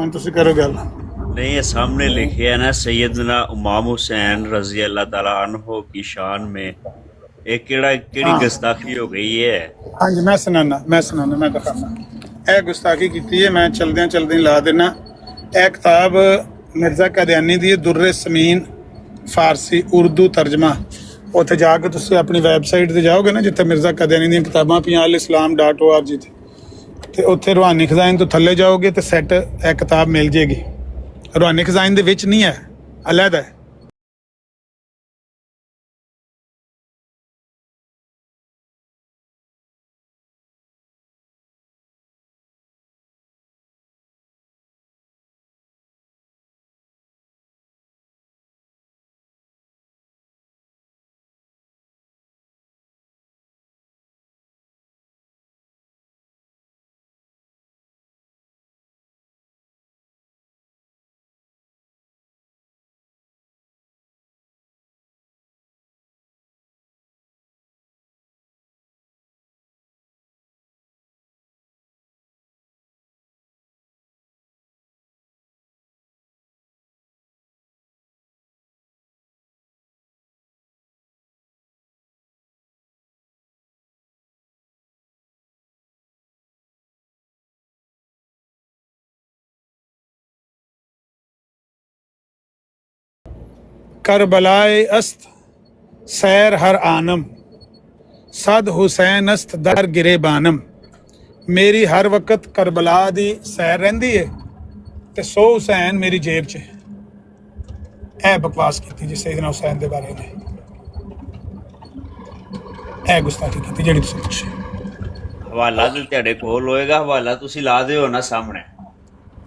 ਹੁਣ ਤੁਸੀਂ ਕਰੋ ਗੱਲ। नहीं, ये सामने लिखे है ना, सैयदना इमाम हुसैन रजी अल्लाह ताला अन्हो की शान में एक केड़ी हाँ गुस्ताखी हो गई है। हाँ जी, मैं सुनाना मैं दिखाना। ਇਹ ਗੁਸਤਾਖੀ ਕੀਤੀ ਹੈ। ਮੈਂ ਚਲਦਿਆਂ ਲਾ ਦੇਣਾ। ਇਹ ਕਿਤਾਬ ਮਿਰਜ਼ਾ ਕਾਦੀਆਨੀ ਦੀ ਦੁर्रे ਸਮੀਨ ਫਾਰਸੀ ਉਰਦੂ ਤਰਜਮਾ। ਉੱਥੇ ਜਾ ਕੇ ਤੁਸੀਂ ਆਪਣੀ ਵੈਬਸਾਈਟ ਤੇ ਜਾਓਗੇ ਨਾ, ਜਿੱਥੇ ਮਿਰਜ਼ਾ ਕਾਦੀਆਨੀ ਦੀਆਂ ਕਿਤਾਬਾਂ ਪਈਆਂ alislam.org ਤੇ ਉੱਥੇ ਰੂਹਾਨੀ ਖਜ਼ਾਇਨ ਤੋਂ ਥੱਲੇ ਜਾਓਗੇ ਤੇ ਸੈੱਟ ਇਹ ਕਿਤਾਬ ਮਿਲ ਜੇਗੀ। ਰੂਹਾਨੀ ਖਜ਼ਾਇਨ ਦੇ ਵਿੱਚ ਨਹੀਂ ਹੈ, ਅਲੱਗ ਹੈ। करबलाए अस्त सैर हर आनम सद हुसैन अस्त दर गिरे बानम। मेरी हर वक्त करबला दी सैर रहिंदी है ते सो हुसैन मेरी जेब च। ए बकवास की जी सैयदना हुसैन दे बारे में, ए गुस्ताखी की जिहड़ी तुसीं पुछी। हवाला तो तेरे कोल होएगा, हवाला तुसी ला दिओ ना सामने।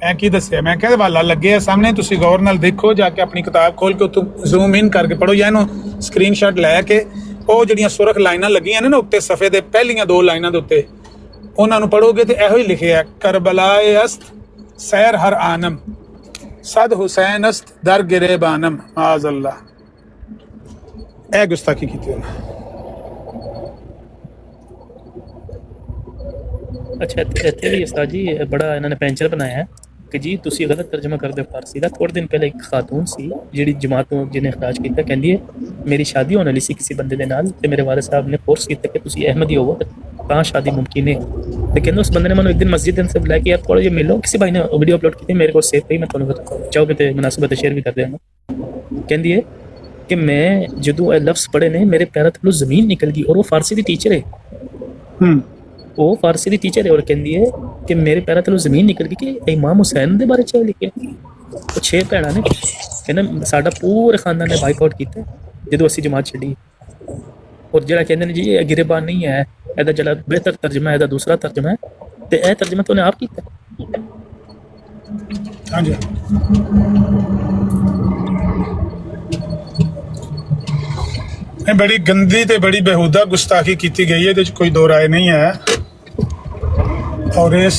मैं की दसिया, मैं क्या हवाला लगे है सामने, तुसी गौर नाल देखो, जाके अपनी किताब खोल के उत्तों जूम इन करके पढ़ो या इहनूं स्क्रीनशॉट लैके ਉਹ ਜਿਹੜੀਆਂ ਸੁਰਖ ਲਾਈਨਾਂ ਲੱਗੀਆਂ ਨੇ ਨਾ ਉੱਤੇ ਸਫੇ ਦੇ ਪਹਿਲੀਆਂ 2 ਲਾਈਨਾਂ ਦੇ ਉੱਤੇ, ਉਹਨਾਂ ਨੂੰ ਪੜੋਗੇ ਤੇ ਇਹੋ ਹੀ ਲਿਖਿਆ ਕਰਬਲਾਏ ਅਸਤ ਸੈਰ ਹਰ ਆਨਮ ਸਦ ਹੁਸੈਨ ਅਸਤ ਦਰ ਗਿਰੇ ਬਾਨਮ ਮਾਜ਼ ਅੱਲਾ। ਇਹ ਗੁਸਤਾਖੀ ਕੀਤੀ ਉਹਨਾਂ। अच्छा इतने भी उस्ताद जी बड़ा इन्होंने पेंचर बनाया है कि जी तुसी गलत तर्जमा कर दो फारसी का। थोड़े दिन पहले एक खातून सी जिहड़ी जमात तो जिन्हें खराज किया, कहंदी है मेरी शादी होने वाली सी किसी बंदे दे नाल ते मेरे वालिद साहब ने फोर्स किया कि तुसी अहमदी होवो तां शादी मुमकिन है। ते कहंदे उस बंदे ने मैनूं एक दिन मस्जिद से बुलाया कि यार थोड़ा जे मिलो। किसी भाई ने वीडियो अपलोड की मेरे को सेव पई, मैं तुहानूं चाहोगे तो मुनासिबत शेयर भी कर देना। कहंदी है कि मैं जदों ये लफ्ज़ पढ़े ने मेरे पैरां थल्लों ज़मीन निकल गई। और वो फारसी दी टीचर है, वो फारसी दी टीचर है। और कहंदी है कि मेरे पैरां थल्लों ज़मीन निकल गई कि इमाम हुसैन दे बारे च लिखे। वो 6 भैणां ने कहंदे साडा पूरे खानदान ने बाइकआउट कीता जदों असीं जमात छड्डी। और जिहड़ा कहंदे ने जी ये गिरेबान नहीं है, ਇਹਦਾ ਜਿਹੜਾ ਬਿਹਤਰ ਤਰਜਮਾ ਹੈ, ਇਹਦਾ ਦੂਸਰਾ ਤਰਜਮਾ ਹੈ ਤੇ ਇਹ ਤਰਜਮਾ ਤੋਂ ਨੇ ਆਪ ਕੀਤਾ। ਹਾਂਜੀ ਇਹ ਬੜੀ ਗੰਦੀ ਤੇ ਬੜੀ ਬੇਹੂਦਾ ਗੁਸਤਾਖੀ ਕੀਤੀ ਗਈ ਹੈ, ਇਹਦੇ 'ਚ ਕੋਈ ਦੋ ਰਾਏ ਨਹੀਂ ਹੈ। और इस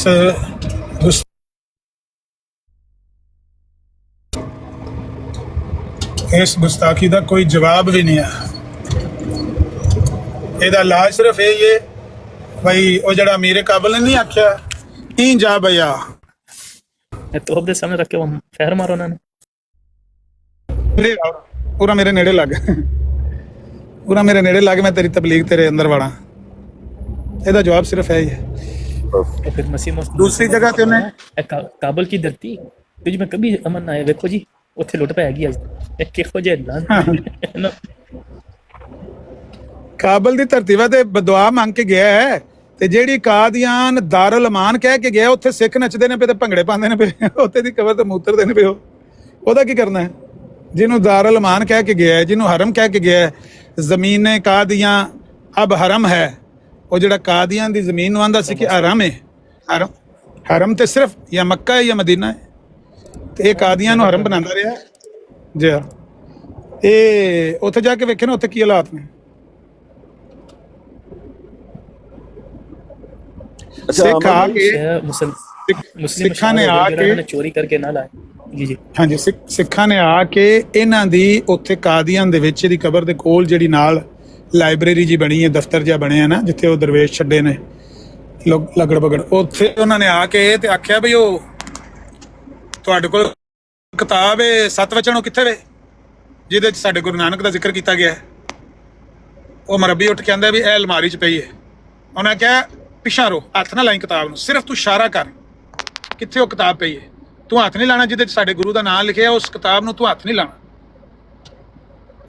गुस्ताखी का कोई जवाब भी नहीं है। ਇਹਦਾ ਇਲਾਜ ਸਿਰਫ ਇਹ ਹੀ ਹੈ भाई ਉਹ ਜਿਹੜਾ ਮੇਰੇ ਕਾਬਲ ਨੇ ਨਹੀਂ ਆਖਿਆ ਇੰਜ ਜਾ ਭਈਆ ਤੋਪ ਦੇ ਸਾਹਮਣੇ ਰੱਖ ਕੇ ਫੈਰ ਮਾਰੋ ਉਹਨਾਂ ਨੇ। ਪੂਰਾ ਮੇਰੇ ਨੇੜੇ ਲੱਗ, ਪੂਰਾ ਮੇਰੇ ਨੇੜੇ ਲੱਗ, ਮੈਂ ਤੇਰੀ ਤਬਲੀਗ ਤੇਰੇ ਅੰਦਰ ਵਾੜਾਂ। ਇਹਦਾ ਜਵਾਬ ਸਿਰਫ ਹੈ ਹੀ ਹੈ। फिर मसीह दूसरी जगह ते उन्हें काबल की धरती तुझ में कभी अमन ना आए। देखो जी उत्थे लुट पैगी अज किहो जे ऐलान ਕਾਬਲ ਦੀ ਧਰਤੀ ਵਾ ਤੇ ਬਦੁਆ ਮੰਗ ਕੇ ਗਿਆ ਹੈ ਤੇ ਜਿਹੜੀ ਕਾਦੀਆਨ ਦਾਰੁਲ ਅਮਾਨ ਕਹਿ ਕੇ ਗਿਆ, ਉੱਥੇ ਸਿੱਖ ਨੱਚਦੇ ਨੇ ਪਏ ਤੇ ਭੰਗੜੇ ਪਾਉਂਦੇ ਨੇ ਪਏ, ਉੱਥੇ ਦੀ ਕਬਰ ਤੇ ਮੂਤਰਦੇ ਨੇ ਪਏ। ਉਹਦਾ ਕੀ ਕਰਨਾ ਹੈ? ਜਿਹਨੂੰ ਦਾਰੁਲ ਅਮਾਨ ਕਹਿ ਕੇ ਗਿਆ ਹੈ, ਜਿਹਨੂੰ ਹਰਮ ਕਹਿ ਕੇ ਗਿਆ ਹੈ, ਜ਼ਮੀਨ ਕਾਦੀਆਂ ਅਬ ਹਰਮ ਹੈ। ਉਹ ਜਿਹੜਾ ਕਾਦੀਆਂ ਦੀ ਜ਼ਮੀਨ ਨੂੰ ਆਂਦਾ ਸੀ ਕਿ ਹਰਮ ਹੈ, ਹਰਮ ਤੇ ਸਿਰਫ ਜਾਂ ਮੱਕਾ ਹੈ ਜਾਂ ਮਦੀਨਾ ਹੈ, ਤੇ ਇਹ ਕਾਦੀਆਂ ਨੂੰ ਹਰਮ ਬਣਾਉਂਦਾ ਰਿਹਾ ਜੀ। ਇਹ ਉੱਥੇ ਜਾ ਕੇ ਵੇਖੇ ਨਾ ਉੱਥੇ ਕੀ ਹਾਲਾਤ ਨੇ। ਸਿੱਖ ਆ ਕੇ ਸਿੱਖਾਂ ਨੇ ਆ ਕੇ ਚੋਰੀ ਕਰਕੇ ਨਾ ਲਾਏ ਜੀ ਜੀ ਹਾਂਜੀ ਸਿੱਖਾਂ ਨੇ ਆ ਕੇ ਇਹਨਾਂ ਦੀ ਉੱਥੇ ਕਾਦੀਆਂ ਦੇ ਵਿੱਚ ਇਹਦੀ ਕਬਰ ਦੇ ਕੋਲ ਜਿਹੜੀ ਨਾਲ ਲਾਇਬ੍ਰੇਰੀ ਜੀ ਬਣੀ ਹੈ, ਦਫ਼ਤਰ ਜਿਹਾ ਬਣਿਆ ਨਾ, ਜਿੱਥੇ ਉਹ ਦਰਵੇਸ਼ ਛੱਡੇ ਨੇ ਲਗੜ ਬਗੜ, ਉੱਥੇ ਉਹਨਾਂ ਨੇ ਆ ਕੇ ਤੇ ਆਖਿਆ ਵੀ ਉਹ ਤੁਹਾਡੇ ਕੋਲ ਕਿਤਾਬ ਹੈ ਸੱਤ ਵਚਨ, ਉਹ ਕਿੱਥੇ ਵੇ ਜਿਹਦੇ 'ਚ ਸਾਡੇ ਗੁਰੂ ਨਾਨਕ ਦਾ ਜ਼ਿਕਰ ਕੀਤਾ ਗਿਆ ਹੈ? ਉਹ ਮਰੱਬੀ ਉੱਠ ਕੇ ਆਂਦਾ ਵੀ ਇਹ ਅਲਮਾਰੀ 'ਚ ਪਈ ਹੈ। ਉਹਨੇ ਕਿਹਾ ਪਿਛਾਂ ਰੋ, ਹੱਥ ਨਾ ਲਾਈ ਕਿਤਾਬ ਨੂੰ, ਸਿਰਫ ਤੂੰ ਇਸ਼ਾਰਾ ਕਰ ਕਿੱਥੇ ਉਹ ਕਿਤਾਬ ਪਈ ਹੈ। ਤੂੰ ਹੱਥ ਨਹੀਂ ਲਾਣਾ ਜਿਹਦੇ 'ਚ ਸਾਡੇ ਗੁਰੂ ਦਾ ਨਾਮ ਲਿਖਿਆ, ਉਸ ਕਿਤਾਬ ਨੂੰ ਤੂੰ ਹੱਥ ਨਹੀਂ ਲਾਣਾ।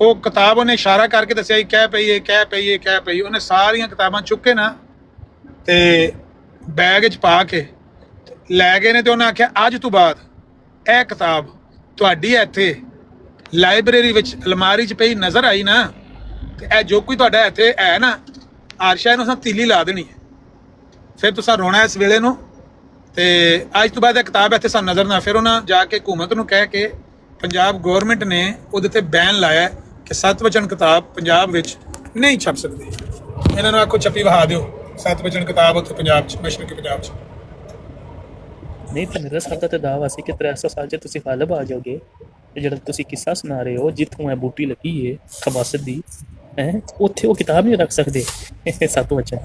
ਉਹ ਕਿਤਾਬ ਉਹਨੇ ਇਸ਼ਾਰਾ ਕਰਕੇ ਦੱਸਿਆ ਕਹਿ ਪਈ ਹੈ, ਕਹਿ ਪਈ ਹੈ, ਕਹਿ ਪਈ। ਉਹਨੇ ਸਾਰੀਆਂ ਕਿਤਾਬਾਂ ਚੁੱਕ ਕੇ ਨਾ ਤੇ ਬੈਗ 'ਚ ਪਾ ਕੇ ਲੈ ਗਏ ਨੇ। ਤੇ ਉਹਨੇ ਆਖਿਆ ਅੱਜ ਤੋਂ ਬਾਅਦ ਇਹ ਕਿਤਾਬ ਤੁਹਾਡੀ ਇੱਥੇ ਲਾਇਬ੍ਰੇਰੀ ਵਿੱਚ ਅਲਮਾਰੀ 'ਚ ਪਈ ਨਜ਼ਰ ਆਈ ਨਾ, ਤੇ ਇਹ ਜੋ ਕੋਈ ਤੁਹਾਡਾ ਇੱਥੇ ਹੈ ਨਾ ਆਰਸ਼ਾ, ਇਹਨੂੰ ਅਸਾਂ ਤੀਲੀ ਲਾ ਦੇਣੀ ਹੈ। ਫਿਰ ਤੁਸੀਂ ਰੋਣਾ ਇਸ ਵੇਲੇ ਨੂੰ, ਤੇ ਅੱਜ ਤੋਂ ਬਾਅਦ ਇਹ ਕਿਤਾਬ ਇੱਥੇ ਸਾਨੂੰ ਨਜ਼ਰ ਨਾ। ਫਿਰ ਉਹਨਾਂ ਜਾ ਕੇ ਹਕੂਮਤ ਨੂੰ ਕਹਿ ਕੇ ਪੰਜਾਬ ਗੌਰਮੈਂਟ ਨੇ ਉਹਦੇ ਤੇ ਬੈਨ ਲਾਇਆ ਕਿ ਸੱਤ ਵਚਨ ਕਿਤਾਬ ਪੰਜਾਬ ਵਿੱਚ ਨਹੀਂ ਛਪ ਸਕਦੀ। ਇਹਨਾਂ ਨੂੰ ਆਖੋ ਛਪੀ ਵਹਾ ਦਿਓ ਸੱਤ ਵਚਨ ਕਿਤਾਬ ਉੱਥੇ ਪੰਜਾਬ 'ਚ, ਮਸ਼ਰਕੀ ਪੰਜਾਬ 'ਚ। ਨਹੀਂ ਤੇ ਮੇਰਾ ਸਾਡਾ ਤੇ ਦਾਵਾ ਸੀ ਕਿ 300 ਸਾਲ 'ਚ ਤੁਸੀਂ ਗਾਲਬ ਆ ਜਾਓਗੇ। ਤੇ ਜਿਹੜਾ ਤੁਸੀਂ ਕਿੱਸਾ ਸੁਣਾ ਰਹੇ ਹੋ ਜਿੱਥੋਂ ਇਹ ਬੂਟੀ ਲੱਗੀ ਹੈ ਖਬਾਸਤ ਦੀ, ਉੱਥੇ ਉਹ ਕਿਤਾਬ ਨਹੀਂ ਰੱਖ ਸਕਦੇ ਸੱਤ ਵਚਨ।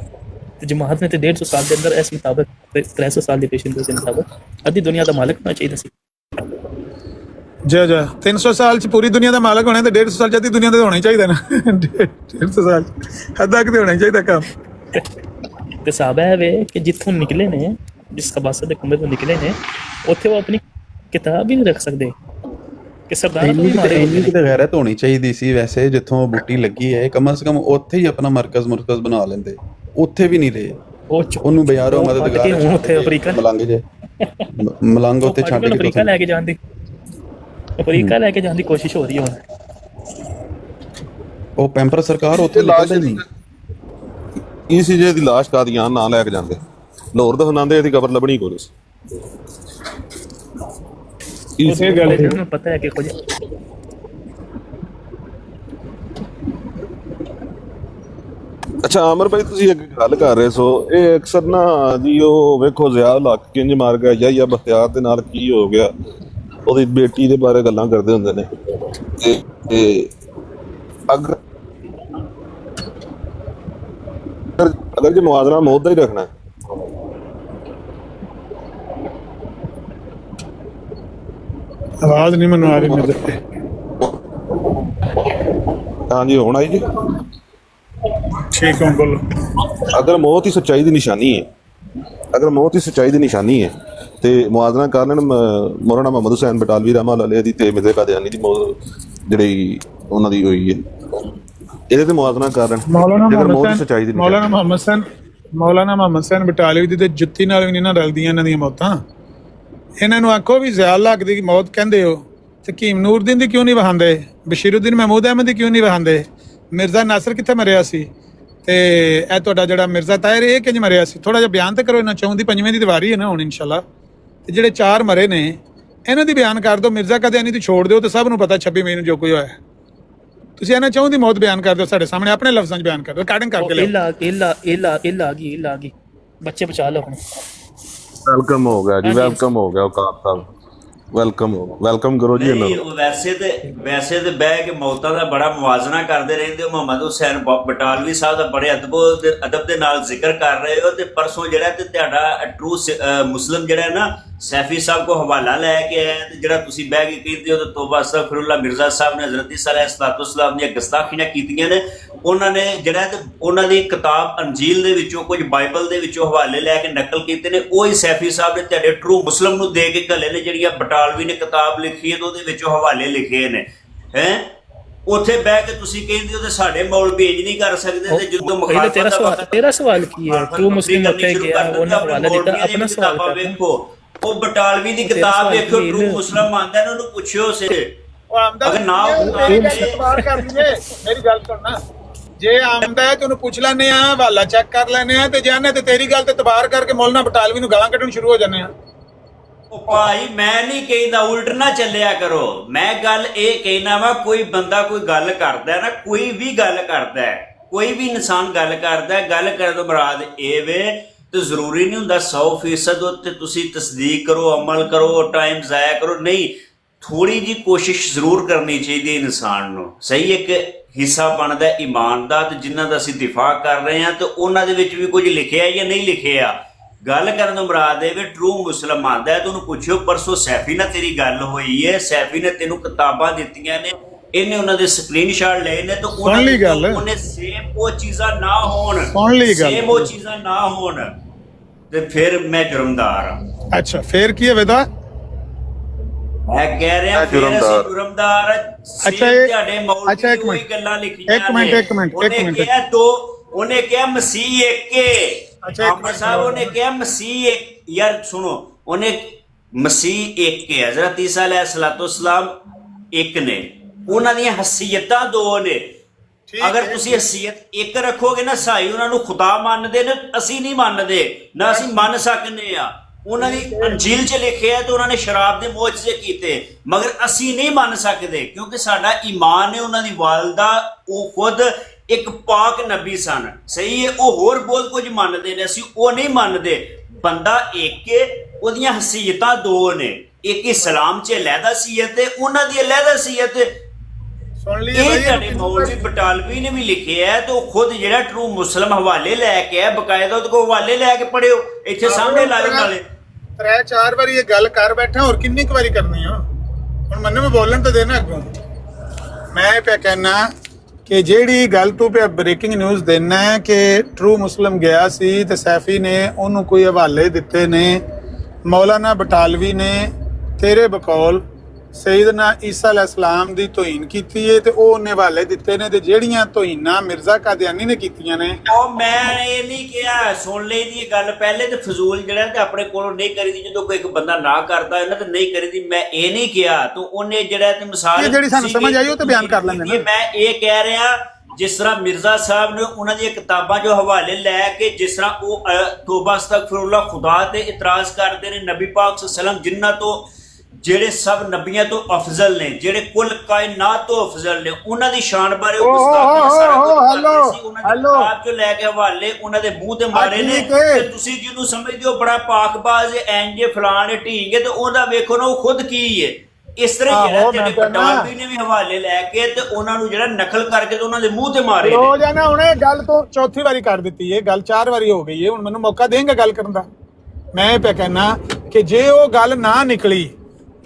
ਤੇ ਜਮਾਤ ਨੇ ਤੇ 150 ਸਾਲ ਦੇ ਅੰਦਰ ਇਸ ਮੁਤਾਬਕ 300 ਸਾਲ ਦੀ ਪੇਸ਼ੈਂਟ ਦੇ ਮੁਤਾਬਕ ਅੱਧੀ ਦੁਨੀਆ ਦਾ ਮਾਲਕ ਹੋਣਾ ਚਾਹੀਦਾ ਸੀ। ਜਾ 300 ਸਾਲ 'ਚ ਪੂਰੀ ਦੁਨੀਆ ਦਾ ਮਾਲਕ ਹੋਣਾ ਤੇ 150 ਸਾਲ 'ਚ ਅੱਧੀ ਦੁਨੀਆ ਦਾ ਹੋਣਾ ਹੀ ਚਾਹੀਦਾ ਨਾ। 150 ਸਾਲ ਅੱਧਾ ਕਿਤੇ ਹੋਣਾ ਹੀ ਚਾਹੀਦਾ ਕੰਮ। ਤੇ ਸਾਬਾ ਹੈ ਵੇ ਕਿ ਜਿੱਥੋਂ ਨਿਕਲੇ ਨੇ, ਜਿਸ ਖਬਾਸਤ ਦੇ ਕਮਰੇ ਤੋਂ ਨਿਕਲੇ ਨੇ, ਉੱਥੇ ਉਹ ਆਪਣੀ ਕਿਤਾਬ ਹੀ ਨਹੀਂ ਰੱਖ ਸਕਦੇ। ਕਿ ਸਰਦਾਰ ਇੰਨੀ ਕਿਤੇ ਗੈਰਤ ਹੋਣੀ ਚਾਹੀਦੀ ਸੀ ਵੈਸੇ, ਜਿੱਥੋਂ ਬੂਟੀ ਲੱਗੀ ਹੈ ਕਮ ਸੇ ਕਮ ਉੱਥੇ ਹੀ ਆਪਣਾ ਮਰਕਜ਼ ਬਣਾ ਲੈਂਦੇ। ਉੱਥੇ ਵੀ ਨਹੀਂ ਰਹੇ। ਉਹਨੂੰ ਬਾਜ਼ਾਰੋਂ ਮਦਦਗਾਰ ਉੱਥੇ ਅਫਰੀਕਾ ਮਲੰਗ ਜੇ ਮਲੰਗ ਉੱਥੇ ਛੱਡ ਕੇ ਅਫਰੀਕਾ ਲੈ ਕੇ ਜਾਣ ਦੀ ਕੋਸ਼ਿਸ਼ ਹੋ ਰਹੀ ਹੈ ਹੁਣ। ਉਹ ਪੈਂਪਰ ਸਰਕਾਰ ਉੱਥੇ ਨਿਕਲਦੇ ਨਹੀਂ। ECJ ਦੀ ਲਾਸ਼ ਕਾਦੀਆਨ ਨਾ ਲੈ ਕੇ ਜਾਂਦੇ, ਲਾਹੌਰ ਦਫਨਾਉਂਦੇ, ਇਹਦੀ ਕਬਰ ਲੱਭਣੀ ਕੋਈ ਸੀ। ਇਸੇ ਗੱਲ ਨੂੰ ਪਤਾ ਹੈ ਕਿ ਕੁਝ ਅੱਛਾ ਆਮਰ ਭਾਈ, ਤੁਸੀਂ ਇੱਕ ਗੱਲ ਕਰ ਰਹੇ ਸੋ, ਇਹ ਅਕਸਰ ਨਾ ਜੀ ਉਹ ਵੇਖੋ ਜ਼ਿਆ ਲੱਕ ਕਿੰਜ ਮਾਰ ਗਿਆ ਜਾਂ ਬਖਤਿਆਰ ਦੇ ਨਾਲ ਕੀ ਹੋ ਗਿਆ, ਉਹਦੀ ਬੇਟੀ ਦੇ ਬਾਰੇ ਗੱਲਾਂ ਕਰਦੇ ਹੁੰਦੇ ਨੇ। ਤੇ ਅਗਰ ਜੇ ਮੁਆਜ਼ਰਾ ਮੌਤ ਦਾ ਹੀ ਰੱਖਣਾ, ਆਵਾਜ਼ ਨਹੀਂ ਮੈਨੂੰ ਆ ਰਹੀ ਮੇਰੇ ਤੇ। ਹਾਂਜੀ ਹੁਣ ਆਈ ਜੀ, ਠੀਕ ਹੋ ਬੋਲੋ। ਅਗਰ ਮੌਤ ਹੀ ਸੱਚਾਈ ਦੀ ਨਿਸ਼ਾਨੀ ਹੈ, ਤੇ ਮੁਆਜ਼ਰਾ ਕਰ ਲੈਣ ਮੌਲਾਨਾ ਮੁਹੰਮਦ ਹੁਸੈਨ ਬਟਾਲਵੀ ਰਹਿਮਤੁல்லாਹ ਅਲੈਹ ਦੀ ਤੇ ਮਿਰਜ਼ਾ ਕਾਦੀਆਨੀ ਦੀ ਮੌਤ ਜਿਹੜੀ ਉਹਨਾਂ ਦੀ ਹੋਈ ਹੈ, ਇਹਦੇ ਤੇ ਮੁਆਜ਼ਰਾ ਕਰ ਲੈਣ। ਮੌਲਾਨਾ ਮੁਹੰਮਦ ਹੁਸੈਨ ਬਟਾਲਵੀ ਦੀ ਤੇ ਜੁੱਤੀ ਨਾਲ ਵੀ ਨਹੀਂ ਨਾ ਰਲਦੀਆਂ ਇਹਨਾਂ ਦੀਆਂ ਮੌਤਾਂ। ਇਹਨਾਂ ਨੂੰ ਆਖੋ ਵੀ ਜ਼ਿਆ ਲੱਕ ਦੀ ਮੌਤ ਕਹਿੰਦੇ ਹੋ ਤੇ ਹਕੀਮ ਨੂਰਦੀਨ ਦੀ ਕਿਉਂ ਨਹੀਂ ਵਹਾਉਂਦੇ, ਬਸ਼ੀਰੁੱਦੀਨ ਮਹਿਮੂਦ ਅਹਿਮਦ ਦੀ ਕਿਉਂ ਨਹੀਂ ਵਹਾਉਂਦੇ, ਮਿਰਜ਼ਾ ਨਾਸਰ ਕਿੱਥੇ ਮਰਿਆ ਸੀ, ਤੇ ਇਹ ਤੁਹਾਡਾ ਜਿਹੜਾ ਮਿਰਜ਼ਾ ਤਾਹਿਰ ਇਹ ਕਿੰਜ ਮਰਿਆ ਸੀ? ਥੋੜਾ ਜਿਹਾ ਬਿਆਨ ਤੇ ਕਰੋ। ਇਹਨਾਂ ਚੌਂ ਦੀ ਪੰਜਵੇਂ ਦੀ ਦੀਵਾਰੀ ਹੈ ਨਾ ਹੁਣ ਇਨਸ਼ਾਅੱਲਾ, ਤੇ ਜਿਹੜੇ 4 ਮਰੇ ਨੇ ਇਹਨਾਂ ਦੀ ਬਿਆਨ ਕਰ ਦਿਓ। ਮਿਰਜ਼ਾ ਕਾਦੀਆਨੀ ਦੀ ਛੋੜ ਦਿਓ, ਤੇ ਸਭ ਨੂੰ ਪਤਾ 26 ਮਈ ਨੂੰ ਜੋ ਕੋਈ ਹੋਇਆ। ਤੁਸੀਂ ਇਹਨਾਂ ਚੌਂ ਦੀ ਮੌਤ ਬਿਆਨ ਕਰ ਦਿਓ ਸਾਡੇ ਸਾਹਮਣੇ, ਆਪਣੇ ਲਫ਼ਜ਼ਾਂ 'ਚ ਬਿਆਨ ਕਰ ਦਿਓ, ਰਿਕਾਰਡਿੰਗ ਕਰਕੇ ਲਿਆਓ। ਆ ਗਈ ਬੱਚੇ ਬਚਾ ਲਓ ਹੁਣ। ਵੈਲਕਮ ਹੋ ਗਿਆ ਜੀ, ਵੈਲਕਮ ਹੋ ਗਿਆ ਔਕਾਬ ਸਾਹਿਬ, ਵੈਲਕਮ ਕਰੋ ਜੀ ਇਹਨਾਂ ਨੂੰ। ਵੈਸੇ ਤੇ ਬਹਿ ਕੇ ਮੌਤਾਂ ਦਾ ਬੜਾ ਮੁਆਜ਼ਨਾ ਕਰਦੇ ਰਹਿੰਦੇ ਹੋ। ਮੁਹੰਮਦ ਹੁਸੈਨ ਬਟਾਲਵੀ ਸਾਹਿਬ ਦਾ ਬੜੇ ਅਦਬ ਦੇ ਨਾਲ ਜ਼ਿਕਰ ਕਰ ਰਹੇ ਹੋ, ਤੇ ਪਰਸੋਂ ਜਿਹੜਾ ਤੇ ਤੁਹਾਡਾ ਟਰੂ ਮੁਸਲਿਮ ਜਿਹੜਾ ਨਾ ਸੈਫੀ ਸਾਹਿਬ ਕੋ ਹਵਾਲਾ ਲੈ ਕੇ ਆਇਆ, ਤੇ ਜਿਹੜਾ ਤੁਸੀਂ ਬਹਿ ਕੇ ਕਹਿੰਦੇ ਹੋ ਤੇ ਤੋਬਾ ਅਸਤਗਫਿਰੁੱਲਾਹ, ਮਿਰਜ਼ਾ ਸਾਹਿਬ ਨੇ ਹਜ਼ਰਤ ਈਸਾ ਅਲੈਹਿਸਸਲਾਮ ਦੀਆਂ ਗੁਸਤਾਖੀਆਂ ਕੀਤੀਆਂ ਨੇ। ਉਹਨਾਂ ਨੇ ਜਿਹੜਾ ਤੇ ਉਹਨਾਂ ਦੀ ਕਿਤਾਬ ਅੰਜੀਲ ਦੇ ਵਿੱਚੋਂ ਕੁਝ ਬਾਈਬਲ ਦੇ ਵਿੱਚੋਂ ਹਵਾਲੇ ਲੈ ਕੇ ਨਕਲ ਕੀਤੇ ਨੇ, ਉਹੀ ਸੈਫੀ ਸਾਹਿਬ ਨੇ ਤੁਹਾਡੇ ਟਰੂ ਮੁਸਲਿਮ ਨੂੰ ਦੇ ਕੇ ਘੱਲੇ ਨੇ। ਜਿਹੜੀਆਂ ਬਟਾਲਵੀ ਨੇ ਕਿਤਾਬ ਲਿਖੀ ਹੈ ਤੇ ਉਹਦੇ ਵਿੱਚੋਂ ਹਵਾਲੇ ਲਿਖੇ ਨੇ। ਉੱਥੇ ਬਹਿ ਕੇ ਤੁਸੀਂ ਕਹਿੰਦੇ ਹੋ ਤੇ ਸਾਡੇ ਮੌਲਵੀ ਇੰਜ ਨਹੀਂ ਕਰ ਸਕਦੇ। ਤੇ ਜਦੋਂ ਤੇਰਾ ਸਵਾਲ ਕੀ ਹੈ? ਟਰੂ ਮੁਸਲਿਮ ਉੱਥੇ ਗਿਆ, ਉਹਨਾਂ ਹਵਾਲਾ ਦਿੱਤਾ, ਆਪਣਾ ਸਵਾਲ ਵੇਖੋ। ਉਹ ਬਟਾਲਵੀ ਦੀ ਕਿਤਾਬ ਵੇਖੋ, ਟਰੂ ਮੁਸਲਿਮ ਆਂਦਾ ਨਾ, ਉਹਨੂੰ ਪੁੱਛਿਓ ਸੇ ਅਗਰ ਨਾ ਇਤਬਾਰ ਕਰ ਲਈਏ। ਮੇਰੀ ਗੱਲ ਸੁਣਨਾ, ਜੇ ਆਉਂਦਾ ਹੈ ਤੇ ਉਹਨੂੰ ਪੁੱਛ ਲੈਣੇ ਆ, ਹਵਾਲਾ ਚੈੱਕ ਕਰ ਲੈਣੇ ਆ, ਤੇ ਜਾਨੇ ਤੇ ਤੇਰੀ ਗੱਲ ਤੇ ਇਤਬਾਰ ਕਰਕੇ ਮੌਲਾਨਾ ਬਟਾਲਵੀ ਨੂੰ ਗਾਲਾਂ ਕੱਢਣ ਸ਼ੁਰੂ ਹੋ ਜਾਂਦੇ ਆ। ਉਹ ਭਾਈ ਮੈਂ ਨਹੀਂ ਕਹਿੰਦਾ ਉਲਟ ਨਾ ਚੱਲਿਆ ਕਰੋ। ਮੈਂ ਗੱਲ ਇਹ ਕਹਿਣਾ ਵਾ, ਕੋਈ ਬੰਦਾ ਕੋਈ ਗੱਲ ਕਰਦਾ ਨਾ, ਕੋਈ ਵੀ ਗੱਲ ਕਰਦਾ, ਕੋਈ ਵੀ ਇਨਸਾਨ ਗੱਲ ਕਰਦਾ, ਗੱਲ ਕਰਨ ਤੋਂ ਮੁਰਾਦ ਇਹ ਵੇ ਤੇ ਜ਼ਰੂਰੀ ਨਹੀਂ ਹੁੰਦਾ 100% ਉੱਤੇ ਤੁਸੀਂ ਤਸਦੀਕ ਕਰੋ, ਅਮਲ ਕਰੋ, ਟਾਈਮ ਜ਼ਾਇਆ ਕਰੋ। ਨਹੀਂ, ਥੋੜੀ ਜੀ ਕੋਸ਼ਿਸ਼ ਜ਼ਰੂਰ ਕਰਨੀ ਚਾਹੀਦੀ ਹੈ ਇਨਸਾਨ ਨੂੰ। ਸਹੀ ਇੱਕ ਹਿੱਸਾ ਬਣਦਾ ਈਮਾਨ ਦਾ, ਤੇ ਜਿਨ੍ਹਾਂ ਦਾ ਅਸੀਂ ਦਿਫਾ ਕਰ ਰਹੇ ਹਾਂ ਤੇ ਉਹਨਾਂ ਦੇ ਵਿੱਚ ਵੀ ਕੁਝ ਲਿਖਿਆ ਜਾਂ ਨਹੀਂ ਲਿਖਿਆ, ਗੱਲ ਕਰਨ ਤੋਂ ਮੁਰਾਦ ਹੈ ਵੀ ਟਰੂ ਮੁਸਲਮ ਆਂਦਾ ਹੈ ਤੇ ਉਹਨੂੰ ਪੁੱਛਿਓ ਪਰਸੋਂ ਸੈਫੀ ਨਾਲ ਤੇਰੀ ਗੱਲ ਹੋਈ ਹੈ, ਸੈਫੀ ਨੇ ਤੈਨੂੰ ਕਿਤਾਬਾਂ ਦਿੱਤੀਆਂ ਨੇ, ਇਹਨੇ ਉਹਨਾਂ ਦੇ ਸਕਰੀਨਸ਼ਾਟ ਲਏ ਨੇ, ਤਾਂ ਸੁਣ ਲਈ ਗੱਲ। ਉਹਨੇ ਸੇਮ ਉਹ ਚੀਜ਼ਾਂ ਨਾ ਹੋਣ, ਸੁਣ ਲਈ ਗੱਲ। ਸੇਮ ਉਹ ਚੀਜ਼ਾਂ ਨਾ ਹੋਣ ਤੇ ਫਿਰ ਮੈਂ ਜੁਰਮਦਾਰ ਹਾਂ। ਅੱਛਾ ਫੇਰ ਕੀ ਹੋਵੇਗਾ? ਮੈਂ ਕਹਿ ਰਿਹਾ ਫਿਰ ਅਸੀਂ ਜੁਰਮਦਾਰ ਅੱਛਾ, ਤੁਹਾਡੇ ਮੌਲਵੀ ਅੱਛਾ, ਇੱਕ ਉਹੀ ਮਿੰਟ। ਗੱਲਾਂ ਲਿਖੀਆਂ ਇੱਕ ਮਿੰਟ। ਉਹਨੇ ਕਿਹਾ ਮਸੀਹ ਇੱਕ ਹੈ। ਅੱਛਾ, ਇੱਕ ਅਹਿਮਦ ਸਾਹਿਬ ਉਹਨੇ ਕਿਹਾ ਮਸੀਹ ਇੱਕ, ਯਾਰ ਸੁਣੋ, ਉਹਨੇ ਮਸੀਹ ਇੱਕ ਹੈ, ਹਜ਼ਰਤ ਈਸਾ अलैहिस्सलाम ਇੱਕ ਨੇ, ਉਹਨਾਂ ਦੀਆਂ ਹਸੀਅਤਾਂ ਦੋ ਨੇ। ਅਗਰ ਤੁਸੀਂ ਹਸੀਅਤ ਇੱਕ ਰੱਖੋਗੇ ਨਾ, ਸਾਈ ਉਹਨਾਂ ਨੂੰ ਖੁਦਾ ਮੰਨਦੇ ਨੇ, ਅਸੀਂ ਨਹੀਂ ਮੰਨਦੇ ਨਾ, ਅਸੀਂ ਮੰਨ ਸਕਨੇ ਆ। ਉਹਨਾਂ ਦੀ ਅੰਜੀਲ 'ਚ ਲਿਖਿਆ ਤੇ ਉਹਨਾਂ ਨੇ ਸ਼ਰਾਬ ਦੇ ਮੌਜਜ਼ੇ ਕੀਤੇ, ਮਗਰ ਅਸੀਂ ਨਹੀਂ ਮੰਨ ਸਕਦੇ ਕਿਉਂਕਿ ਸਾਡਾ ਈਮਾਨ ਹੈ। ਉਹਨਾਂ ਦੀ ਵਾਲਦਾ ਉਹ ਖੁਦ ਇੱਕ ਪਾਕ ਨਬੀ ਸਨ, ਸਹੀ ਹੈ, ਉਹ ਹੋਰ ਬਹੁਤ ਕੁਝ ਮੰਨਦੇ ਨੇ, ਅਸੀਂ ਉਹ ਨਹੀਂ ਮੰਨਦੇ। ਬੰਦਾ ਇੱਕ ਹੈ, ਉਹਦੀਆਂ ਹਸੀਅਤਾਂ ਦੋ ਨੇ, ਇੱਕ ਇਸਲਾਮ 'ਚ ਅਲੱਗਾ ਸੀਅਤ ਹੈ, ਉਹਨਾਂ ਦੀ ਅਲੱਗਾ ਸੀਅਤ ਹੈ। ਸੁਣ ਲਈ ਇਹ ਤੁਹਾਡੇ ਮੌਲਵੀ ਬਟਾਲਵੀ ਨੇ ਵੀ ਲਿਖਿਆ ਹੈ ਤੇ ਉਹ ਖੁਦ ਜਿਹੜਾ ਟਰੂ ਮੁਸਲਮ ਹਵਾਲੇ ਲੈ ਕੇ ਆਇਆ, ਬਕਾਇਦਾ ਉਹਦੇ ਕੋਲ ਹਵਾਲੇ ਲੈ ਕੇ ਪੜਿਓ, ਇੱਥੇ ਸਾਹਮਣੇ ਲਾਇਓ ਨਾਲੇ। 3-4 ਵਾਰੀ ਇਹ ਗੱਲ ਕਰ ਬੈਠਾ, ਹੋਰ ਕਿੰਨੀ ਕੁ ਵਾਰੀ ਕਰਨੀ ਆ? ਹੁਣ ਮੈਨੂੰ ਵੀ ਬੋਲਣ ਤਾਂ ਦੇਣਾ ਅੱਗੋਂ। ਮੈਂ ਪਿਆ ਕਹਿਣਾ ਕਿ ਜਿਹੜੀ ਗੱਲ ਤੂੰ ਪਿਆ ਬ੍ਰੇਕਿੰਗ ਨਿਊਜ਼ ਦੇਣਾ ਹੈ ਕਿ ਟਰੂ ਮੁਸਲਮ ਗਿਆ ਸੀ ਤੇ ਸੈਫੀ ਨੇ ਉਹਨੂੰ ਕੋਈ ਹਵਾਲੇ ਦਿੱਤੇ ਨੇ, ਮੌਲਾਨਾ ਬਟਾਲਵੀ ਨੇ ਤੇਰੇ ਬਕੌਲ ਸੈਯਦਨਾ ਈਸਾ अलैहिस्सलाम ਦੀ ਤੋਹੀਨ ਕੀਤੀ ਹੈ ਤੇ ਉਹ ਉਹਨੇ ਹਵਾਲੇ ਦਿੱਤੇ ਨੇ, ਤੇ ਜਿਹੜੀਆਂ ਤੋਹੀਨਾਂ ਮਿਰਜ਼ਾ ਕਾਦੀਆਨੀ ਨੇ ਕੀਤੀਆਂ ਨੇ ਉਹ ਮੈਂ ਇਹ ਨਹੀਂ ਕਿਹਾ, ਸੁਣ ਲਈ ਦੀ ਗੱਲ। ਪਹਿਲੇ ਤੇ ਫਜ਼ੂਲ ਜਿਹੜਾ ਤੇ ਆਪਣੇ ਕੋਲੋਂ ਨਹੀਂ ਕਰੀਦੀ, ਜਦੋਂ ਕੋਈ ਇੱਕ ਬੰਦਾ ਨਾ ਕਰਦਾ ਇਹਨਾਂ ਤੇ ਨਹੀਂ ਕਰੀਦੀ, ਮੈਂ ਇਹ ਨਹੀਂ ਕਿਹਾ। ਤੂੰ ਉਹਨੇ ਜਿਹੜਾ ਤੇ ਮਿਸਾਲ ਜਿਹੜੀ ਸਾਨੂੰ ਸਮਝ ਆਈ ਉਹ ਤੇ ਬਿਆਨ ਕਰ ਲੈਂਦੇ ਨਾ। ਮੈਂ ਇਹ ਕਹਿ ਰਿਹਾ ਜਿਸ ਤਰ੍ਹਾਂ ਮਿਰਜ਼ਾ ਸਾਹਿਬ ਨੇ ਉਹਨਾਂ ਦੀਆਂ ਕਿਤਾਬਾਂ ਜੋ ਹਵਾਲੇ ਲੈ ਕੇ, ਜਿਸ ਤਰ੍ਹਾਂ ਉਹ ਤੋਬਾ ਅਸਤਗਫਿਰullah ਖੁਦਾ ਤੇ ਇਤਰਾਜ਼ ਕਰਦੇ ਨੇ, ਨਬੀ ਪਾਕ ਸੱਲੱਲਾਹੁ ਅਲੈਹਿ ਵਸੱਲਮ ਜਿਨ੍ਹਾਂ ਤੋਂ ਜਿਹੜੇ ਸਭ ਨਬੀਆਂ ਤੋਂ ਅਫਜ਼ਲ ਨੇ, ਜਿਹੜੇ ਕੁੱਲ ਕਾਇਨਾਤ ਤੋਂ ਅਫਜ਼ਲ ਨੇ, ਉਹਨਾਂ ਦੀ ਸ਼ਾਨ ਬਾਰੇ ਉਹ ਗੁਸਤਾਖੀ ਸਾਰਾ ਕੁਝ ਕਰਦੇ ਸੀ। ਉਹਨਾਂ ਦੀ ਕਿਤਾਬ ਚੋਂ ਲੈ ਕੇ ਹਵਾਲੇ ਉਹਨਾਂ ਦੇ ਮੂੰਹ ਤੇ ਮਾਰੇ ਨੇ, ਤੇ ਤੁਸੀਂ ਜਿਹਨੂੰ ਸਮਝਦੇ ਹੋ ਬੜਾ ਪਾਕਬਾਜ਼ ਇੰਜ ਫਲਾਣ ਢੀਂਗ ਹੈ, ਤੇ ਉਹਦਾ ਵੇਖੋ ਨਾ ਉਹ ਖੁਦ ਕੀ ਹੈ। ਇਸ ਤਰ੍ਹਾਂ ਜਿਹੜਾ ਜਿਹੜੇ ਬਟਾਲਵੀ ਨੇ ਵੀ ਹਵਾਲੇ ਲੈ ਕੇ ਤੇ ਉਹਨਾਂ ਨੂੰ ਜਿਹੜਾ ਨਕਲ ਕਰਕੇ ਤੇ ਉਹਨਾਂ ਦੇ ਮੂੰਹ ਤੇ ਮਾਰੇ ਹੋ ਜਾਣਾ। ਹੁਣ ਇਹ ਗੱਲ ਤੋਂ ਚੌਥੀ ਵਾਰੀ ਕਰ ਦਿੱਤੀ ਹੈ, ਗੱਲ 4 ਵਾਰੀ ਹੋ ਗਈ ਹੈ। ਹੁਣ ਮੈਨੂੰ ਮੌਕਾ ਦੇਂਗਾ ਗੱਲ ਕਰਨ ਦਾ। ਮੈਂ ਇਹ ਪਿਆ ਕਹਿਣਾ ਕਿ ਜੇ ਉਹ ਗੱਲ ਨਾ ਨਿਕਲੀ,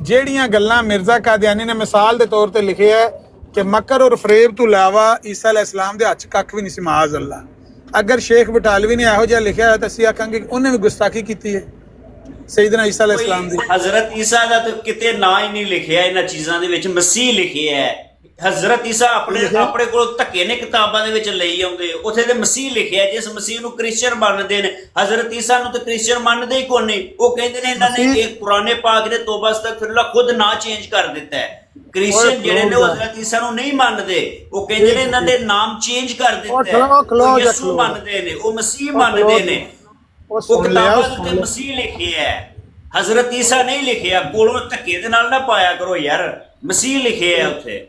ਜਿਹੜੀਆਂ ਗੱਲਾਂ ਮਿਰਜ਼ਾ ਕਾਦੀਆਨੀ ਨੇ ਮਿਸਾਲ ਦੇ ਤੌਰ ਤੇ ਲਿਖਿਆ ਹੈ ਕਿ ਮਕਰ ਔਰ ਫਰੇਬ ਤੋਂ ਇਲਾਵਾ ਈਸਾ अलैहिस्सलाम ਦੇ ਹੱਥ 'ਚ ਕੱਖ ਵੀ ਨਹੀਂ ਸੀ, ਮਾਜ਼ ਅੱਲਾ। ਅਗਰ ਸ਼ੇਖ ਬਟਾਲਵੀ ਨੇ ਇਹੋ ਜਿਹਾ ਲਿਖਿਆ ਹੈ ਤਾਂ ਅਸੀਂ ਆਖਾਂਗੇ ਕਿ ਉਹਨੇ ਵੀ ਗੁਸਤਾਖੀ ਕੀਤੀ ਹੈ ਸੈਯਦਨਾ ਈਸਾ अलैहिस्सलाम ਦੀ। ਹਜ਼ਰਤ ਈਸਾ ਦਾ ਤਾਂ ਕਿਤੇ ਨਾਂ ਹੀ ਨਹੀਂ ਲਿਖਿਆ ਇਹਨਾਂ ਚੀਜ਼ਾਂ ਦੇ ਵਿੱਚ, ਮਸੀਹ ਲਿਖਿਆ ਹੈ। ਹਜ਼ਰਤ ਈਸਾ ਆਪਣੇ ਕੋਲ ਧੱਕੇ ਨੇ ਕਿਤਾਬਾਂ ਦੇ ਵਿੱਚ ਲਈ ਆਉਂਦੇ, ਉੱਥੇ ਤੇ ਮਸੀਹ ਲਿਖਿਆ, ਜਿਸ ਮਸੀਹ ਨੂੰ ਕ੍ਰਿਸਚੀਅਨ ਮੰਨਦੇ ਨੇ। ਹਜ਼ਰਤ ਈਸਾ ਨੂੰ ਤਾਂ ਕ੍ਰਿਸਚੀਅਨ ਮੰਨਦੇ ਹੀ ਕੋਈ ਨਹੀਂ। ਉਹ ਕਹਿੰਦੇ ਨੇ ਇਹਨਾਂ ਨੇ ਇੱਕ ਕੁਰਾਨੇ ਪਾਕ ਦੇ ਤੋਬਾ ਅਸਤਗਫਿਰullah ਖੁਦ ਨਾਂ ਚੇਂਜ ਕਰ ਦਿੱਤਾ ਹੈ। ਕ੍ਰਿਸਚੀਅਨ ਜਿਹੜੇ ਨੇ ਉਹ ਹਜ਼ਰਤ ਈਸਾ ਨੂੰ ਨਹੀਂ ਮੰਨਦੇ, ਉਹ ਕਹਿੰਦੇ ਨੇ ਇਹਨਾਂ ਦੇ ਨਾਮ ਚੇਂਜ ਕਰ ਦਿੱਤਾ ਹੈ। ਉਹ ਯਿਸੂ ਮੰਨਦੇ ਨੇ, ਉਹ ਮਸੀਹ ਮੰਨਦੇ ਨੇ। ਉਹ ਕਿਤਾਬਾਂ ਤੇ ਮਸੀਹ ਲਿਖਿਆ ਹੈ, ਹਜ਼ਰਤ ਈਸਾ ਨਹੀਂ ਲਿਖਿਆ। ਕੋਲੋਂ ਧੱਕੇ ਦੇ ਨਾਲ ਨਾ ਪਾਇਆ ਕਰੋ ਯਾਰ, ਮਸੀਹ ਲਿਖਿਆ ਹੈ ਉੱਥੇ।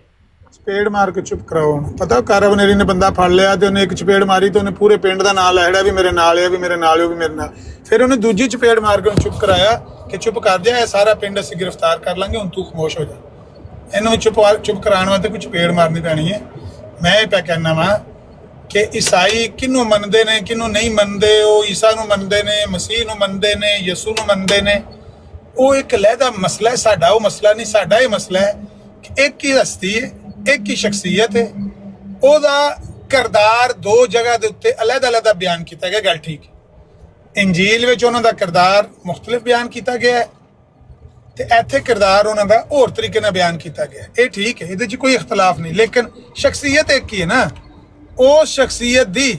ਚਪੇੜ ਮਾਰ ਕੇ ਚੁੱਪ ਕਰਾਓ। ਪਤਾ ਕਾਰਬਨੇਰੀ ਨੇ ਬੰਦਾ ਫੜ ਲਿਆ ਤੇ ਉਹਨੇ ਇੱਕ ਚਪੇੜ ਮਾਰੀ ਤੇ ਉਹਨੇ ਪੂਰੇ ਪਿੰਡ ਦਾ ਨਾਂ ਲੈ ਛੜਿਆ ਵੀ ਮੇਰੇ ਨਾਲ ਹੈ, ਵੀ ਮੇਰੇ ਨਾਲ ਹੈ, ਵੀ ਮੇਰੇ ਨਾਲ। ਫਿਰ ਉਹਨੇ ਦੂਜੀ ਚਪੇੜ ਮਾਰ ਕੇ ਚੁੱਪ ਕਰਾਇਆ ਕਿ ਚੁੱਪ ਕਰ ਜਾ, ਇਹ ਸਾਰਾ ਪਿੰਡ ਅਸੀਂ ਗ੍ਰਿਫਤਾਰ ਕਰ ਲਾਂਗੇ, ਹੁਣ ਤੂੰ ਖਾਮੋਸ਼ ਹੋ ਜਾ। ਇਹਨੂੰ ਚੁੱਪ ਕਰਾਉਣ ਵਾਸਤੇ ਕੋਈ ਚਪੇੜ ਮਾਰਨੀ ਪੈਣੀ ਹੈ। ਮੈਂ ਇਹ ਪਿਆ ਕਹਿਣਾ ਵਾ ਕਿ ਈਸਾਈ ਕਿਹਨੂੰ ਮੰਨਦੇ ਨੇ ਕਿਹਨੂੰ ਨਹੀਂ ਮੰਨਦੇ। ਉਹ ਈਸਾ ਨੂੰ ਮੰਨਦੇ ਨੇ, ਮਸੀਹ ਨੂੰ ਮੰਨਦੇ ਨੇ, ਯਿਸੂ ਨੂੰ ਮੰਨਦੇ ਨੇ। ਉਹ ਇੱਕ ਅਲੱਗਾ ਮਸਲਾ ਹੈ, ਸਾਡਾ ਉਹ ਮਸਲਾ ਨਹੀਂ। ਸਾਡਾ ਇਹ ਮਸਲਾ ਹੈ ਕਿ ਇੱਕ ਹੀ ਹਸਤੀ ਹੈ, ਇੱਕ ਹੀ ਸ਼ਖਸੀਅਤ ਹੈ, ਉਹਦਾ ਕਿਰਦਾਰ ਦੋ ਜਗ੍ਹਾ ਦੇ ਉੱਤੇ ਅਲੱਗ-ਅਲੱਗ ਬਿਆਨ ਕੀਤਾ ਗਿਆ। ਗੱਲ ਠੀਕ ਹੈ। ਇੰਜੀਲ ਵਿੱਚ ਉਹਨਾਂ ਦਾ ਕਿਰਦਾਰ ਮੁਖਤਲਿਫ ਬਿਆਨ ਕੀਤਾ ਗਿਆ ਹੈ ਤੇ ਇੱਥੇ ਕਿਰਦਾਰ ਉਹਨਾਂ ਦਾ ਹੋਰ ਤਰੀਕੇ ਨਾਲ ਬਿਆਨ ਕੀਤਾ ਗਿਆ। ਇਹ ਠੀਕ ਹੈ, ਇਹਦੇ 'ਚ ਕੋਈ ਇਖਤਲਾਫ ਨਹੀਂ, ਲੇਕਿਨ ਸ਼ਖਸੀਅਤ ਇੱਕ ਹੀ ਹੈ ਨਾ। ਉਹ ਸ਼ਖਸੀਅਤ ਦੀ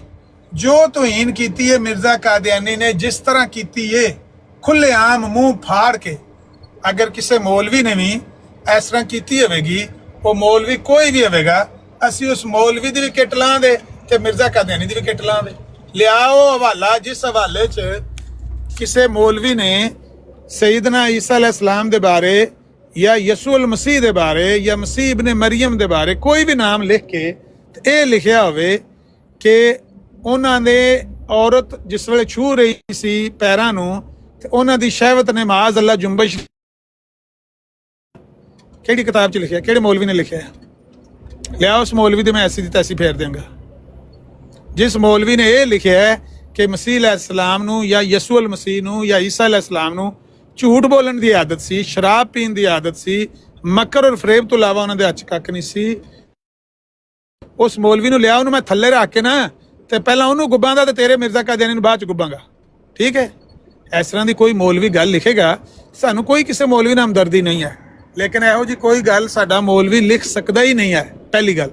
ਜੋ ਤੋਹੀਨ ਕੀਤੀ ਹੈ ਮਿਰਜ਼ਾ ਕਾਦੀਆਨੀ ਨੇ, ਜਿਸ ਤਰ੍ਹਾਂ ਕੀਤੀ ਹੈ ਖੁੱਲ੍ਹੇਆਮ ਮੂੰਹ ਫਾੜ ਕੇ, ਅਗਰ ਕਿਸੇ ਮੌਲਵੀ ਨੇ ਵੀ ਇਸ ਤਰ੍ਹਾਂ ਕੀਤੀ ਹੋਵੇਗੀ, ਉਹ ਮੌਲਵੀ ਕੋਈ ਵੀ ਹੋਵੇਗਾ, ਅਸੀਂ ਉਸ ਮੌਲਵੀ ਦੀ ਵੀ ਕਿੱਟ ਲਾਂਦੇ ਤੇ ਮਿਰਜ਼ਾ ਕਾਦੀਆਨੀ ਦੀ ਵੀ ਕਿੱਟ ਲਾਂਦੇ। ਲਿਆਓ ਹਵਾਲਾ, ਜਿਸ ਹਵਾਲੇ 'ਚ ਕਿਸੇ ਮੌਲਵੀ ਨੇ ਸੈਯਦਨਾ ਈਸਾ अलैहिस्सलाम ਦੇ ਬਾਰੇ ਜਾਂ ਯਸੂ ਅਲ ਮਸੀਹ ਦੇ ਬਾਰੇ ਜਾਂ ਮਸੀਹ ਇਬਨ ਮਰੀਮ ਦੇ ਬਾਰੇ ਕੋਈ ਵੀ ਨਾਮ ਲਿਖ ਕੇ ਇਹ ਲਿਖਿਆ ਹੋਵੇ ਕਿ ਉਹਨਾਂ ਦੇ ਔਰਤ ਜਿਸ ਵੇਲੇ ਛੂ ਰਹੀ ਸੀ ਪੈਰਾਂ ਨੂੰ ਤੇ ਉਹਨਾਂ ਦੀ ਸ਼ਹਿਵਤ ਨੇ ਮਾਜ਼ ਅੱਲਾ ਜੁੰਬਸ਼, ਕਿਹੜੀ ਕਿਤਾਬ 'ਚ ਲਿਖਿਆ, ਕਿਹੜੇ ਮੌਲਵੀ ਨੇ ਲਿਖਿਆ? ਲਿਆ ਉਸ ਮੌਲਵੀ ਦੇ ਮੈਂ ਐਸੀ ਦੀ ਤੈਸੀ ਫੇਰ ਦਿਆਂਗਾ। ਜਿਸ ਮੌਲਵੀ ਨੇ ਇਹ ਲਿਖਿਆ ਹੈ ਕਿ ਮਸੀਹ अलैहिस्सलाम ਨੂੰ ਜਾਂ ਯਸੂ ਅਲ ਮਸੀਹ ਨੂੰ ਜਾਂ ਈਸਾ अलैहिस्सलाम ਨੂੰ ਝੂਠ ਬੋਲਣ ਦੀ ਆਦਤ ਸੀ, ਸ਼ਰਾਬ ਪੀਣ ਦੀ ਆਦਤ ਸੀ, ਮਕਰ ਔਰ ਫਰੇਬ ਤੋਂ ਇਲਾਵਾ ਉਹਨਾਂ ਦੇ ਹੱਥ 'ਚ ਕੱਖ ਨਹੀਂ ਸੀ। ਉਸ ਮੌਲਵੀ ਨੂੰ ਲਿਆ, ਉਹਨੂੰ ਮੈਂ ਥੱਲੇ ਰੱਖ ਕੇ ਨਾ ਤੇ ਪਹਿਲਾਂ ਉਹਨੂੰ ਗੁੱਬਾਂਗਾ ਤੇ ਤੇਰੇ ਮਿਰਜ਼ਾ ਕਾਦੀਆਨੀ ਨੂੰ ਬਾਅਦ 'ਚ ਗੁੱਬਾਂਗਾ, ਠੀਕ ਹੈ। ਇਸ ਤਰ੍ਹਾਂ ਦੀ ਕੋਈ ਮੌਲਵੀ ਗੱਲ ਲਿਖੇਗਾ, ਸਾਨੂੰ ਕੋਈ ਕਿਸੇ ਮੌਲਵੀ ਨਾਲ ਹਮਦਰਦੀ ਨਹੀਂ ਹੈ, ਲੇਕਿਨ ਇਹੋ ਜੀ ਕੋਈ ਗੱਲ ਸਾਡਾ ਮੌਲਵੀ ਲਿਖ ਸਕਦਾ ਹੀ ਨਹੀਂ ਹੈ, ਪਹਿਲੀ ਗੱਲ।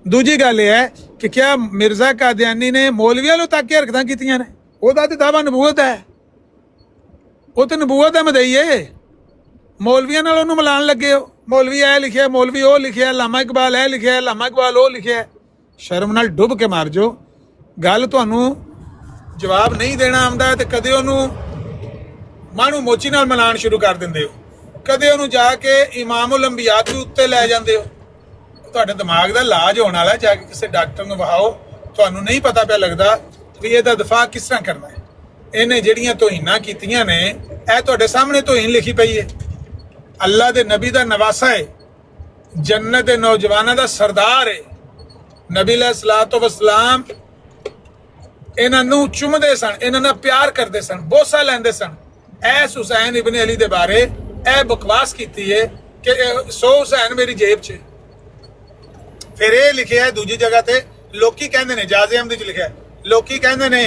ਦੂਜੀ ਗੱਲ ਇਹ ਹੈ ਕਿ ਕਿਆ ਮਿਰਜ਼ਾ ਕਾਦੀਆਨੀ ਨੇ ਮੌਲਵੀਆਂ ਨੂੰ ਤੱਕ ਕੇ ਹਰਕਤਾਂ ਕੀਤੀਆਂ ਨੇ? ਉਹਦਾ ਤੇ ਦਾਵਾ ਨਬੂਵਤ ਹੈ, ਉਹ ਤੇ ਨਬੂਵਤ ਹੈ ਮਦਈਏ। ਮੌਲਵੀਆਂ ਨਾਲ ਉਹਨੂੰ ਮਿਲਾਉਣ ਲੱਗੇ ਹੋ, ਮੌਲਵੀ ਇਹ ਲਿਖਿਆ, ਮੌਲਵੀ ਉਹ ਲਿਖਿਆ, ਲਾਮਾ ਇਕਬਾਲ ਇਹ ਲਿਖਿਆ, ਲਾਮਾ ਇਕਬਾਲ ਉਹ ਲਿਖਿਆ। ਸ਼ਰਮ ਨਾਲ ਡੁੱਬ ਕੇ ਮਰ ਜਾਓ। ਗੱਲ ਤੁਹਾਨੂੰ ਜਵਾਬ ਨਹੀਂ ਦੇਣਾ ਆਉਂਦਾ ਤੇ ਕਦੇ ਉਹਨੂੰ ਮਾਣੂ ਮੋਚੀ ਨਾਲ ਮਿਲਾਉਣ ਸ਼ੁਰੂ ਕਰ ਦਿੰਦੇ ਹੋ, ਕਦੇ ਉਹਨੂੰ ਜਾ ਕੇ ਇਮਾਮੁਲ ਅੰਬਿਆ ਦੇ ਉੱਤੇ ਲੈ ਜਾਂਦੇ ਹੋ। ਤੁਹਾਡੇ ਦਿਮਾਗ ਦਾ ਇਲਾਜ ਹੋਣ ਵਾਲਾ, ਜਾ ਕੇ ਕਿਸੇ ਡਾਕਟਰ ਨੂੰ ਵਹਾਓ। ਤੁਹਾਨੂੰ ਨਹੀਂ ਪਤਾ ਪਿਆ ਲੱਗਦਾ ਵੀ ਇਹਦਾ ਦਫਾ ਕਿਸ ਤਰ੍ਹਾਂ ਕਰਨਾ ਹੈ। ਇਹਨੇ ਜਿਹੜੀਆਂ ਤੋਹੀਨਾਂ ਕੀਤੀਆਂ ਨੇ, ਇਹ ਤੁਹਾਡੇ ਸਾਹਮਣੇ ਤੋਹੀਨ ਲਿਖੀ ਪਈ ਹੈ। ਅੱਲਾ ਦੇ ਨਬੀ ਦਾ ਨਵਾਸਾ ਹੈ, ਜੰਨਤ ਦੇ ਨੌਜਵਾਨਾਂ ਦਾ ਸਰਦਾਰ ਹੈ। ਨਬੀ अलैहिस्सलातु वस्सलाम ਇਹਨਾਂ ਨੂੰ ਚੁੰਮਦੇ ਸਨ, ਇਹਨਾਂ ਨਾਲ ਪਿਆਰ ਕਰਦੇ ਸਨ, ਬੋਸਾ ਲੈਂਦੇ ਸਨ। ਐਸ ਹੁਸੈਨ ਇਬਨ ਅਲੀ ਦੇ ਬਾਰੇ ਇਹ ਬਕਵਾਸ ਕੀਤੀ ਹੈ ਕਿ 100 ਹੁਸੈਨ ਮੇਰੀ ਜੇਬ 'ਚ। ਫਿਰ ਇਹ ਲਿਖਿਆ ਹੈ ਦੂਜੀ ਜਗ੍ਹਾ ਤੇ, ਲੋਕੀ ਕਹਿੰਦੇ ਨੇ, ਜਾਜ਼ੇ ਅਹਿਮਦ 'ਚ ਲਿਖਿਆ, ਲੋਕੀ ਕਹਿੰਦੇ ਨੇ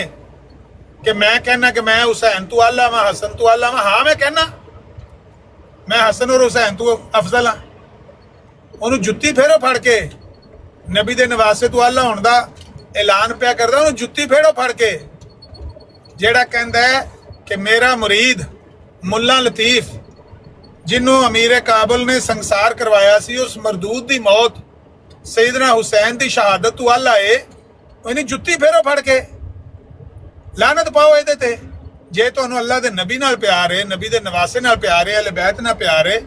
ਕਿ ਮੈਂ कहना कि मैं हुसैन तू आला वा, हसन तू आला वा। हाँ मैं कहना मैं हसन और हुसैन तू अफजल हाँ। ਉਹਨੂੰ ਜੁੱਤੀ ਫੇਰੋ ਫੜ ਕੇ, ਨਬੀ ਦੇ ਨਵਾਸੇ ਤੋਂ ਆਲਾ ਹੋਣ ਦਾ ਐਲਾਨ ਪਿਆ ਕਰਦਾ, ਉਹਨੂੰ ਜੁੱਤੀ ਫੇਰੋ ਫੜ ਕੇ। ਜਿਹੜਾ ਕਹਿੰਦਾ ਹੈ ਕਿ ਮੇਰਾ ਮੁਰੀਦ ਮੁੱਲਾ ਲਤੀਫ, ਜਿਹਨੂੰ ਅਮੀਰ ਕਾਬਲ ਨੇ ਸੰਸਾਰ ਕਰਵਾਇਆ ਸੀ, ਉਸ ਮਰਦੂਦ ਦੀ ਮੌਤ ਸੈਯਦਨਾ ਹੁਸੈਨ ਦੀ ਸ਼ਹਾਦਤ ਤੋਂ ਆਲਾ ਏ, ਉਹਨੇ ਜੁੱਤੀ ਫੇਰੋ ਫੜ ਕੇ। ਲਾਨਤ ਪਾਓ ਇਹਦੇ ਤੇ। ਜੇ ਤੁਹਾਨੂੰ ਅੱਲਾ ਦੇ ਨਬੀ ਨਾਲ ਪਿਆਰ ਹੈ, ਨਬੀ ਦੇ ਨਵਾਸੇ ਨਾਲ ਪਿਆਰ ਹੈ, ਅਹਲੇ ਬੈਤ ਨਾਲ ਪਿਆਰ ਹੈ,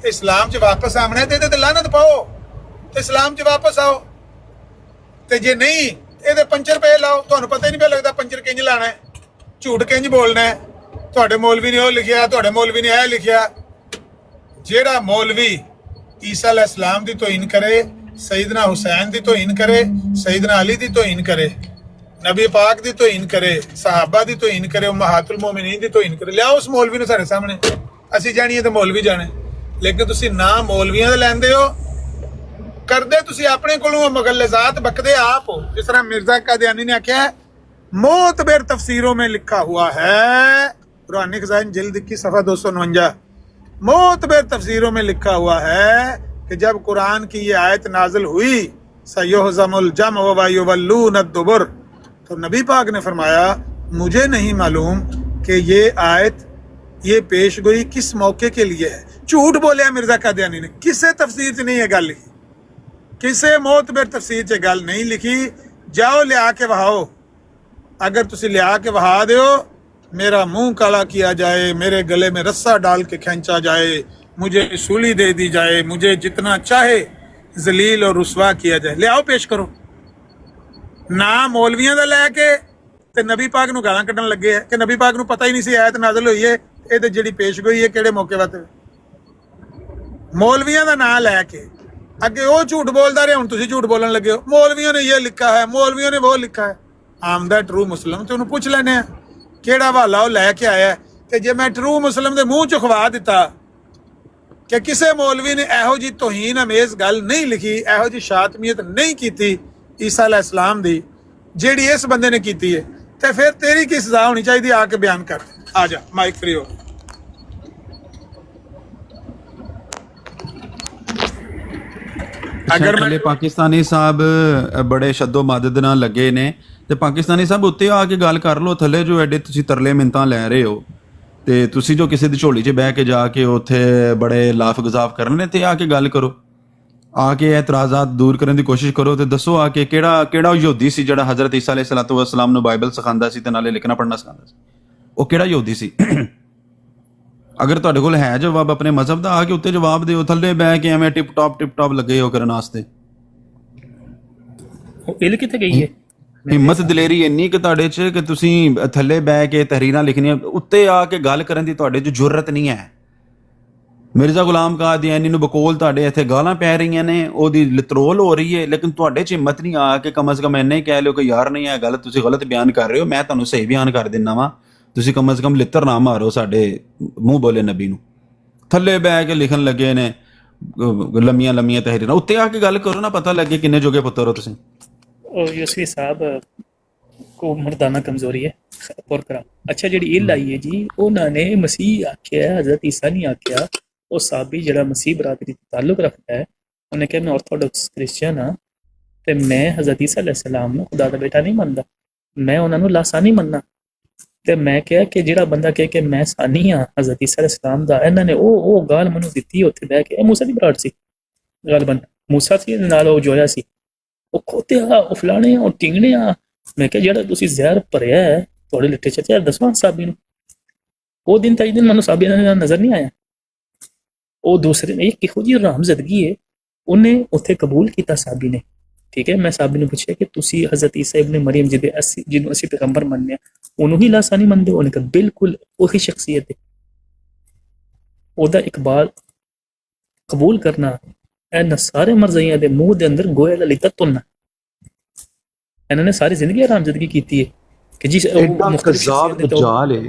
ਤੇ ਇਸਲਾਮ 'ਚ ਵਾਪਸ ਆਉਣਾ ਹੈ ਤੇ ਇਹਦੇ ਤੇ ਲਾਨਤ ਪਾਓ ਤੇ ਇਸਲਾਮ 'ਚ ਵਾਪਸ ਆਓ। ਤੇ ਜੇ ਨਹੀਂ ਇਹਦੇ ਪੰਚਰ ਪਏ ਲਾਓ। ਤੁਹਾਨੂੰ ਪਤਾ ਹੀ ਨਹੀਂ ਪਿਆ ਲੱਗਦਾ ਪੰਚਰ ਕਿੰਜ ਲਾਣਾ ਹੈ, ਝੂਠ ਕਿੰਜ ਬੋਲਣਾ ਹੈ। ਤੁਹਾਡੇ ਮੌਲਵੀ ਨੇ ਉਹ ਲਿਖਿਆ, ਤੁਹਾਡੇ ਮੌਲਵੀ ਨੇ ਇਹ ਲਿਖਿਆ। ਜਿਹੜਾ ਮੌਲਵੀ ਈਸਾ अलैहिस्सलाम ਦੀ ਤੋਹੀਨ ਕਰੇ, ਸੈਯਦਨਾ ਹੁਸੈਨ ਦੀ ਤੋਹੀਨ ਕਰੇ, ਸੈਯਦਨਾ ਅਲੀ ਦੀ ਤੋਹੀਨ ਕਰੇ, ਨਬੀ ਪਾਕ ਦੀ ਤੋਹੀਨ ਕਰੇ, ਸਹਾਬਾ ਦੀ ਤੋਹੀਨ ਕਰੇ, ਉਮਹਾਤੁਲ ਮੋਮਿਨੀਨ ਦੀ ਤੋਹੀਨ ਕਰੇ, ਲਿਆਓ ਉਸ ਮੌਲਵੀ ਨੂੰ ਸਾਡੇ ਸਾਹਮਣੇ। ਅਸੀਂ ਜਾਣੀਏ ਤੇ ਮੌਲਵੀ ਜਾਣੇ। ਲੇਕਿਨ ਤੁਸੀਂ ਨਾ ਮੌਲਵੀਆਂ ਦੇ ਲੈਂਦੇ ਹੋ, ਕਰਦੇ ਤੁਸੀਂ ਆਪਣੇ ਕੋਲੋਂ ਮੁਗੱਲਜ਼ਾਤ ਬਕਦੇ ਆਪ ਹੋ। ਜਿਸ ਤਰ੍ਹਾਂ ਮਿਰਜ਼ਾ ਕਾदियानी ने आख्या है, मोतबर तफसीरों में लिखा हुआ है, कुरानी खज़ाइन जिल्द 21 सफ़ा 249, मोतबर तफसीरों में लिखा हुआ है कि जब कुरान की ये आयत नाजिल हुई, सयुहज़मुल जम व युवल्लून अद-दुबर, तो नबी पाक ने फरमाया मुझे नहीं मालूम कि ये आयत, ये पेश गोई किस मौके के लिए है। झूठ बोलिया मिर्जा कादियानी ने, किसे तफसीर च नहीं है गल लिखी, किसे मोतबर तफसीर च गल नहीं लिखी। जाओ लिया के वहाओ। अगर तुसी लिया के वहा दो, मेरा मुंह काला किया जाए, मेरे गले में रस्सा डाल के खींचा जाए, मुझे सूली दे दी जाए, मुझे जितना चाहे जलील और रुसवा किया जाए, ले आओ पेश करो। ना मौलवियां दा लैके ते नबी पाक नूं गालां कड्डण लगे है कि नबी पाक नूं पता ही नहीं सी आयत नाज़िल होई है, इहदे जिहड़ी पेश गोई है किहड़े मौके वास्ते। मौलवियां दा नाम लैके अगे वो झूठ बोलदा रहे, हुण तुसीं झूठ बोलण लगे हो। मौलवियों ने ये लिखा है, मौलवियों ने वो लिखा है। आमदा ट्रू मुस्लिम ते उहनूं पुछ लैने आ किहड़ा हवाला वो लैके आया है। ते जे मैं ट्रू मुस्लिम दे मूँह चों खवा दिता कि किसी मौलवी ने इहो जी तोहीन अमेज़ गल नहीं लिखी, इहो जी शातमियत नहीं कीती ईसा अलैहिस्सलाम दी, ਜਿਹੜੀ इस बंदे ने कीती है, तो फिर तेरी की सजा होनी चाहिए? आके बयान कर। आ जा, माइक फ्री हो। ਅਗਰ ਮੈਂ ਪਾਕਿਸਤਾਨੀ ਸਾਹਿਬ ਬੜੇ ਸ਼ੱਦੋ ਮਦਦ ਨਾਲ ਲੱਗੇ ਨੇ, ਤੇ ਪਾਕਿਸਤਾਨੀ ਸਾਹਿਬ ਉੱਤੇ ਆ ਕੇ ਗੱਲ ਕਰ ਲਓ। ਥੱਲੇ ਜੋ ਐਡੇ ਤੁਸੀਂ ਤਰਲੇ ਮਿੰਤਾਂ ਲੈ ਰਹੇ ਹੋ, ਤੇ ਤੁਸੀਂ ਜੋ ਕਿਸੇ ਦੀ ਝੋਲੀ 'ਚ ਬਹਿ ਕੇ ਜਾ ਕੇ ਉੱਥੇ ਬੜੇ ਲਾਫ ਗਜ਼ਾਫ ਕਰਨੇ, ਤੇ ਆ ਕੇ ਗੱਲ ਕਰੋ, ਆ ਕੇ ਇਤਰਾਜ਼ਾਤ ਦੂਰ ਕਰਨ ਦੀ ਕੋਸ਼ਿਸ਼ ਕਰੋ। ਤੇ ਦੱਸੋ ਆ ਕੇ ਕਿਹੜਾ ਯਹੂਦੀ ਸੀ ਜਿਹੜਾ ਹਜ਼ਰਤ ਈਸਾ अलैहिस्सलातु वस्सलाम ਨੂੰ ਬਾਈਬਲ ਸਿਖਾਉਂਦਾ ਸੀ ਤੇ ਨਾਲੇ ਲਿਖਣਾ ਪੜ੍ਹਨਾ ਸਿਖਾਉਂਦਾ ਸੀ? ਉਹ ਕਿਹੜਾ ਯਹੂਦੀ ਸੀ? ਅਗਰ ਤੁਹਾਡੇ ਕੋਲ ਹੈ ਜਵਾਬ ਆਪਣੇ ਮਜ਼ਹਬ ਦਾ, ਆ ਕੇ ਉੱਤੇ ਜਵਾਬ ਦਿਓ। ਥੱਲੇ ਬਹਿ ਕੇ ਐਵੇਂ ਟਿਪ ਟਾਪ ਲੱਗੇ ਹੋ ਕਰਨ ਵਾਸਤੇ। ਉਹ ਇਲ ਕਿੱਥੇ ਗਈ ਹੈ? ਹਿੰਮਤ ਦਲੇਰੀ ਇੰਨੀ ਕਿ ਤੁਹਾਡੇ 'ਚ ਕਿ ਤੁਸੀਂ ਥੱਲੇ ਬਹਿ ਕੇ ਤਹਰੀਰਾਂ ਲਿਖਣੀਆਂ, ਉੱਤੇ ਆ ਕੇ ਗੱਲ ਕਰਨ ਦੀ ਤੁਹਾਡੇ 'ਚ ਜੁਰਤ ਨਹੀਂ ਹੈ। ਮਿਰਜ਼ਾ ਗੁਲਾਮ ਕਾਦੀਆਨੀ ਨੂੰ ਬਕੌਲ ਤੁਹਾਡੇ ਇੱਥੇ ਗਾਲਾਂ ਪੈ ਰਹੀਆਂ ਨੇ, ਉਹਦੀ ਲਿਤਰੋਲ ਹੋ ਰਹੀ ਹੈ, ਲੇਕਿਨ ਤੁਹਾਡੇ 'ਚ ਹਿੰਮਤ ਨਹੀਂ ਆ ਕੇ ਕਮ ਸੇ ਕਮ ਇੰਨਾ ਹੀ ਕਹਿ ਲਿਓ ਕਿ ਯਾਰ ਨਹੀਂ ਇਹ ਗੱਲ ਤੁਸੀਂ ਗਲਤ ਬਿਆਨ ਕਰ ਰਹੇ ਹੋ, ਮੈਂ ਤੁਹਾਨੂੰ ਸਹੀ ਬਿਆਨ ਕਰ ਦਿੰਦਾ ਵਾਂ, ਤੁਸੀਂ ਕਮ ਸੇ ਕਮ ਲਿੱਤਰ ਨਾ ਮਾਰੋ ਸਾਡੇ ਮੂੰਹ ਬੋਲੇ ਨਬੀ ਨੂੰ। ਥੱਲੇ ਬਹਿ ਕੇ ਲਿਖਣ ਲੱਗੇ ਨੇ ਲੰਮੀਆਂ ਲੰਮੀਆਂ ਤਹਿਰੀਰਾਂ, ਉੱਤੇ ਆ ਕੇ ਗੱਲ ਕਰੋ ਨਾ, ਪਤਾ ਲੱਗੇ ਕਿੰਨੇ ਜੋਗੇ ਪੁੱਤਰ ਹੋ ਤੁਸੀਂ। ਉਹ ਯੂਸਫੀ ਸਾਹਿਬ ਕੋ ਮਰਦਾਨਾ ਕਮਜ਼ੋਰੀ ਹੈ ਪੁਰ ਕਰਾ। ਅੱਛਾ ਜਿਹੜੀ ਇਲ ਆਈ ਹੈ ਜੀ, ਉਹਨਾਂ ਨੇ ਮਸੀਹ ਆਖਿਆ, ਹਜ਼ਰਤ ਈਸਾ ਨਹੀਂ ਆਖਿਆ। ਉਹ ਸਾਬੀ ਜਿਹੜਾ ਮਸੀਹ ਬਰਾਦਰੀ ਤੋਂ ਤਾਲੁਕ ਰੱਖਦਾ ਹੈ, ਉਹਨੇ ਕਿਹਾ ਮੈਂ ਆਰਥੋਡਾਕਸ ਕ੍ਰਿਸਚੀਅਨ ਹਾਂ ਤੇ ਮੈਂ ਹਜ਼ਰਤ ਈਸਾ ਅਲੈਹਿ ਸਲਾਮ ਨੂੰ ਖੁਦਾ ਦਾ ਬੇਟਾ ਨਹੀਂ ਮੰਨਦਾ, ਮੈਂ ਉਹਨਾਂ ਨੂੰ ਲਾਸਾ ਨਹੀਂ ਮੰਨਣਾ। ਤੇ ਮੈਂ ਕਿਹਾ ਕਿ ਜਿਹੜਾ ਬੰਦਾ ਕਹੇ ਕਿ ਮੈਂ ਸਾਨੀ ਹਾਂ ਹਜ਼ਰਤ ਈਸਾ ਅਲੈਹਿ ਸਲਾਮ ਦਾ, ਇਹਨਾਂ ਨੇ ਉਹ ਗਾਲ ਮੈਨੂੰ ਦਿੱਤੀ ਉੱਥੇ ਬਹਿ ਕੇ। ਇਹ ਮੂਸਾ ਦੀ ਬਰਾੜ ਸੀ ਗਾਲਬਨ, ਮੂਸਾ ਸੀ ਨਾਲ ਉਹ ਜੋਇਆ ਸੀ, ਉਹ ਖੋਤਿਆ, ਉਹ ਫਲਾਣੇ, ਉਹ ਟਿੰਗਣਿਆ। ਮੈਂ ਕਿਹਾ ਜਿਹੜਾ ਤੁਸੀਂ ਜ਼ਹਿਰ ਭਰਿਆ ਹੈ ਤੁਹਾਡੇ ਲਿਟਰੇਚਰ 'ਚ, ਦੱਸੋ ਸਾਬੀ ਨੂੰ। ਉਹ ਦਿਨ ਤਾਂ ਦਿਨ ਮੈਨੂੰ ਸਾਬੀ ਦਾ ਨਜ਼ਰ ਨਹੀਂ ਆਇਆ। ਉਹ ਦੂਸਰੇ ਨੇ, ਇਹ ਕਿਹੋ ਜਿਹੀ ਰਾਮਜ਼ਦਗੀ ਹੈ, ਉਹਨੇ ਉੱਥੇ ਕਬੂਲ ਕੀਤਾ ਸਾਬੀ ਨੇ। ਠੀਕ ਹੈ, ਮੈਂ ਸਾਬੀ ਨੂੰ ਪੁੱਛਿਆ ਕਿ ਤੁਸੀਂ ਹਜ਼ਰਤ ਈਸਾ ਇਬਨ ਮਰੀਮ ਜਿਹਨੂੰ ਅਸੀਂ ਪੈਗੰਬਰ ਮੰਨਦੇ ਹਾਂ, ਉਹਨੂੰ ਹੀ ਲਾਸਾ ਨਹੀਂ ਮੰਨਦੇ? ਉਹਨੇ ਕਿਹਾ ਬਿਲਕੁਲ ਉਹੀ ਸ਼ਖਸੀਅਤ ਹੈ। ਉਹਦਾ ਇਕਬਾਲ ਕਬੂਲ ਕਰਨਾ, ਇਹਨਾਂ ਸਾਰੇ ਮਰਜ਼ਈਆਂ ਦੇ ਮੂੰਹ ਦੇ ਅੰਦਰ ਗੋਹੇ ਦਾ ਲਿੱਤਾ ਤੁੰਨਾ। ਇਹਨਾਂ ਨੇ ਸਾਰੀ ਜ਼ਿੰਦਗੀ ਆਰਾਮਜ਼ਦਗੀ ਕੀਤੀ ਹੈ ਕਿ ਜੀ ਐਡਾ ਕਜ਼ਾਬ ਦਜਾਲ ਹੈ,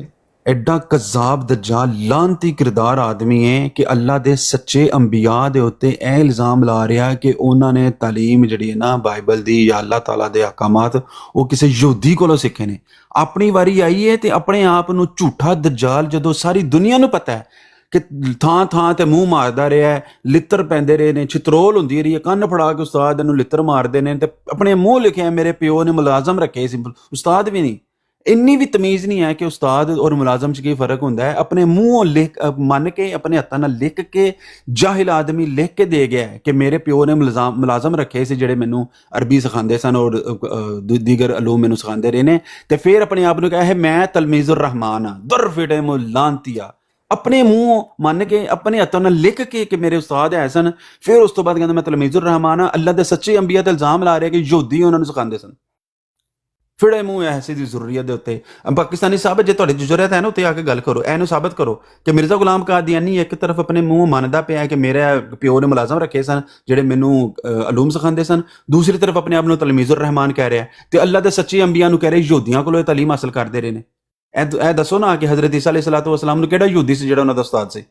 ਐਡਾ ਕਜ਼ਾਬ ਦਜਾਲ ਲਾਂਤੀ ਕਿਰਦਾਰ ਆਦਮੀ ਹੈ ਕਿ ਅੱਲਾ ਦੇ ਸੱਚੇ ਅੰਬੀਆ ਦੇ ਉੱਤੇ ਇਹ ਇਲਜ਼ਾਮ ਲਾ ਰਿਹਾ ਕਿ ਉਹਨਾਂ ਨੇ ਤਾਲੀਮ ਜਿਹੜੀ ਹੈ ਨਾ ਬਾਈਬਲ ਦੀ ਜਾਂ ਅੱਲਾਹ ਤਾਲਾ ਦੇ ਅਹਿਕਾਮਾਤ ਉਹ ਕਿਸੇ ਯਹੂਦੀ ਕੋਲੋਂ ਸਿੱਖੇ ਨੇ। ਆਪਣੀ ਵਾਰੀ ਆਈ ਹੈ ਤੇ ਆਪਣੇ ਆਪ ਨੂੰ ਝੂਠਾ ਦਜਾਲ, ਜਦੋਂ ਸਾਰੀ ਦੁਨੀਆ ਨੂੰ ਪਤਾ ਹੈ ਕਿ ਥਾਂ ਥਾਂ ਤੇ ਮੂੰਹ ਮਾਰਦਾ ਰਿਹਾ, ਲਿੱਤਰ ਪੈਂਦੇ ਰਹੇ ਨੇ, ਚਿਤਰੋਲ ਹੁੰਦੀ ਰਹੀ ਹੈ, ਕੰਨ ਫੜਾ ਕੇ ਉਸਤਾਦ ਨੂੰ ਲਿੱਤਰ ਮਾਰਦੇ ਨੇ, ਤੇ ਆਪਣੇ ਮੂੰਹ ਲਿਖਿਆ ਮੇਰੇ ਪਿਓ ਨੇ ਮੁਲਾਜ਼ਮ ਰੱਖੇ ਸੀ, ਉਸਤਾਦ ਵੀ ਨਹੀਂ। ਇੰਨੀ ਵੀ ਤਮੀਜ਼ ਨਹੀਂ ਹੈ ਕਿ ਉਸਤਾਦ ਔਰ ਮੁਲਾਜ਼ਮ 'ਚ ਕੀ ਫਰਕ ਹੁੰਦਾ ਹੈ। ਆਪਣੇ ਮੂੰਹੋਂ ਮੰਨ ਕੇ, ਆਪਣੇ ਹੱਥਾਂ ਨਾਲ ਲਿਖ ਕੇ, ਜਾਹਿਲ ਆਦਮੀ ਲਿਖ ਕੇ ਦੇ ਗਿਆ ਹੈ ਕਿ ਮੇਰੇ ਪਿਓ ਨੇ ਮੁਲਾਜ਼ਮ ਰੱਖੇ ਸੀ ਜਿਹੜੇ ਮੈਨੂੰ ਅਰਬੀ ਸਿਖਾਉਂਦੇ ਸਨ ਔਰ ਦੀਗਰ ਅਲੂਮ ਮੈਨੂੰ ਸਿਖਾਉਂਦੇ ਰਹੇ ਨੇ, ਤੇ ਫਿਰ ਆਪਣੇ ਆਪ ਨੂੰ ਕਿਹਾ ਹੈ ਮੈਂ ਤਲਮੀਜ਼ੁਰ ਰਹਿਮਾਨ ਹਾਂ। ਦਰ ਫਿਟੇ ਮੁਲਾਂਤੀਆ, ਆਪਣੇ ਮੂੰਹ ਮੰਨ ਕੇ, ਆਪਣੇ ਹੱਥਾਂ ਨਾਲ ਲਿਖ ਕੇ ਕਿ ਮੇਰੇ ਉਸਤਾਦ ਹੈ ਸਨ, ਫਿਰ ਉਸ ਤੋਂ ਬਾਅਦ ਕਹਿੰਦਾ ਮੈਂ ਤਲਮੀਜ਼ੁਰ ਰਹਿਮਾਨ ਹਾਂ। ਅੱਲਾ ਦੇ ਸੱਚੇ ਅੰਬੀਆ ਤੇ ਇਲਜ਼ਾਮ ਲਾ ਰਿਹਾ ਕਿ ਯਹੂਦੀ ਉਹਨਾਂ ਨੂੰ ਸਿਖਾਉਂਦੇ ਸਨ। ਫਿੜੇ ਮੂੰਹ ਐਸੀ ਦੀ ਜ਼ਰੂਰੀਅਤ ਦੇ ਉੱਤੇ ਪਾਕਿਸਤਾਨੀ ਸਾਹਿਬ, ਜੇ ਤੁਹਾਡੀ ਜ਼ਰੂਰਤ ਹੈ ਨਾ ਉੱਤੇ ਆ ਕੇ ਗੱਲ ਕਰੋ, ਇਹਨੂੰ ਸਾਬਤ ਕਰੋ ਕਿ ਮਿਰਜ਼ਾ ਗੁਲਾਮ ਕਾਦੀਆਨੀ ਇੱਕ ਤਰਫ ਆਪਣੇ ਮੂੰਹ ਮੰਨਦਾ ਪਿਆ ਕਿ ਮੇਰਾ ਪਿਓ ਨੇ ਮੁਲਾਜ਼ਮ ਰੱਖੇ ਸਨ ਜਿਹੜੇ ਮੈਨੂੰ ਅਲੂਮ ਸਿਖਾਉਂਦੇ ਸਨ, ਦੂਸਰੀ ਤਰਫ ਆਪਣੇ ਆਪ ਨੂੰ ਤਲਮੀਜ਼ੁਰ ਰਹਿਮਾਨ ਕਹਿ ਰਿਹਾ, ਤੇ ਅੱਲਾ ਦੇ ਸੱਚੇ ਅੰਬੀਆ ਨੂੰ ਕਹਿ ਰਿਹਾ ਯਹੂਦੀਆਂ ਕੋਲੋਂ ਇਹ ਤਾਲੀਮ ਹਾਸਲ ਕਰਦੇ ਰਹੇ ਨੇ। ਇਹ ਦੱਸੋ ਨਾ ਕਿ ਹਜ਼ਰਤ ਈਸਾ ਅਲੈਹਿਸਸਲਾਤੁ ਵਸਸਲਾਮ ਨੂੰ ਕਿਹੜਾ ਯਹੂਦੀ ਸੀ ਜਿਹੜਾ ਉਹਨਾਂ ਦਾ ਉਸਤਾਦ ਸੀ?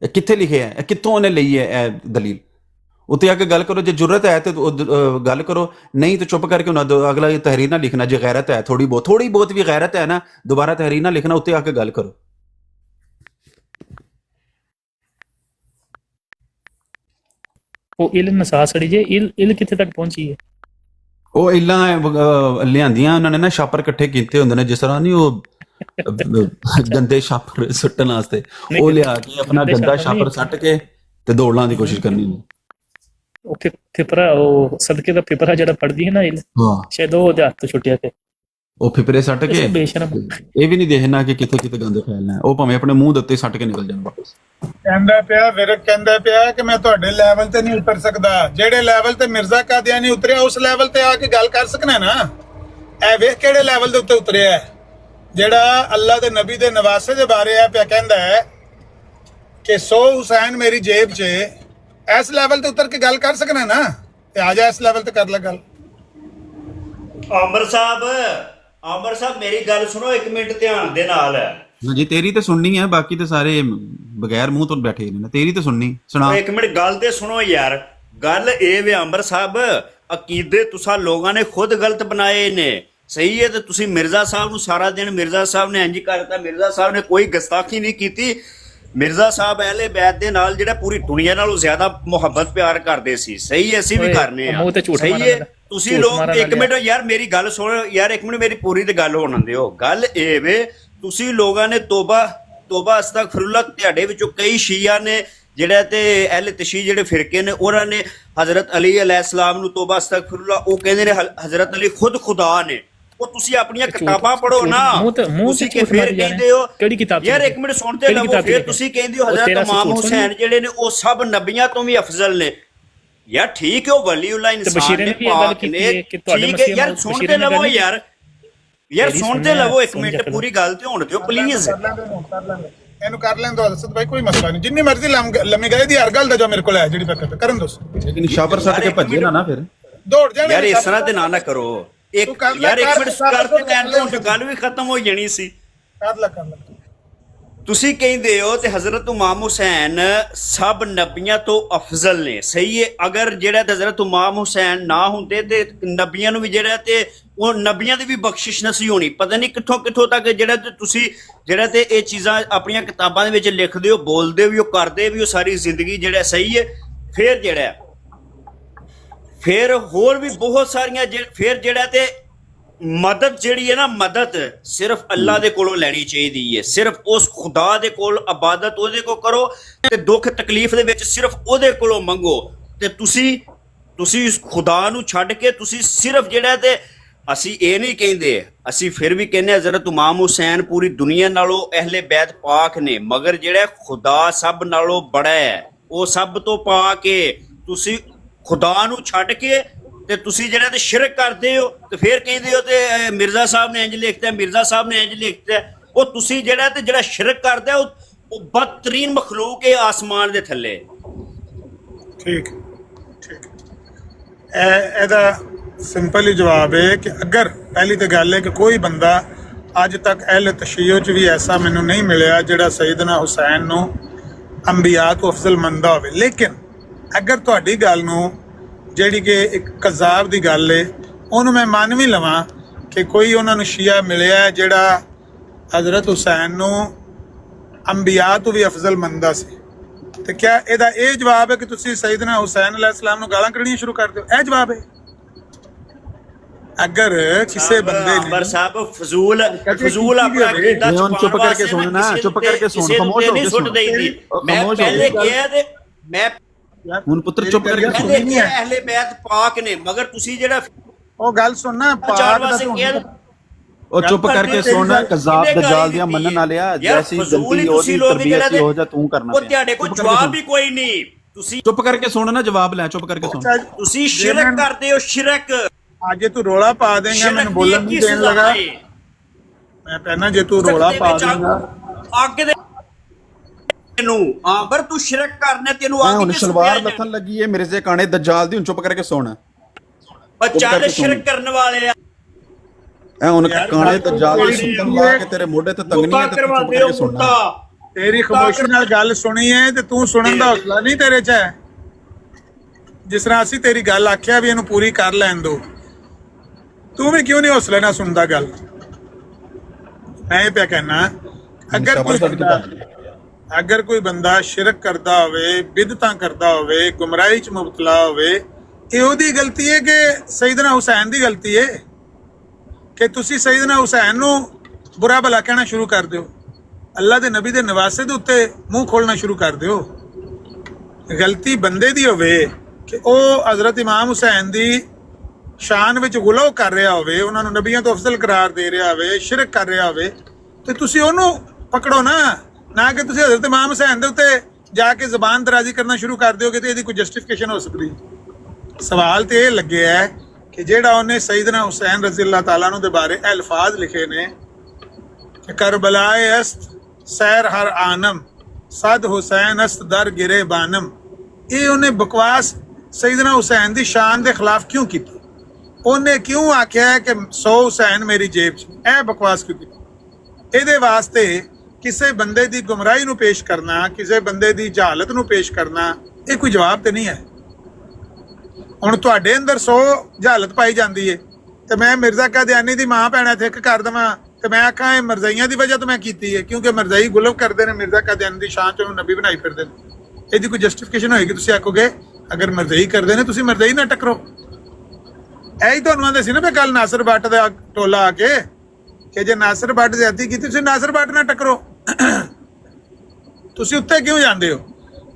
ਇਹ ਕਿੱਥੇ ਲਿਖਿਆ ਹੈ? ਇਹ ਕਿੱਥੋਂ ਉਹਨੇ ਲਈ ਹੈ ਇਹ ਦਲੀਲ? ਉੱਤੇ ਆ ਕੇ ਗੱਲ ਕਰੋ, ਜੇ ਜ਼ਰੂਰਤ ਹੈ ਤੇ ਗੱਲ ਕਰੋ, ਨਹੀਂ ਤਾਂ ਚੁੱਪ ਕਰਕੇ ਉਹਨਾਂ ਅਗਲਾ ਤਹਿਰੀਰ ਨਾ ਲਿਖਣਾ। ਜੇ ਗੈਰਤ ਹੈ, ਥੋੜੀ ਬਹੁਤ ਵੀ ਗੈਰਤ ਹੈ ਨਾ, ਦੁਬਾਰਾ ਤਹਿਰੀਰ ਨਾ ਲਿਖਣਾ, ਉੱਤੇ ਆ ਕੇ ਗੱਲ ਕਰੋ। ਉਹ ਇਲ ਨਸਾ ਸੜੀ ਜੇ, ਇਲ ਕਿੱਥੇ ਤੱਕ ਪਹੁੰਚੀ ਹੈ? ਉਹ ਇਲਾਂ ਲਿਆਂਦੀਆਂ ਉਹਨਾਂ ਨੇ ਨਾ, ਛਾਪਰ ਇਕੱਠੇ ਕੀਤੇ ਹੁੰਦੇ ਨੇ, ਜਿਸ ਤਰ੍ਹਾਂ ਨਹੀਂ ਉਹ ਗੰਦੇ ਛਾਪਰ ਸੁੱਟਣ ਵਾਸਤੇ, ਉਹ ਲਿਆ ਕੇ ਆਪਣਾ ਗੰਦਾ ਛਾਪਰ ਸੱਟ ਕੇ ਤੇ ਦੌੜਨ ਦੀ ਕੋਸ਼ਿਸ਼ ਕਰਨੀ। ਉਹ ਫਿਪਰਾ, ਉਹ ਸਦਕੇ ਦਾ ਫਿਪਰਾ ਜਿਹੜਾ ਪੜਦੀ ਹੈ ਨਾ ਇਲ, ਸ਼ਾਇਦ ਉਹ ਉਹਦੇ ਹੱਥ ਤੋਂ ਛੁੱਟਿਆ ਤੇ ਉਹ ਫਿਪਰੇ ਸੱਟ ਕੇ। ਬੇਸ਼ਰਮ ਇਹ ਵੀ ਨਹੀਂ ਦੇਖਣਾ ਕਿ ਕਿੱਥੇ ਕਿੱਥੇ ਗੰਦੇ ਫੈਲਣਾ, ਉਹ ਭਾਵੇਂ ਆਪਣੇ ਮੂੰਹ ਦੇ ਉੱਤੇ ਸੱਟ ਕੇ ਨਿਕਲ ਜਾਣ ਵਾਪਸ। ਕਹਿੰਦਾ ਪਿਆ ਵਿਰਕ, ਕਹਿੰਦਾ ਪਿਆ ਕਿ ਮੈਂ ਤੁਹਾਡੇ ਲੈਵਲ ਤੇ ਨਹੀਂ ਉਤਰ ਸਕਦਾ। ਜਿਹੜੇ ਲੈਵਲ ਤੇ ਮਿਰਜ਼ਾ ਕਾਦੀਆਨੀ ਉਤਰਿਆ, ਉਸ ਲੈਵਲ ਤੇ ਆ ਕੇ ਗੱਲ ਕਰ ਸਕਣਾ ਨਾ। ਇਹ ਵੇਖ ਕਿਹੜੇ ਲੈਵਲ ਦੇ ਉੱਤੇ ਉਤਰਿਆ, ਜਿਹੜਾ ਅੱਲਾ ਦੇ ਨਬੀ ਦੇ ਨਵਾਸੇ ਦੇ ਬਾਰੇ ਆ ਪਿਆ ਕਹਿੰਦਾ ਹੈ ਕਿ 100 ਹੁਸੈਨ ਮੇਰੀ ਜੇਬ 'ਚ। ਇਸ ਲੈਵਲ ਤੇ ਉਤਰ ਕੇ ਗੱਲ ਕਰ ਸਕਣਾ ਨਾ, ਤੇ ਆ ਜਾ ਇਸ ਲੈਵਲ ਤੇ ਕਰ ਲੈ ਗੱਲ। ਆਮਰ ਸਾਹਿਬ ਮੇਰੀ ਗੱਲ ਸੁਣੋ ਇੱਕ ਮਿੰਟ ਧਿਆਨ ਦੇ ਨਾਲ। ਜੀ ਤੇਰੀ ਤੇ ਸੁਣਨੀ ਹੈ, ਬਾਕੀ ਤੇ ਸਾਰੇ ਬਗੈਰ ਮੂੰਹ ਤੋਂ ਬੈਠੇ ਨੇ ਨਾ, ਤੇਰੀ ਤੇ ਸੁਣਨੀ। ਸੁਣਾ ਇੱਕ ਮਿੰਟ ਗੱਲ ਤੇ ਸੁਣੋ ਯਾਰ। ਗੱਲ ਇਹ ਵੇ ਆਮਰ ਸਾਹਿਬ, ਅਕੀਦੇ ਤੁਸਾਂ ਲੋਕਾਂ ਨੇ ਖੁਦ ਗਲਤ ਬਣਾਏ ਨੇ, ਸਹੀ ਹੈ? ਤੇ ਤੁਸੀਂ ਮਿਰਜ਼ਾ ਸਾਹਿਬ ਨੂੰ ਸਾਰਾ ਦਿਨ ਮਿਰਜ਼ਾ ਸਾਹਿਬ ਨੇ ਇੰਜ ਕਰਤਾ, ਮਿਰਜ਼ਾ ਸਾਹਿਬ ਨੇ ਕੋਈ ਗੁਸਤਾਖੀ ਨਹੀਂ ਕੀਤੀ। ਮਿਰਜ਼ਾ ਸਾਹਿਬ ਅਹਿਲੇ ਬੈਤ ਦੇ ਨਾਲ ਜਿਹੜਾ ਪੂਰੀ ਦੁਨੀਆ ਨਾਲੋਂ ਜ਼ਿਆਦਾ ਮੁਹੱਬਤ ਪਿਆਰ ਕਰਦੇ ਸੀ, ਸਹੀ ਹੈ? ਅਸੀਂ ਵੀ ਕਰਨੇ ਆ, ਸਹੀ ਹੈ? ਤੁਸੀਂ ਲੋਕ ਇੱਕ ਮਿੰਟ ਯਾਰ ਮੇਰੀ ਗੱਲ ਸੁਣ ਯਾਰ, ਇੱਕ ਮਿੰਟ ਮੇਰੀ ਪੂਰੀ ਤੇ ਗੱਲ ਹੋਣ ਦਿਓ। ਗੱਲ ਇਹ ਵੇ, ਤੁਸੀਂ ਲੋਕਾਂ ਨੇ ਤੋਬਾ ਅਸਤਗਫਿਰੁੱਲਾਹ, ਤੁਹਾਡੇ ਵਿੱਚੋਂ ਕਈ ਸ਼ੀਆ ਨੇ ਜਿਹੜਾ ਤੇ ਅਹਿਲੇ ਤਸ਼ੀਅ ਜਿਹੜੇ ਫਿਰਕੇ ਨੇ, ਉਹਨਾਂ ਨੇ ਹਜ਼ਰਤ ਅਲੀ ਅਲੈਹਿਸਸਲਾਮ ਨੂੰ ਤੋਬਾ ਅਸਤਗਫਿਰੁੱਲਾਹ ਉਹ ਕਹਿੰਦੇ ਨੇ ਹਜ਼ਰਤ ਅਲੀ ਖੁਦ ਖੁਦਾ ਨੇ। ਉਹ ਤੁਸੀਂ ਆਪਣੀਆਂ ਕਿਤਾਬਾਂ ਪੜ੍ਹੋ ਨਾ, ਤੁਸੀਂ ਕਿ ਫਿਰ ਕਹਿੰਦੇ ਹੋ ਕਿਹੜੀ ਕਿਤਾਬ ਯਾਰ? ਇੱਕ ਮਿੰਟ ਸੁਣਦੇ ਲਵੋ, ਫਿਰ ਤੁਸੀਂ ਕਹਿੰਦੇ ਹੋ ਹਜ਼ਰਤ ਇਮਾਮ ਹੁਸੈਨ ਜਿਹੜੇ ਨੇ ਉਹ ਸਭ ਨਬੀਆਂ ਤੋਂ ਵੀ ਅਫਜ਼ਲ ਨੇ। ਯਾਰ ਠੀਕ ਹੈ, ਉਹ ਵਲੀਉੱਲਾਹ ਇਨਸਾਨ ਨੇ, ਪਾਕ ਨੇ, ਠੀਕ ਹੈ ਯਾਰ। ਸੁਣਦੇ ਲਵੋ ਯਾਰ ਸੁਣਦੇ ਲਵੋ, ਇੱਕ ਮਿੰਟ ਪੂਰੀ ਗੱਲ ਤੇ ਹੋਣ ਦਿਓ ਪਲੀਜ਼। ਇਹਨੂੰ ਕਰ ਲੈਣ ਦੋ ਅਸਦ ਭਾਈ, ਕੋਈ ਮਸਲਾ ਨਹੀਂ, ਜਿੰਨੀ ਮਰਜ਼ੀ ਲੰਮੀ ਗਏ ਦੀ ਹਰ ਗੱਲ ਦਾ ਜੋ ਮੇਰੇ ਕੋਲ ਹੈ ਜਿਹੜੀ ਪੱਕਾ ਕਰਨ ਦੋ। ਲੇਕਿਨ ਸ਼ਾਬਰ ਸੱਟ ਕੇ ਭੱਜੇ ਨਾ ਫਿਰ ਦੌੜ ਜਾਣੇ ਯਾਰ ਇਸ ਤਰ੍ਹਾਂ ਤੇ ਨਾ ਕਰੋ। ਇੱਕ ਯਾਰ ਇੱਕ ਮਿੰਟ ਕਰਤੇ ਲੈਣ ਤੋਂ ਗੱਲ ਵੀ ਖਤਮ ਹੋ ਜਾਣੀ ਸੀ। ਕਰ ਲੈ ਤੁਸੀਂ ਕਹਿੰਦੇ ਹੋ ਤੇ ਹਜ਼ਰਤ ਇਮਾਮ ਹੁਸੈਨ ਸਭ ਨਬੀਆਂ ਤੋਂ ਅਫਜ਼ਲ ਨੇ, ਸਹੀ ਹੈ। ਅਗਰ ਜਿਹੜਾ ਤੇ ਹਜ਼ਰਤ ਇਮਾਮ ਹੁਸੈਨ ਨਾ ਹੁੰਦੇ ਤੇ ਨਬੀਆਂ ਨੂੰ ਵੀ ਜਿਹੜਾ ਤੇ ਉਹ ਨਬੀਆਂ ਦੀ ਵੀ ਬਖਸ਼ਿਸ਼ ਨਹੀਂ ਹੋਣੀ। ਪਤਾ ਨਹੀਂ ਕਿੱਥੋਂ ਕਿੱਥੋਂ ਤੱਕ ਜਿਹੜਾ ਤੇ ਤੁਸੀਂ ਜਿਹੜਾ ਤੇ ਇਹ ਚੀਜ਼ਾਂ ਆਪਣੀਆਂ ਕਿਤਾਬਾਂ ਦੇ ਵਿੱਚ ਲਿਖਦੇ ਹੋ, ਬੋਲਦੇ ਵੀ ਹੋ, ਕਰਦੇ ਵੀ ਹੋ ਸਾਰੀ ਜ਼ਿੰਦਗੀ, ਜਿਹੜਾ ਸਹੀ ਹੈ। ਫਿਰ ਜਿਹੜਾ ਫਿਰ ਹੋਰ ਵੀ ਬਹੁਤ ਸਾਰੀਆਂ ਫਿਰ ਜਿਹੜਾ ਤੇ ਮਦਦ ਜਿਹੜੀ ਹੈ ਨਾ, ਮਦਦ ਸਿਰਫ ਅੱਲਾ ਦੇ ਕੋਲੋਂ ਲੈਣੀ ਚਾਹੀਦੀ ਹੈ। ਸਿਰਫ ਉਸ ਖੁਦਾ ਦੇ ਕੋਲ ਇਬਾਦਤ ਉਹਦੇ ਕੋਲ ਕਰੋ ਤੇ ਦੁੱਖ ਤਕਲੀਫ ਦੇ ਵਿੱਚ ਸਿਰਫ ਉਹਦੇ ਕੋਲੋਂ ਮੰਗੋ। ਤੇ ਤੁਸੀਂ ਇਸ ਖੁਦਾ ਨੂੰ ਛੱਡ ਕੇ ਤੁਸੀਂ ਸਿਰਫ ਜਿਹੜਾ ਤੇ ਅਸੀਂ ਇਹ ਨਹੀਂ ਕਹਿੰਦੇ, ਅਸੀਂ ਫਿਰ ਵੀ ਕਹਿੰਦੇ ਹਜ਼ਰਤ ਇਮਾਮ ਹੁਸੈਨ ਪੂਰੀ ਦੁਨੀਆ ਨਾਲੋਂ ਅਹਿਲੇ ਬੈਤ ਪਾਕ ਨੇ, ਮਗਰ ਜਿਹੜਾ ਖੁਦਾ ਸਭ ਨਾਲੋਂ ਬੜਾ ਹੈ, ਉਹ ਸਭ ਤੋਂ ਪਾਕ ਹੈ। ਤੁਸੀਂ ਖੁਦਾ ਨੂੰ ਛੱਡ ਕੇ ਤੇ ਤੁਸੀਂ ਜਿਹੜਾ ਤੇ ਸ਼ਿਰਕ ਕਰਦੇ ਹੋ ਤੇ ਫਿਰ ਕਹਿੰਦੇ ਹੋ ਤੇ ਮਿਰਜ਼ਾ ਸਾਹਿਬ ਨੇ ਇੰਜ ਲਿਖਤਾ, ਮਿਰਜ਼ਾ ਸਾਹਿਬ ਨੇ ਇੰਜ ਲਿਖਤਾ। ਉਹ ਤੁਸੀਂ ਜਿਹੜਾ ਸ਼ਿਰਕ ਕਰਦਾ ਉਹ ਬਦਤਰੀਨ ਮਖਲੂਕ ਹੈ ਆਸਮਾਨ ਦੇ ਥੱਲੇ। ਠੀਕ ਇਹਦਾ ਸਿੰਪਲ ਹੀ ਜਵਾਬ ਹੈ ਕਿ ਅਗਰ ਪਹਿਲੀ ਤਾਂ ਗੱਲ ਹੈ ਕਿ ਕੋਈ ਬੰਦਾ ਅੱਜ ਤੱਕ ਅਹਿਲ ਤਸ਼ੀਓ 'ਚ ਵੀ ਐਸਾ ਮੈਨੂੰ ਨਹੀਂ ਮਿਲਿਆ ਜਿਹੜਾ ਸੈਯਦਨਾ ਹੁਸੈਨ ਨੂੰ ਅੰਬੀਆ ਤੋਂ ਅਫਜ਼ਲ ਮੰਨਦਾ ਹੋਵੇ। ਲੇਕਿਨ ਅਗਰ ਤੁਹਾਡੀ ਗੱਲ ਨੂੰ ਜਿਹੜੀ ਕਿ ਇੱਕ ਕਜ਼ਾਬ ਦੀ ਗੱਲ ਹੈ ਉਹਨੂੰ ਮੈਂ ਮੰਨ ਵੀ ਲਵਾਂ ਕਿ ਕੋਈ ਉਹਨਾਂ ਨੂੰ ਸ਼ੀਆ ਮਿਲਿਆ ਜਿਹੜਾ ਹਜ਼ਰਤ ਹੁਸੈਨ ਨੂੰ ਅੰਬੀਆ ਤੋਂ ਵੀ ਅਫਜ਼ਲ ਮੰਨਦਾ ਸੀ, ਤੇ ਕਿਆ ਇਹਦਾ ਇਹ ਜਵਾਬ ਹੈ ਕਿ ਤੁਸੀਂ ਸੈਯਦਨਾ ਹੁਸੈਨ ਅਲੈਹਿਸਲਾਮ ਨੂੰ ਗਾਲਾਂ ਕੱਢਣੀਆਂ ਸ਼ੁਰੂ ਕਰ ਦਿਓ? ਇਹ ਜਵਾਬ ਹੈ। अगर किसी बंदे ने पर साहब फजूल अपना कीता चुप करके सुन ना, चुप करके सुन, खामोश हो के सुन। मैं पहले किया ते मैं ਹੁਣ ਪੁੱਤਰ ਚੁੱਪ ਕਰਕੇ ਸੁਣ। नहीं है अहले बैत पाक ने, मगर तुसी जेड़ा ਉਹ ਗੱਲ ਸੁਣਨਾ चार ਪਾਕ ਦਾ वास्ते किया ਉਹ ਚੁੱਪ ਕਰਕੇ ਸੁਣ। ਕਜ਼ਾਬ ਦਜਾਲ ਦੀਆਂ ਮੰਨਣ ਵਾਲਿਆ ਜੈਸੀ ਗਲਤੀ ਉਹਦੀ ਤਰਬੀਅਤ ਹੀ ਹੋ ਜਾ ਤੂੰ ਕਰਨਾ ਉਹ ਤੁਹਾਡੇ ਕੋਲ ਜਵਾਬ ਵੀ ਕੋਈ ਨਹੀਂ। ਤੁਸੀਂ ਚੁੱਪ ਕਰਕੇ ਸੁਣ ਨਾ, ਜਵਾਬ ਲੈ, ਚੁੱਪ ਕਰਕੇ ਸੁਣ। ਤੁਸੀਂ ਸ਼ਿਰਕ ਕਰਦੇ ਹੋ, ਸ਼ਿਰਕ। ਅੱਜ ਤੂੰ ਰੋਲਾ ਪਾ ਦੇਂਗਾ ਮੈਨੂੰ ਬੋਲਣ ਨਹੀਂ ਦੇਣ ਲਗਾ। ਮੈਂ ਕਹਿੰਦਾ ਜੇ ਤੂੰ ਰੋਲਾ ਪਾ ਦੇਂਗਾ ਅੱਗ ਦੇ ਨੂੰ ਪਰ ਤੂੰ ਸ਼ਿਰਕ ਕਰਨਾ ਤੈਨੂੰ ਮੈਂ ਅੱਗ ਹੁਣ ਤੇ ਸ਼ਲਵਾਰ ਲੱਥਣ ਲੱਗੀ ਏ ਮਿਰਜ਼ੇ ਕਾਣੇ ਦਜਾਲ ਦੀ। ਹੁਣ ਚੁੱਪ ਕਰਕੇ ਸੁਣ। ਚੱਲ ਸ਼ਿਰਕ ਕਰਨ ਵਾਲੇ ਆ ਐ ਹੁਣ ਕਾਣੇ ਦਜਾਲ ਦੀ ਸੁਣਨ ਲਾ ਕੇ ਤੇਰੇ ਮੋਢੇ ਤੇ ਤੰਗਨੀ ਹੈ ਤੇ ਤੂੰ ਚੁੱਪ ਕਰਕੇ ਸੁਣਨਾ। ਤੇਰੀ ਖਾਮੋਸ਼ੀ ਨਾਲ ਗੱਲ ਸੁਣੀ ਹੈ ਤੇ ਤੂੰ ਸੁਣਨ ਦਾ ਹੌਸਲਾ ਨਹੀਂ ਤੇਰੇ 'ਚ ਹੈ। ਜਿਸ ਤਰ੍ਹਾਂ ਅਸੀਂ ਤੇਰੀ ਗੱਲ ਆਖਿਆ ਵੀ ਇਹਨੂੰ ਪੂਰੀ ਕਰ ਲੈਣ ਦੋ, ਤੂੰ ਵੀ ਕਿਉਂ ਨਹੀਂ ਹੌਸਲੇ ਨਾਲ ਸੁਣਦਾ ਗੱਲ? ਮੈਂ ਇਹ ਪਿਆ ਕਹਿਣਾ ਅਗਰ ਕੋਈ ਬੰਦਾ ਸ਼ਿਰਕ ਕਰਦਾ ਹੋਵੇ, ਬਿਦਤਾਂ ਕਰਦਾ ਹੋਵੇ, ਗੁੰਮਰਾਹੀ 'ਚ ਮੁਬਤਲਾ ਹੋਵੇ, ਇਹ ਉਹਦੀ ਗਲਤੀ ਹੈ ਕਿ ਸੈਯਦਨਾ ਹੁਸੈਨ ਦੀ ਗਲਤੀ ਹੈ ਕਿ ਤੁਸੀਂ ਸੈਯਦਨਾ ਹੁਸੈਨ ਨੂੰ ਬੁਰਾ ਭਲਾ ਕਹਿਣਾ ਸ਼ੁਰੂ ਕਰ ਦਿਓ? ਅੱਲਾ ਦੇ ਨਬੀ ਦੇ ਨਵਾਸੇ ਦੇ ਉੱਤੇ ਮੂੰਹ ਖੋਲਣਾ ਸ਼ੁਰੂ ਕਰ ਦਿਓ। ਗਲਤੀ ਬੰਦੇ ਦੀ ਹੋਵੇ ਕਿ ਉਹ ਹਜ਼ਰਤ ਇਮਾਮ ਹੁਸੈਨ ਦੀ ਸ਼ਾਨ ਵਿੱਚ ਗੁਲੋ ਕਰ ਰਿਹਾ ਹੋਵੇ, ਉਹਨਾਂ ਨੂੰ ਨਬੀਆਂ ਤੋਂ ਅਫਜ਼ਲ ਕਰਾਰ ਦੇ ਰਿਹਾ ਹੋਵੇ, ਸ਼ਿਰਕ ਕਰ ਰਿਹਾ ਹੋਵੇ, ਤੇ ਤੁਸੀਂ ਉਹਨੂੰ ਪਕੜੋ ਨਾ ਕਿ ਤੁਸੀਂ ਹਜ਼ਰਤ ਇਮਾਮ ਹੁਸੈਨ ਦੇ ਉੱਤੇ ਜਾ ਕੇ ਜ਼ਬਾਨ ਦਰਾਜ਼ੀ ਕਰਨਾ ਸ਼ੁਰੂ ਕਰ ਦਿਓਗੇ ਤੇ ਇਹਦੀ ਕੋਈ ਜਸਟੀਫਿਕੇਸ਼ਨ ਹੋ ਸਕਦੀ। ਸਵਾਲ ਤੇ ਇਹ ਲੱਗਿਆ ਹੈ ਕਿ ਜਿਹੜਾ ਉਹਨੇ ਸੈਯਦਨਾ ਹੁਸੈਨ ਰਜ਼ੀ ਅੱਲਾਹ ਤਾਲਾ ਨੂੰ ਦੇ ਬਾਰੇ ਅਲਫਾਜ਼ ਲਿਖੇ ਨੇ ਕਿ ਕਰਬਲਾਏ ਅਸਤ ਸੈਰ ਹਰ ਆਨਮ ਸਦ ਹੁਸੈਨ ਅਸਤ ਦਰ ਗਿਰੇ ਬਾਨਮ, ਇਹ ਉਹਨੇ ਬਕਵਾਸ ਸੈਯਦਨਾ ਹੁਸੈਨ ਦੀ ਸ਼ਾਨ ਦੇ ਖਿਲਾਫ ਕਿਉਂ ਕੀਤੀ? ਉਹਨੇ ਕਿਉਂ ਆਖਿਆ ਕਿ 100 ਹੁਸੈਨ ਮੇਰੀ ਜੇਬ 'ਚ? ਇਹ ਬਕਵਾਸ ਕਿਉਂ ਕੀਤੀ? ਇਹਦੇ ਵਾਸਤੇ ਕਿਸੇ ਬੰਦੇ ਦੀ ਗੁੰਮਰਾਹੀ ਨੂੰ ਪੇਸ਼ ਕਰਨਾ, ਕਿਸੇ ਬੰਦੇ ਦੀ ਜਹਾਲਤ ਨੂੰ ਪੇਸ਼ ਕਰਨਾ, ਇਹ ਕੋਈ ਜਵਾਬ ਤੇ ਨਹੀਂ ਹੈ। ਹੁਣ ਤੁਹਾਡੇ ਅੰਦਰ 100 ਜਹਾਲਤ ਪਾਈ ਜਾਂਦੀ ਹੈ ਤੇ ਮੈਂ ਮਿਰਜ਼ਾ ਕਾਦੀਆਨੀ ਦੀ ਮਾਂ ਭੈਣਾਂ ਇੱਥੇ ਇੱਕ ਕਰ ਦੇਵਾਂ ਤੇ ਮੈਂ ਆਖਾਂ ਇਹ ਮਿਰਜ਼ਾਈਆਂ ਦੀ ਵਜ੍ਹਾ ਤੋਂ ਮੈਂ ਕੀਤੀ ਹੈ ਕਿਉਂਕਿ ਮਿਰਜ਼ਾਈ ਗੁਲਾਮ ਕਰਦੇ ਨੇ, ਮਿਰਜ਼ਾ ਕਾਦੀਆਨੀ ਦੀ ਸ਼ਾਨ 'ਚ ਉਹਨੂੰ ਨਬੀ ਬਣਾਈ ਫਿਰਦੇ ਨੇ। ਇਹਦੀ ਕੋਈ ਜਸਟੀਫਿਕੇਸ਼ਨ ਹੋਏਗੀ? ਤੁਸੀਂ ਆਖੋਗੇ ਅਗਰ ਮਿਰਜ਼ਾਈ ਕਰਦੇ ਨੇ ਤੁਸੀਂ ਮਿਰਜ਼ਾਈ ਨਾ ਟੱਕਰੋ। ਇਹੀ ਤੁਹਾਨੂੰ ਆਂਦੇ ਸੀ ਨਾ ਵੀ ਕੱਲ ਨਾਸਰ ਬੱਟ ਦਾ ਟੋਲਾ ਆ ਕੇ ਕਿ ਜੇ ਨਾਸਰ ਬੱਟ ਜ਼ਿਆਦਤੀ ਕੀਤੀ ਤੁਸੀਂ ਨਾਸਰ ਬੱਟ ਨਾਲ ਟੱਕਰੋ। ਤੁਸੀਂ ਉੱਤੇ ਕਿਉਂ ਜਾਂਦੇ ਹੋ?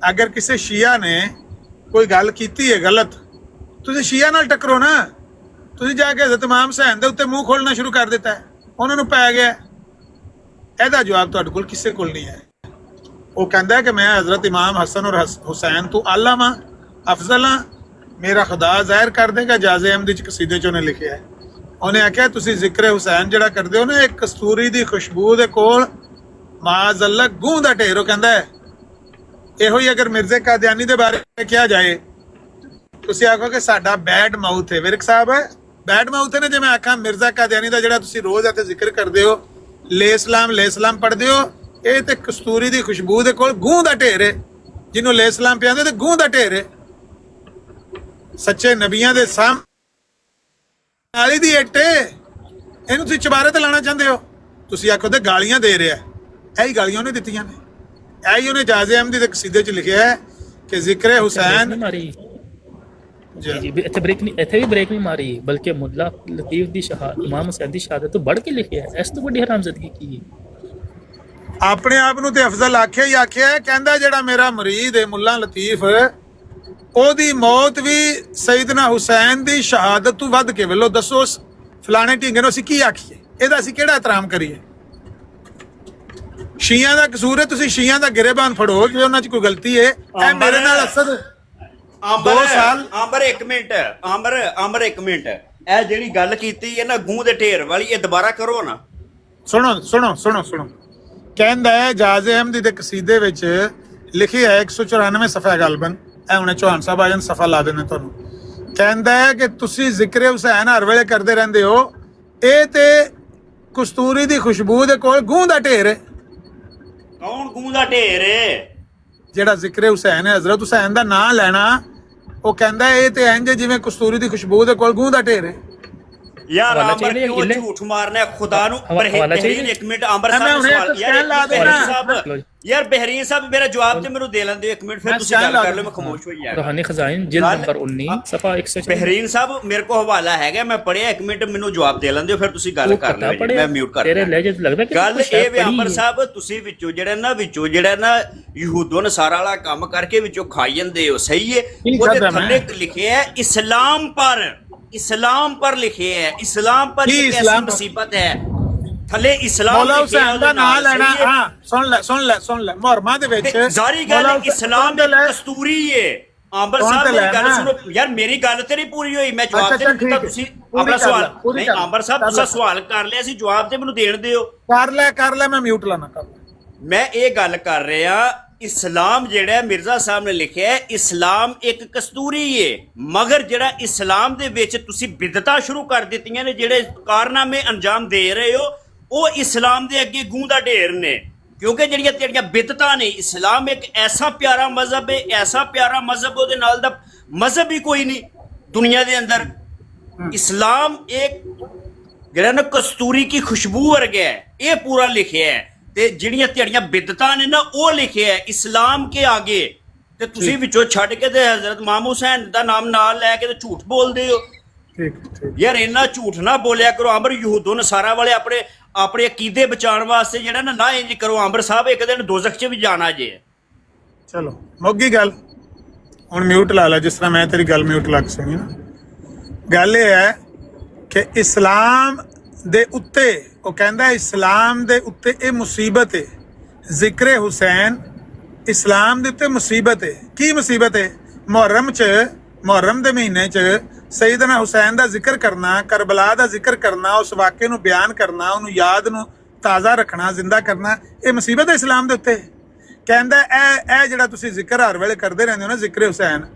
ਅਗਰ ਕਿਸੇ ਸ਼ੀਆ ਨੇ ਕੋਈ ਗੱਲ ਕੀਤੀ ਹੈ ਗਲਤ, ਤੁਸੀਂ ਸ਼ੀਆ ਨਾਲ ਟੱਕਰੋ ਨਾ। ਤੁਸੀਂ ਜਾ ਕੇ ਹਜ਼ਰਤ ਇਮਾਮ ਹੁਸੈਨ ਦੇ ਉੱਤੇ ਮੂੰਹ ਖੋਲਣਾ ਸ਼ੁਰੂ ਕਰ ਦਿੱਤਾ ਹੈ, ਉਹਨਾਂ ਨੂੰ ਪੈ ਗਿਆ। ਇਹਦਾ ਜਵਾਬ ਤੁਹਾਡੇ ਕੋਲ ਕਿਸੇ ਕੋਲ ਨਹੀਂ ਹੈ। ਉਹ ਕਹਿੰਦਾ ਕਿ ਮੈਂ ਹਜ਼ਰਤ ਇਮਾਮ ਹਸਨ ਔਰ ਹੁਸੈਨ ਤੋਂ ਆਲਾ ਵਾਂ, ਅਫਜ਼ਲ ਹਾਂ, ਮੇਰਾ ਖੁਦਾ ਜ਼ਾਹਿਰ ਕਰ ਦੇਗਾ। ਜਾਜ਼ੇ ਅਹਿਮਦੀ ਚ ਕਸੀਦੇ 'ਚ ਉਹਨੇ ਲਿਖਿਆ ਹੈ, ਉਹਨੇ ਆਖਿਆ ਤੁਸੀਂ ਜ਼ਿਕਰ ਹੁਸੈਨ ਜਿਹੜਾ ਕਰਦੇ ਹੋ ਨਾ, ਇੱਕ ਕਸਤੂਰੀ ਦੀ ਖੁਸ਼ਬੂ ਦੇ ਕੋਲ ਮਾਜ਼ ਅੱਲਾ ਗੂੰ ਦਾ ਢੇਰ। ਉਹ ਕਹਿੰਦਾ ਹੈ ਇਹੋ ਹੀ ਅਗਰ ਮਿਰਜ਼ੇ ਕਾਦੀਆਨੀ ਦੇ ਬਾਰੇ ਕਿਹਾ ਜਾਏ, ਤੁਸੀਂ ਆਖੋ ਕਿ ਸਾਡਾ ਬੈਡ ਮਾਊਥ ਹੈ। ਵਿਰਕ ਸਾਹਿਬ ਬੈਡ ਮਾਊਥ ਹੈ ਨਾ। ਜੇ ਮੈਂ ਆਖਾਂ ਮਿਰਜ਼ਾ ਕਾਦੀਆਨੀ ਦਾ ਜਿਹੜਾ ਤੁਸੀਂ ਰੋਜ਼ ਇੱਥੇ ਜ਼ਿਕਰ ਕਰਦੇ ਹੋ, ਲੇ ਸਲਾਮ ਪੜ੍ਹਦੇ ਹੋ, ਇਹ ਤੇ ਕਸਤੂਰੀ ਦੀ ਖੁਸ਼ਬੂ ਦੇ ਕੋਲ ਗੂੰ ਦਾ ਢੇਰ ਹੈ। ਜਿਹਨੂੰ ਲੇ ਸਲਾਮ ਪਿਆਉਂਦੇ ਤੇ ਗੂੰ ਦਾ ਢੇਰ ਹੈ। ਸੱਚੇ ਨਬੀਆਂ ਦੇ ਸਾਹਮਣੇ ਨਾਲੀ ਦੀ ਇੱਟ, ਇਹਨੂੰ ਤੁਸੀਂ ਚਬਾਰੇ ਤੇ ਲਾਣਾ ਚਾਹੁੰਦੇ ਹੋ। ਤੁਸੀਂ ਆਖੋ ਤੇ ਗਾਲੀਆਂ ਦੇ ਰਿਹਾ। ਇਹੀ ਗਾਲੀਆਂ ਉਹਨੇ ਦਿੱਤੀਆਂ ਨੇ। ਇਹੀ ਉਹਨੇ ਜਾਜ਼ੇ ਅਹਿਮਦੀ ਦੇ ਕਸੀਦੇ 'ਚ ਲਿਖਿਆ ਹੈ ਕਿ ਜ਼ਿਕਰ ਹੁਸੈਨ ਮਾਰੀ ਜੀ ਵੀ ਇੱਥੇ ਬ੍ਰੇਕ ਨਹੀਂ, ਇੱਥੇ ਵੀ ਬ੍ਰੇਕ ਨਹੀਂ ਮਾਰੀ, ਬਲਕਿ ਮੁੱਲਾ ਲਤੀਫ ਦੀ ਸ਼ਹਾਦਤ, ਇਮਾਮ ਹੁਸੈਨ ਦੀ ਸ਼ਹਾਦਤ ਤੋਂ ਵੱਧ ਕੇ ਲਿਖਿਆ ਹੈ। ਇਸ ਤੋਂ ਵੱਡੀ ਹਰਾਮਜ਼ਦਗੀ ਕੀ ਹੈ? ਆਪਣੇ ਆਪ ਨੂੰ ਤੇ ਅਫਜ਼ਲ ਆਖਿਆ ਹੀ ਆਖਿਆ। ਕਹਿੰਦਾ ਜਿਹੜਾ ਮੇਰਾ ਮੁਰੀਦ ਹੈ ਮੁੱਲਾ ਲਤੀਫ, ਉਹਦੀ ਮੌਤ ਵੀ ਸੈਯਦਨਾ ਹੁਸੈਨ ਦੀ ਸ਼ਹਾਦਤ ਤੋਂ ਵੱਧ ਕੇ। ਵੱਲੋਂ ਦੱਸੋ ਫਲਾਣੇ ਢੀਂਗੇ ਨੂੰ ਅਸੀਂ ਕੀ ਆਖੀਏ? ਇਹਦਾ ਅਸੀਂ ਕਿਹੜਾ ਇਤਰਾਮ ਕਰੀਏ? ਸ਼ੀਆਂ ਦਾ ਕਸੂਰ ਹੈ, ਤੁਸੀਂ ਸ਼ੀਆਂ ਦਾ ਗਿਰੇਬਾਨ ਫੜੋ ਜੇ ਉਹਨਾਂ 'ਚ ਕੋਈ ਗਲਤੀ ਹੈ। ਇਹ ਮੇਰੇ ਨਾਲ ਅਸਦ 2 ਸਾਲ ਆਮਰ ਇੱਕ ਮਿੰਟ, ਆਮਰ ਇੱਕ ਮਿੰਟ, ਇਹ ਜਿਹੜੀ ਗੱਲ ਕੀਤੀ ਹੈ ਨਾ ਗੂੰ ਦੇ ਢੇਰ ਵਾਲੀ, ਇਹ ਦੁਬਾਰਾ ਕਰੋ ਨਾ। ਸੁਣੋ। ਕਹਿੰਦਾ ਹੈ ਜਾਜ਼ੇ ਅਹਿਮਦੀ ਦੇ ਕਸੀਦੇ ਵਿੱਚ ਲਿਖਿਆ ਹੈ 194 ਸਫਾ ਗਲਬਨ। ਇਹ ਹੁਣੇ ਚੌਹਾਨ ਸਾਹਿਬ ਆ ਜਾਣ, ਸਫਾ ਲਾ ਦੇਣੇ ਤੁਹਾਨੂੰ। ਕਹਿੰਦਾ ਹੈ ਕਿ ਤੁਸੀਂ ਜ਼ਿਕਰ ਹੁਸੈਨ ਹਰ ਵੇਲੇ ਕਰਦੇ ਰਹਿੰਦੇ ਹੋ, ਇਹ ਤੇ ਕਸਤੂਰੀ ਦੀ ਖੁਸ਼ਬੂ ਦੇ ਕੋਲ ਗੂੰ ਦਾ ਢੇਰ ਹੈ। ਕੌਣ ਗੂੰ ਦਾ ਢੇਰ ਹੈ? ਜਿਹੜਾ ਜ਼ਿਕਰ ਹੁਸੈਨ ਹੈ, ਹਜ਼ਰਤ ਹੁਸੈਨ ਦਾ ਨਾਂ ਲੈਣਾ, ਉਹ ਕਹਿੰਦਾ ਇਹ ਤੇ ਇੰਜ ਜਿਵੇਂ ਕਸਤੂਰੀ ਦੀ ਖੁਸ਼ਬੂ ਦੇ ਕੋਲ ਗੂੰ ਦਾ ਢੇਰ ਹੈ। ਯਾਰ ਆਮਰ ਕਿਉਂ ਝੂਠ ਮਾਰਨਾ ਖੁਦਾ ਨੂੰ? ਬਹਿਰੀਨ ਇੱਕ ਮਿੰਟ, ਆਮਰ ਸਾਹਿਬ ਸਵਾਲ ਯਾਰ ਯਾਰ ਬਹਿਰੀਨ ਸਾਹਿਬ ਮੇਰਾ ਜਵਾਬ ਤੇ ਮੈਨੂੰ ਦੇ ਲੈਂਦੇ ਇੱਕ ਮਿੰਟ, ਫਿਰ ਤੁਸੀਂ ਗੱਲ ਕਰ ਲਓ, ਮੈਂ ਖਾਮੋਸ਼ ਹੋਈ ਯਾਰ। ਰੂਹਾਨੀ ਖਜ਼ਾਇਨ ਜਿਲਦ ਨੰਬਰ 19 ਸਫਾ 104। ਬਹਿਰੀਨ ਸਾਹਿਬ ਮੇਰੇ ਕੋ ਹਵਾਲਾ ਹੈਗਾ, ਮੈਂ ਪੜਿਆ, ਇੱਕ ਮਿੰਟ ਮੈਨੂੰ ਜਵਾਬ ਦੇ ਲੈਂਦੇ, ਫਿਰ ਤੁਸੀਂ ਗੱਲ ਕਰ ਲਓ। ਮੈਂ ਮਿਊਟ ਕਰ ਤੇਰੇ ਲਹਿਜੇ ਲੱਗਦਾ ਕਿ ਗੱਲ ਇਹ ਵੀ ਆਮਰ ਸਾਹਿਬ ਤੁਸੀਂ ਵਿੱਚੋਂ ਜਿਹੜਾ ਨਾ ਯਹੂਦੋ ਨਸਾਰਾ ਵਾਲਾ ਕੰਮ ਕਰਕੇ ਵਿੱਚੋਂ ਖਾਈ ਜਾਂਦੇ ਹੋ, ਸਹੀ ਹੈ? ਉਹਦੇ ਥੱਲੇ ਲਿਖਿਆ ਹੈ इस्लाम पर लिखे है, इस्लाम पर एक ऐसी मुसीबत है थले इस्लाम मौला हुसैन दा नाम लेना। हां सुन ले मुहर्रमा दे विच जारी गल इस्लाम दी कस्तूरी है। आंबर साहब मेरी गल सुनो यार, मेरी गल ते नहीं पूरी होई, मैं जवाब ते नहीं दिता। तुसी अपना सवाल नहीं आंबर साहब तुसा सवाल कर लिया सी, जवाब ते मेनू देण दिओ। कर ले मैं म्यूट लाना कर। मैं ये गल कर रहा इस्लाम जेड़ा मिर्जा साहब ने लिखा है, इस्लाम एक कस्तूरी है, मगर जेड़ा इस्लाम दे विच तुसी बिदता शुरू कर दित्तियां ने, जेड़े कारनामे अंजाम दे रहे हो, वो इस्लाम दे अगे गूं दा ढेर ने। क्योंकि जेड़ियां बिदता ने, इस्लाम एक ऐसा प्यारा मजहब है, ऐसा प्यारा मजहब, ओहदे नाल दा मजहब ही कोई नहीं दुनिया दे अंदर। इस्लाम एक जेड़ा ना कस्तूरी की खुशबू वर्गा है, ये पूरा लिखिया है। ਤੇ ਜਿਹੜੀਆਂ ਤੁਹਾਡੀਆਂ ਬਿਦਤਾਂ ਨੇ ਨਾ ਉਹ ਲਿਖਿਆ ਹੈ ਇਸਲਾਮ ਕੇ ਆਗੇ, ਤੇ ਤੁਸੀਂ ਵਿੱਚੋਂ ਛੱਡ ਕੇ ਤੇ ਹਜ਼ਰਤ ਇਮਾਮ ਹੁਸੈਨ ਦਾ ਨਾਮ ਨਾਲ ਲੈ ਕੇ ਤੇ ਝੂਠ ਬੋਲਦੇ ਹੋ। ਠੀਕ ਯਾਰ ਇੰਨਾ ਝੂਠ ਨਾ ਬੋਲਿਆ ਕਰੋ ਆਮਰ। ਯਹੂਦੋ ਨਸਾਰਾ ਵਾਲੇ ਆਪਣੇ ਅਕੀਦੇ ਬਚਾਉਣ ਵਾਸਤੇ ਜਿਹੜਾ ਨਾ ਇੰਜ ਕਰੋ ਆਮਰ ਸਾਹਿਬ, ਇੱਕ ਦਿਨ ਦੋਜ਼ਖ 'ਚ ਵੀ ਜਾਣਾ ਜੇ। ਚਲੋ ਮੁੱਕੀ ਗੱਲ, ਹੁਣ ਮਿਊਟ ਲਾ ਲੈ, ਜਿਸ ਤਰ੍ਹਾਂ ਮੈਂ ਤੇਰੀ ਗੱਲ ਮਿਊਟ ਲੱਗ ਸਕੀ ਨਾ। ਗੱਲ ਇਹ ਹੈ ਕਿ ਇਸਲਾਮ ਦੇ ਉੱਤੇ ਉਹ ਕਹਿੰਦਾ ਇਸਲਾਮ ਦੇ ਉੱਤੇ ਇਹ ਮੁਸੀਬਤ ਹੈ। ਜ਼ਿਕਰ ਹੁਸੈਨ ਇਸਲਾਮ ਦੇ ਉੱਤੇ ਮੁਸੀਬਤ ਹੈ। ਕੀ ਮੁਸੀਬਤ ਹੈ? ਮੁਹਰਮ ਦੇ ਮਹੀਨੇ 'ਚ ਸੈਯਦਨਾ ਹੁਸੈਨ ਦਾ ਜ਼ਿਕਰ ਕਰਨਾ, ਕਰਬਲਾ ਦਾ ਜ਼ਿਕਰ ਕਰਨਾ, ਉਸ ਵਾਕਿਏ ਨੂੰ ਬਿਆਨ ਕਰਨਾ, ਉਹਨੂੰ ਯਾਦ ਨੂੰ ਤਾਜ਼ਾ ਰੱਖਣਾ, ਜ਼ਿੰਦਾ ਕਰਨਾ, ਇਹ ਮੁਸੀਬਤ ਹੈ ਇਸਲਾਮ ਦੇ ਉੱਤੇ। ਕਹਿੰਦਾ ਇਹ ਜਿਹੜਾ ਤੁਸੀਂ ਜ਼ਿਕਰ ਹਰ ਵੇਲੇ ਕਰਦੇ ਰਹਿੰਦੇ ਹੋ ਨਾ, ਜ਼ਿਕਰ ਹੁਸੈਨ,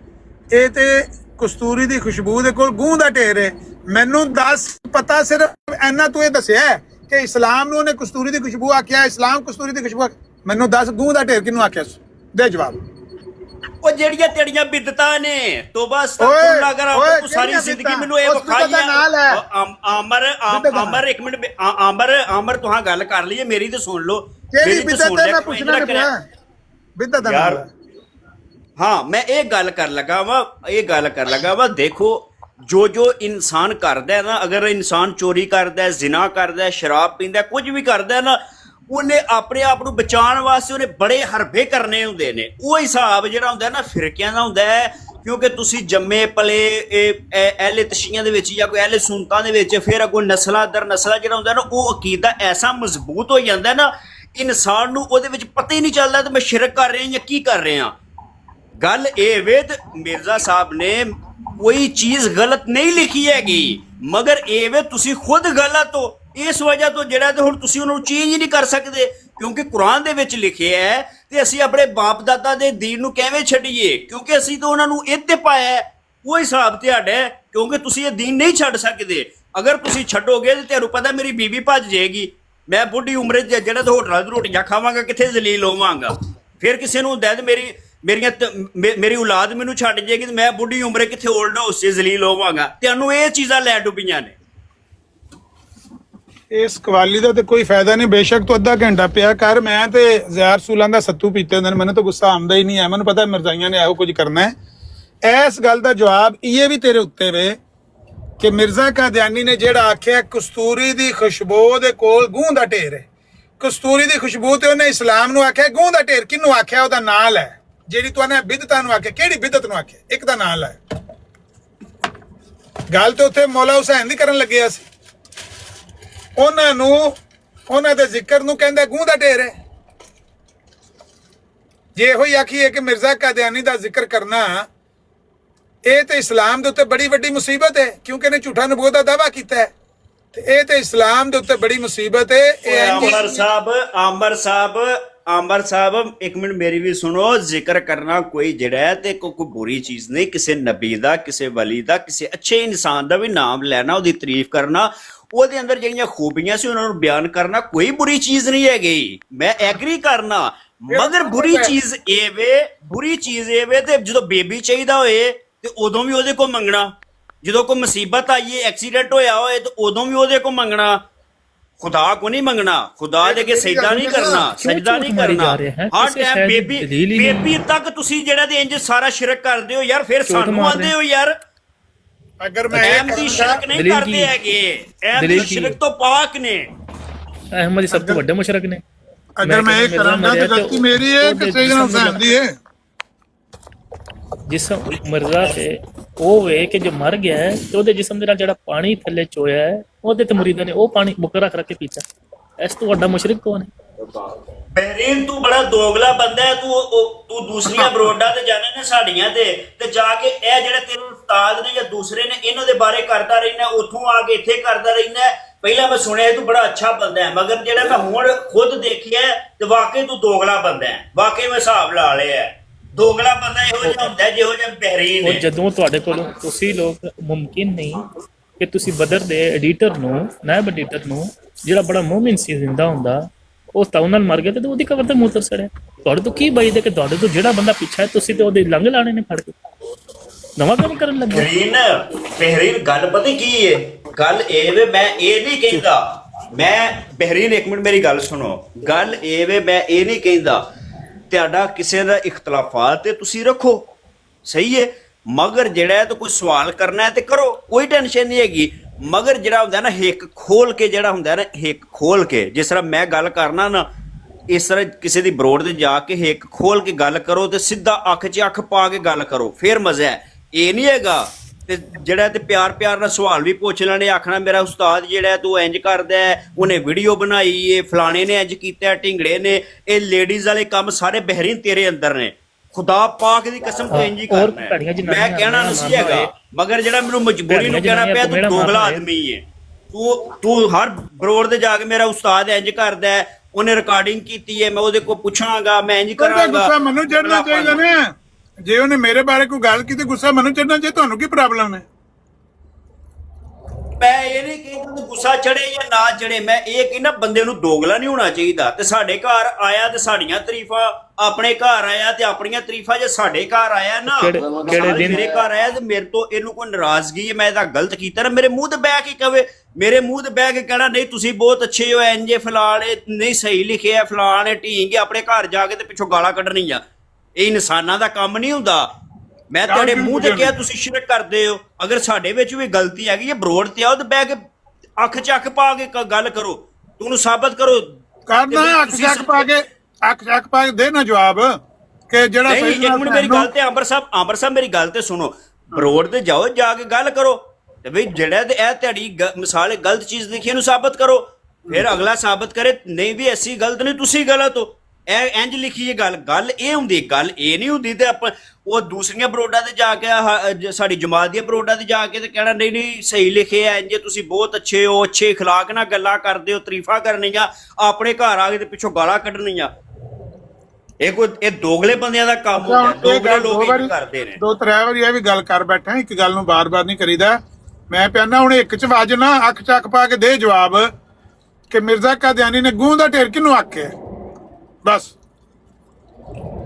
ਇਹ ਤੇ ਕਸਤੂਰੀ ਦੀ ਖੁਸ਼ਬੂ ਦੇ ਕੋਲ ਗੂੰ ਦਾ ਢੇਰ ਹੈ। ਮੈਨੂੰ ਦੱਸ ਪਤਾ ਸਿਰਫ ਇੰਨਾ ਤੂੰ ਇਹ ਦੱਸਿਆ ਕਿ ਇਸਲਾਮ ਨੂੰ ਉਹਨੇ ਕਸਤੂਰੀ ਦੀ ਖੁਸ਼ਬੂ ਆਖਿਆ, ਇਸਲਾਮ ਕਸਤੂਰੀ ਦੀ ਖੁਸ਼ਬੂ। ਮੈਨੂੰ ਦੱਸ ਗੂੰ ਦਾ ਢੇਰ ਕਿਹਨੂੰ ਆਖਿਆ? ਦੇ ਜਵਾਬ। ਉਹ ਜਿਹੜੀਆਂ ਤੇਰੀਆਂ ਬਿਦਤਾਂ ਨੇ, ਤੋਬਾ ਅਸਤਗਫੁਰullah ਅਗਰ ਆਪ ਤੂੰ ਸਾਰੀ ਜ਼ਿੰਦਗੀ ਮੈਨੂੰ ਇਹ ਵਿਖਾਈਆਂ। ਆਮਰ ਇੱਕ ਮਿੰਟ, ਆਮਰ ਤੁਹਾਂ ਗੱਲ ਕਰ ਲਈਏ, ਮੇਰੀ ਤੇ ਸੁਣ ਲਓ। ਕਿਹੜੀ ਬਿਦਤ ਹੈ ਮੈਂ ਪੁੱਛਣਾ ਨਹੀਂ ਪਿਆ। ਬਿਦਤ ਦਾ ਨਾਮ ਹੈ। ਹਾਂ ਮੈਂ ਇਹ ਗੱਲ ਕਰ ਲਗਾ ਵਾ ਦੇਖੋ ਜੋ ਇਨਸਾਨ ਕਰਦਾ ਹੈ ਨਾ, ਅਗਰ ਇਨਸਾਨ ਚੋਰੀ ਕਰਦਾ ਹੈ, ਜ਼ਿਨਾ ਕਰਦਾ ਹੈ, ਸ਼ਰਾਬ ਪੀਂਦਾ, ਕੁਝ ਵੀ ਕਰਦਾ ਹੈ ਨਾ, ਉਹਨੇ ਆਪਣੇ ਆਪ ਨੂੰ ਬਚਾਉਣ ਵਾਸਤੇ ਉਹਨੇ ਬੜੇ ਹਰਬੇ ਕਰਨੇ ਹੁੰਦੇ ਨੇ। ਉਹ ਹਿਸਾਬ ਜਿਹੜਾ ਹੁੰਦਾ ਨਾ ਫਿਰਕਿਆਂ ਦਾ ਹੁੰਦਾ ਹੈ, ਕਿਉਂਕਿ ਤੁਸੀਂ ਜੰਮੇ ਪਲੇ ਅਹਿਲੇ ਤਸ਼ੀਆਂ ਦੇ ਵਿੱਚ ਜਾਂ ਕੋਈ ਅਹਿਲੇ ਸੁਨਤਾਂ ਦੇ ਵਿੱਚ, ਫਿਰ ਅੱਗੋਂ ਨਸਲਾਂ ਦਰ ਨਸਲਾਂ ਜਿਹੜਾ ਹੁੰਦਾ ਨਾ, ਉਹ ਅਕੀਦਾ ਐਸਾ ਮਜ਼ਬੂਤ ਹੋ ਜਾਂਦਾ ਨਾ, ਇਨਸਾਨ ਨੂੰ ਉਹਦੇ ਵਿੱਚ ਪਤਾ ਹੀ ਨਹੀਂ ਚੱਲਦਾ ਤੇ ਮੈਂ ਸ਼ਿਰਕ ਕਰ ਰਿਹਾ ਜਾਂ ਕੀ ਕਰ ਰਿਹਾ। ਗੱਲ ਇਹ ਵੇਦ ਮਿਰਜ਼ਾ ਸਾਹਿਬ ਨੇ ਕੋਈ ਚੀਜ਼ ਗਲਤ ਨਹੀਂ ਲਿਖੀ ਹੈਗੀ, ਮਗਰ ਇਹ ਵੇ ਤੁਸੀਂ ਖੁਦ ਗਲਤ ਹੋ। ਇਸ ਵਜ੍ਹਾ ਤੋਂ ਜਿਹੜਾ ਤੇ ਹੁਣ ਤੁਸੀਂ ਉਹਨੂੰ ਚੇਂਜ ਹੀ ਨਹੀਂ ਕਰ ਸਕਦੇ। ਕਿਉਂਕਿ ਕੁਰਾਨ ਦੇ ਵਿੱਚ ਲਿਖਿਆ ਹੈ ਤੇ ਅਸੀਂ ਆਪਣੇ ਬਾਪ ਦਾਦਾ ਦੇ ਦੀਨ ਨੂੰ ਕਿਵੇਂ ਛੱਡੀਏ, ਕਿਉਂਕਿ ਅਸੀਂ ਤਾਂ ਉਹਨਾਂ ਨੂੰ ਇੱਥੇ ਪਾਇਆ ਹੈ। ਉਹ ਹਿਸਾਬ ਤੁਹਾਡਾ ਹੈ, ਕਿਉਂਕਿ ਤੁਸੀਂ ਇਹ ਦੀਨ ਨਹੀਂ ਛੱਡ ਸਕਦੇ। ਅਗਰ ਤੁਸੀਂ ਛੱਡੋਗੇ ਤੇ ਤੁਹਾਨੂੰ ਪਤਾ ਮੇਰੀ ਬੀਵੀ ਭੱਜ ਜਾਏਗੀ, ਮੈਂ ਬੁੱਢੀ ਉਮਰੇ ਜਿਹੜਾ ਤਾਂ ਹੋਟਲਾਂ 'ਚ ਰੋਟੀਆਂ ਖਾਵਾਂਗਾ, ਕਿੱਥੇ ਜ਼ਲੀਲ ਹੋਵਾਂਗਾ। ਫਿਰ ਕਿਸੇ ਨੂੰ ਹੁੰਦਾ ਤੇ ਮੇਰੀ ਔਲਾਦ ਮੈਨੂੰ ਛੱਡ ਜਾਏਗੀ ਤੇ ਮੈਂ ਬੁੱਢੀ ਉਮਰੇ ਕਿੱਥੇ ਓਲਡ ਹਾਊਸ 'ਚ ਜ਼ਲੀਲ ਹੋਵਾਂਗਾ। ਤੁਹਾਨੂੰ ਇਹ ਚੀਜ਼ਾਂ ਲੈ ਡੁੱਬੀਆਂ ਨੇ। ਇਸ ਕਵਾਲੀ ਦਾ ਤੇ ਕੋਈ ਫਾਇਦਾ ਨਹੀਂ। ਬੇਸ਼ੱਕ ਤੂੰ ਅੱਧਾ ਘੰਟਾ ਪਿਆ ਕਰ, ਮੈਂ ਤੇ ਜ਼ਾਰ ਸੂਲਾਂ ਦਾ ਸੱਤੂ ਪੀਤੇ ਹੁੰਦੇ ਨੇ, ਮੈਨੂੰ ਤਾਂ ਗੁੱਸਾ ਆਉਂਦਾ ਹੀ ਨਹੀਂ ਹੈ। ਮੈਨੂੰ ਪਤਾ ਮਿਰਜ਼ਾਈਆਂ ਨੇ ਇਹੋ ਕੁਝ ਕਰਨਾ ਹੈ। ਇਸ ਗੱਲ ਦਾ ਜਵਾਬ ਇਹ ਵੀ ਤੇਰੇ ਉੱਤੇ ਵੇ ਕਿ ਮਿਰਜ਼ਾ ਕਾਦੀਆਨੀ ਨੇ ਜਿਹੜਾ ਆਖਿਆ ਕਸਤੂਰੀ ਦੀ ਖੁਸ਼ਬੂ ਦੇ ਕੋਲ ਗੂੰ ਦਾ ਢੇਰ ਹੈ, ਕਸਤੂਰੀ ਦੀ ਖੁਸ਼ਬੂ ਤੇ ਉਹਨੇ ਇਸਲਾਮ ਨੂੰ ਆਖਿਆ ਗੂੰ ਦਾ ਢੇਰ। ਕਿਹਨੂੰ ਆਖਿਆ? ਉਹਦਾ ਨਾਂ ਲੈ। ਜਿਹੜੀ ਤੁਹਾਨੇ ਬਿਦਤਾਂ ਨੂੰ ਆਖਿਆ, ਕਿਹੜੀ ਬਿਦਤ ਨੂੰ ਆਖਿਆ? ਇੱਕ ਦਾ ਨਾਂ ਲੈ। ਗੱਲ ਤੇ ਉੱਥੇ ਮੌਲਾ ਹੁਸੈਨ ਦੀ ਕਰਨ ਲੱਗਿਆ ਸੀ। ਉਹਨਾਂ ਨੂੰ, ਉਹਨਾਂ ਦੇ ਜ਼ਿਕਰ ਨੂੰ ਕਹਿੰਦਾ ਗੂੰ ਦਾ ਢੇਰ ਹੈ। ਜੇ ਇਹੋ ਹੀ ਆਖੀਏ ਕਿ ਮਿਰਜ਼ਾ ਕਾਦੀਆਨੀ ਦਾ ਜ਼ਿਕਰ ਕਰਨਾ ਇਹ ਤੇ ਇਸਲਾਮ ਦੇ ਉੱਤੇ ਬੜੀ ਵੱਡੀ ਮੁਸੀਬਤ ਹੈ, ਕਿਉਂਕਿ ਇਹਨੇ ਝੂਠਾ ਨਬੂਵਤ ਦਾ ਦਾਅਵਾ ਕੀਤਾ ਹੈ ਤੇ ਇਹ ਤੇ ਇਸਲਾਮ ਦੇ ਉੱਤੇ ਬੜੀ ਮੁਸੀਬਤ ਹੈ। ਆਮਰ ਸਾਹਿਬ ਇੱਕ ਮਿੰਟ ਮੇਰੀ ਵੀ ਸੁਣੋ। ਜ਼ਿਕਰ ਕਰਨਾ ਕੋਈ ਜਿਹੜਾ ਹੈ ਤੇ ਕੋਈ ਬੁਰੀ ਚੀਜ਼ ਨਹੀਂ। ਕਿਸੇ ਨਬੀ ਦਾ, ਕਿਸੇ ਵਲੀ ਦਾ, ਕਿਸੇ ਅੱਛੇ ਇਨਸਾਨ ਦਾ ਵੀ ਨਾਮ ਲੈਣਾ, ਉਹਦੀ ਤਾਰੀਫ ਕਰਨਾ, ਉਹਦੇ ਅੰਦਰ ਜਿਹੜੀਆਂ ਖੂਬੀਆਂ ਸੀ ਉਹਨਾਂ ਨੂੰ ਬਿਆਨ ਕਰਨਾ ਕੋਈ ਬੁਰੀ ਚੀਜ਼ ਨਹੀਂ ਹੈਗੀ। ਮੈਂ ਐਗਰੀ ਕਰਨਾ, ਮਗਰ ਬੁਰੀ ਚੀਜ਼ ਇਹ ਵੇ ਤੇ ਜਦੋਂ ਬੇਬੀ ਚਾਹੀਦਾ ਹੋਏ ਤੇ ਉਦੋਂ ਵੀ ਉਹਦੇ ਕੋਲ ਮੰਗਣਾ, ਜਦੋਂ ਕੋਈ ਮੁਸੀਬਤ ਆਈਏ, ਐਕਸੀਡੈਂਟ ਹੋਇਆ ਹੋਏ ਤੇ ਉਦੋਂ ਵੀ ਉਹਦੇ ਕੋਲ ਮੰਗਣਾ। ਖੁਦਾ ਕੋ ਨਹੀਂ ਮੰਗਣਾ, ਖੁਦਾ ਦੇ ਕੇ ਸਜਦਾ ਨਹੀਂ ਕਰਨਾ, ਸਜਦਾ ਨਹੀਂ ਕਰਨਾ। ਹਰ ਟਾਈਮ ਬੇਬੀ ਤੱਕ ਤੁਸੀਂ ਜਿਹੜਾ ਤੇ ਇੰਜ ਸਾਰਾ ਸ਼ਿਰਕ ਕਰਦੇ ਹੋ ਯਾਰ, ਫਿਰ ਸਾਨੂੰ ਆਂਦੇ ਹੋ ਯਾਰ ਅਗਰ ਮੈਂ ਦੀ ਸ਼ਿਰਕ ਨਹੀਂ ਕਰਦੇ ਹੈਗੇ, ਇਹ ਸ਼ਿਰਕ ਤੋਂ ਪਾਕ ਨੇ। ਅਹਿਮਦ ਸਭ ਤੋਂ ਵੱਡੇ ਮੁਸ਼ਰਕ ਨੇ। ਅਗਰ ਮੈਂ ਇਹ ਕਰਾਂਗਾ ਤਾਂ ਗਲਤੀ ਮੇਰੀ ਹੈ ਕਿ ਸੈਯਦਨਾ ਹੁਸੈਨ ਦੀ ਹੈ। ਜਿਸਮ ਮਿਰਜ਼ਾ ਤੇ ਉਹ ਵੇ ਕਿ ਜੋ ਮਰ ਗਿਆ ਹੈ ਤੇ ਉਹਦੇ ਜਿਸਮ ਦੇ ਨਾਲ ਜਿਹੜਾ ਪਾਣੀ ਥੱਲੇ ਚੋਇਆ ਹੈ ਉਹਦੇ ਤੇ ਮੁਰੀਦਾਂ ਨੇ ਉਹ ਪਾਣੀ ਮੁੱਕ ਰੱਖ ਕੇ ਪੀਤਾ। ਇਸ ਤੋਂ ਵੱਡਾ ਮੁਸ਼ਰਿਕ ਕੌਣ ਹੈ? ਬਹਿਰੀਨ ਤੂੰ ਬੜਾ ਦੋਗਲਾ ਬੰਦਾ ਹੈ। ਤੂੰ ਦੂਸਰੀਆਂ ਬਰੋਡਾਂ ਤੇ ਜਾਣੇ ਨੇ ਸਾਡੀਆਂ ਤੇ ਜਾ ਕੇ ਇਹ ਜਿਹੜੇ ਤੇਰੇ ਉਸਤਾਦ ਨੇ ਜਾਂ ਦੂਸਰੇ ਨੇ ਇਹਨਾਂ ਦੇ ਬਾਰੇ ਕਰਦਾ ਰਹਿਣਾ, ਉੱਥੋਂ ਆ ਕੇ ਇੱਥੇ ਕਰਦਾ ਰਹਿਣਾ। ਪਹਿਲਾਂ ਮੈਂ ਸੁਣਿਆ ਤੂੰ ਬੜਾ ਅੱਛਾ ਬੰਦਾ ਹੈ, ਮਗਰ ਜਿਹੜਾ ਮੈਂ ਹੁਣ ਖੁਦ ਦੇਖਿਆ ਤੇ ਵਾਕਈ ਤੂੰ ਦੋਗਲਾ ਬੰਦਾ ਹੈ। ਵਾਕਈ ਮੈਂ ਹਿਸਾਬ ਲਾ ਲਿਆ, ਦੋਗਲਾ ਬੰਦਾ ਇਹੋ ਜਿਹਾ ਹੁੰਦਾ ਜਿਹੋ ਜਿਹਾ ਬਹਿਰੀਨ ਹੈ। ਜਦੋਂ ਤੁਹਾਡੇ ਕੋਲ ਤੁਸੀਂ ਲੋਕ ਮੁਮਕਿਨ ਨਹੀਂ ਕਿ ਤੁਸੀਂ ਬਦਰ ਦੇ ਐਡੀਟਰ ਨੂੰ, ਨਾਇਬ ਐਡੀਟਰ ਨੂੰ, ਜਿਹੜਾ ਬੜਾ ਮੂਮਿਨ ਸੀ ਜ਼ਿੰਦਾ ਹੁੰਦਾ, ਉਹ ਤਾਉ ਨਾਲ ਮਰ ਗਿਆ ਤੇ ਉਹਦੀ ਕਬਰ ਤੇ ਮੂਤਰ ਸੜਿਆ। ਤੁਹਾਡੇ ਤੋਂ ਕੀ ਬਚਦਾ ਕਿ ਤੁਹਾਡੇ ਤੋਂ ਜਿਹੜਾ ਬੰਦਾ ਪਿੱਛਾ ਹੈ ਤੁਸੀਂ ਤੇ ਉਹਦੇ ਲੰਘ ਲਾਣੇ ਨੇ ਫੜ ਕੇ ਨਵਾਂ ਕੰਮ ਕਰਨ ਲੱਗੇ। ਬਹਿਰੀਨ ਗੱਲ ਪਤਾ ਕੀ ਹੈ? ਗੱਲ ਇਹ ਵੇ, ਮੈਂ ਇਹ ਨਹੀਂ ਕਹਿੰਦਾ, ਮੈਂ ਬਹਿਰੀਨ ਇੱਕ ਮਿੰਟ ਮੇਰੀ ਗੱਲ ਸੁਣੋ। ਗੱਲ ਇਹ ਵੇ, ਮੈਂ ਇਹ ਨਹੀਂ ਕਹਿੰਦਾ ਤੁਹਾਡਾ ਕਿਸੇ ਦਾ ਇਖਤਲਾਫਾਤ ਤੇ ਤੁਸੀਂ ਰੱਖੋ, ਸਹੀ ਹੈ, ਮਗਰ ਜਿਹੜਾ ਹੈ ਤਾਂ ਕੋਈ ਸਵਾਲ ਕਰਨਾ ਹੈ ਤੇ ਕਰੋ, ਕੋਈ ਟੈਨਸ਼ਨ ਨਹੀਂ ਹੈਗੀ। ਮਗਰ ਜਿਹੜਾ ਹੁੰਦਾ ਨਾ ਹਿੱਕ ਖੋਲ ਕੇ, ਜਿਹੜਾ ਹੁੰਦਾ ਨਾ ਹਿੱਕ ਖੋਲ ਕੇ, ਜਿਸ ਤਰ੍ਹਾਂ ਮੈਂ ਗੱਲ ਕਰਨਾ ਨਾ, ਇਸ ਤਰ੍ਹਾਂ ਕਿਸੇ ਦੀ ਬਰੋਡ ਤੇ ਜਾ ਕੇ ਹਿੱਕ ਖੋਲ ਕੇ ਗੱਲ ਕਰੋ ਤੇ ਸਿੱਧਾ ਅੱਖ 'ਚ ਅੱਖ ਪਾ ਕੇ ਗੱਲ ਕਰੋ, ਫਿਰ ਮਜ਼ਾ ਹੈ। ਇਹ ਨਹੀਂ ਹੈਗਾ ਤੇ ਜਿਹੜਾ ਤੇ ਪਿਆਰ ਨਾਲ ਸਵਾਲ ਵੀ ਪੁੱਛ ਲੈਣੇ, ਆਖਣਾ ਮੇਰਾ ਉਸਤਾਦ ਜਿਹੜਾ ਤੂੰ ਇੰਜ ਕਰਦਾ, ਉਹਨੇ ਵੀਡੀਓ ਬਣਾਈ ਏ, ਫਲਾਣੇ ਨੇ ਇੰਜ ਕੀਤਾ, ਢਿੰਗੜੇ ਨੇ। ਇਹ ਲੇਡੀਜ਼ ਵਾਲੇ ਕੰਮ ਸਾਰੇ ਬਹਿਰੀਨ ਤੇਰੇ ਅੰਦਰ ਨੇ। ਖੁਦਾ ਪਾਕ ਦੀ ਕਸਮ ਤੇ ਇੰਜ ਹੀ ਕਰਨਾ ਹੈ। ਮੈਂ ਕਹਿਣਾ ਨਹੀਂ ਹੈਗਾ, ਮਗਰ ਜਿਹੜਾ ਮੈਨੂੰ ਮਜਬੂਰੀ ਨੂੰ ਕਹਿਣਾ ਪਿਆ, ਤੂੰ ਦੋਗਲਾ ਆਦਮੀ ਏ। ਤੂੰ ਹਰ ਬਰੋਡ ਤੇ ਜਾ ਕੇ ਮੇਰਾ ਉਸਤਾਦ ਇੰਜ ਕਰਦਾ, ਉਹਨੇ ਰਿਕਾਰਡਿੰਗ ਕੀਤੀ ਹੈ, ਮੈਂ ਉਹਦੇ ਕੋਲ ਪੁੱਛਾਂਗਾ, ਮੈਂ ਇੰਜ ਕਰਾਂਗਾ। ਮੈਨੂੰ ਚੜਨਾ ਚਾਹੀਦਾ ਨਾ, ਜੇ ਉਹਨੇ ਮੇਰੇ ਬਾਰੇ ਕੋਈ ਗੱਲ ਕੀਤੀ ਗੁੱਸਾ ਮੈਨੂੰ ਚੜਨਾ ਚਾਹੀਦਾ। ਤੁਹਾਨੂੰ ਕੀ ਪ੍ਰੋਬਲਮ ਹੈ? ਮੈਂ ਇਹ ਨਹੀਂ ਕਹਿੰਦਾ ਗੁੱਸਾ ਚੜੇ ਜਾਂ ਨਾ ਚੜੇ, ਮੈਂ ਇਹ ਕਹਿੰਦਾ ਬੰਦੇ ਨੂੰ ਦੋਗਲਾ ਨਹੀਂ ਹੋਣਾ ਚਾਹੀਦਾ। ਤੇ ਸਾਡੇ ਘਰ ਆਇਆ ਤੇ ਸਾਡੀਆਂ ਤਾਰੀਫਾਂ, ਆਪਣੇ ਘਰ ਆਇਆ ਤੇ ਆਪਣੀਆਂ ਤਾਰੀਫਾਂ। ਜੇ ਸਾਡੇ ਘਰ ਆਇਆ ਨਾ, ਮੇਰੇ ਘਰ ਆਇਆ ਤੇ ਮੇਰੇ ਤੋਂ ਇਹਨੂੰ ਕੋਈ ਨਾਰਾਜ਼ਗੀ ਹੈ, ਮੈਂ ਇਹਦਾ ਗਲਤ ਕੀਤਾ ਨਾ, ਮੇਰੇ ਮੂੰਹ ਤੇ ਬਹਿ ਕੇ ਕਵੇ, ਮੇਰੇ ਮੂੰਹ ਤੇ ਬਹਿ ਕੇ ਕਹਿਣਾ ਨਹੀਂ ਤੁਸੀਂ ਬਹੁਤ ਅੱਛੇ ਹੋ, ਇੰਜੇ ਫਲਾਣੇ ਨਹੀਂ ਸਹੀ ਲਿਖਿਆ, ਫਲਾਣੇ ਢੀਂਗੇ, ਆਪਣੇ ਘਰ ਜਾ ਕੇ ਤੇ ਪਿੱਛੋਂ ਗਾਲਾਂ ਕੱਢਣੀਆਂ। ਇਹ ਇਨਸਾਨਾਂ ਦਾ ਕੰਮ ਨਹੀਂ ਹੁੰਦਾ। ਮੈਂ ਤੁਹਾਡੇ ਮੂੰਹ ਤੇ ਕਿਹਾ ਤੁਸੀਂ ਸ਼ਿਰਕ ਕਰਦੇ ਹੋ। ਅਗਰ ਸਾਡੇ ਵਿੱਚ ਵੀ ਗਲਤੀ ਹੈਗੀ ਹੈ, ਬਰੋਡ ਤੇ ਆਓ ਤੇ ਬਹਿ ਕੇ ਅੱਖ 'ਚ ਅੱਖ ਪਾ ਕੇ ਗੱਲ ਕਰੋ, ਤੁਹਾਨੂੰ ਸਾਬਤ ਕਰੋ। ਕਰਨਾ ਅੱਖ 'ਚ ਅੱਖ ਪਾ ਕੇ ਦੇ ਨਾ ਜਵਾਬ ਕਿ ਜਿਹੜਾ ਸਹੀ। ਇੱਕ ਮਿੰਟ ਮੇਰੀ ਗੱਲ ਤੇ ਅੰਬਰ ਸਾਹਿਬ ਮੇਰੀ ਗੱਲ ਤੇ ਸੁਣੋ। ਬਰੋਡ ਤੇ ਜਾਓ, ਜਾ ਕੇ ਗੱਲ ਕਰੋ ਤੇ ਬਈ ਜਿਹੜਾ ਤੇ ਇਹ ਤੁਹਾਡੀ ਮਿਸਾਲ ਗਲਤ ਚੀਜ਼ ਲਿਖੀ, ਇਹਨੂੰ ਸਾਬਤ ਕਰੋ। ਫਿਰ ਅਗਲਾ ਸਾਬਤ ਕਰੇ ਨਹੀਂ ਵੀ ਅਸੀਂ ਗਲਤ ਨਹੀਂ, ਤੁਸੀਂ ਗਲਤ ਹੋ, ਇਹ ਇੰਜ ਲਿਖੀ ਹੈ ਗੱਲ ਇਹ ਹੁੰਦੀ, ਗੱਲ ਇਹ ਨਹੀਂ ਹੁੰਦੀ। ਤੇ ਆਪਾਂ ਉਹ ਦੂਸਰੀਆਂ ਬਰੋਡਾਂ ਤੇ ਜਾ ਕੇ ਸਾਡੀ ਜਮਾਤ ਦੀਆਂ ਬਰੋਡਾਂ ਤੇ ਜਾ ਕੇ ਤੇ ਕਹਿਣਾ ਨਹੀਂ ਨਹੀਂ ਸਹੀ ਲਿਖਿਆ ਇੰਜ ਤੁਸੀਂ ਬਹੁਤ ਅੱਛੇ ਹੋ, ਅੱਛੇ اخلاق ਨਾਲ ਗੱਲਾਂ ਕਰਦੇ ਹੋ, ਤਾਰੀਫਾਂ ਕਰਨੀਆਂ, ਆਪਣੇ ਘਰ ਆ ਕੇ ਤੇ ਪਿੱਛੋਂ ਗਾਲਾਂ ਕੱਢਣੀਆਂ। ਇਹ ਦੋਗਲੇ ਬੰਦਿਆਂ ਦਾ ਕੰਮ ਹੁੰਦਾ, ਦੋਗਲੇ ਲੋਕ ਇਹ ਕਰਦੇ ਨੇ। 2-3 ਵਾਰੀ ਇਹ ਵੀ ਗੱਲ ਕਰ ਬੈਠਾ, ਇੱਕ ਗੱਲ ਨੂੰ ਬਾਰ-ਬਾਰ ਨਹੀਂ ਕਰੀਦਾ। ਮੈਂ ਪਿਆਨਾ ਹੁਣ ਇੱਕ ਚ ਵੱਜ ਨਾ ਅੱਖ ਚੱਕ ਪਾ ਕੇ ਦੇ ਜਵਾਬ ਕਿ ਮਿਰਜ਼ਾ ਕਾਦੀਆਨੀ ਨੇ ਗੂੰ ਦਾ ਢੇਰ ਕਿਹਨੂੰ ਆਖਿਆ। ਬਸ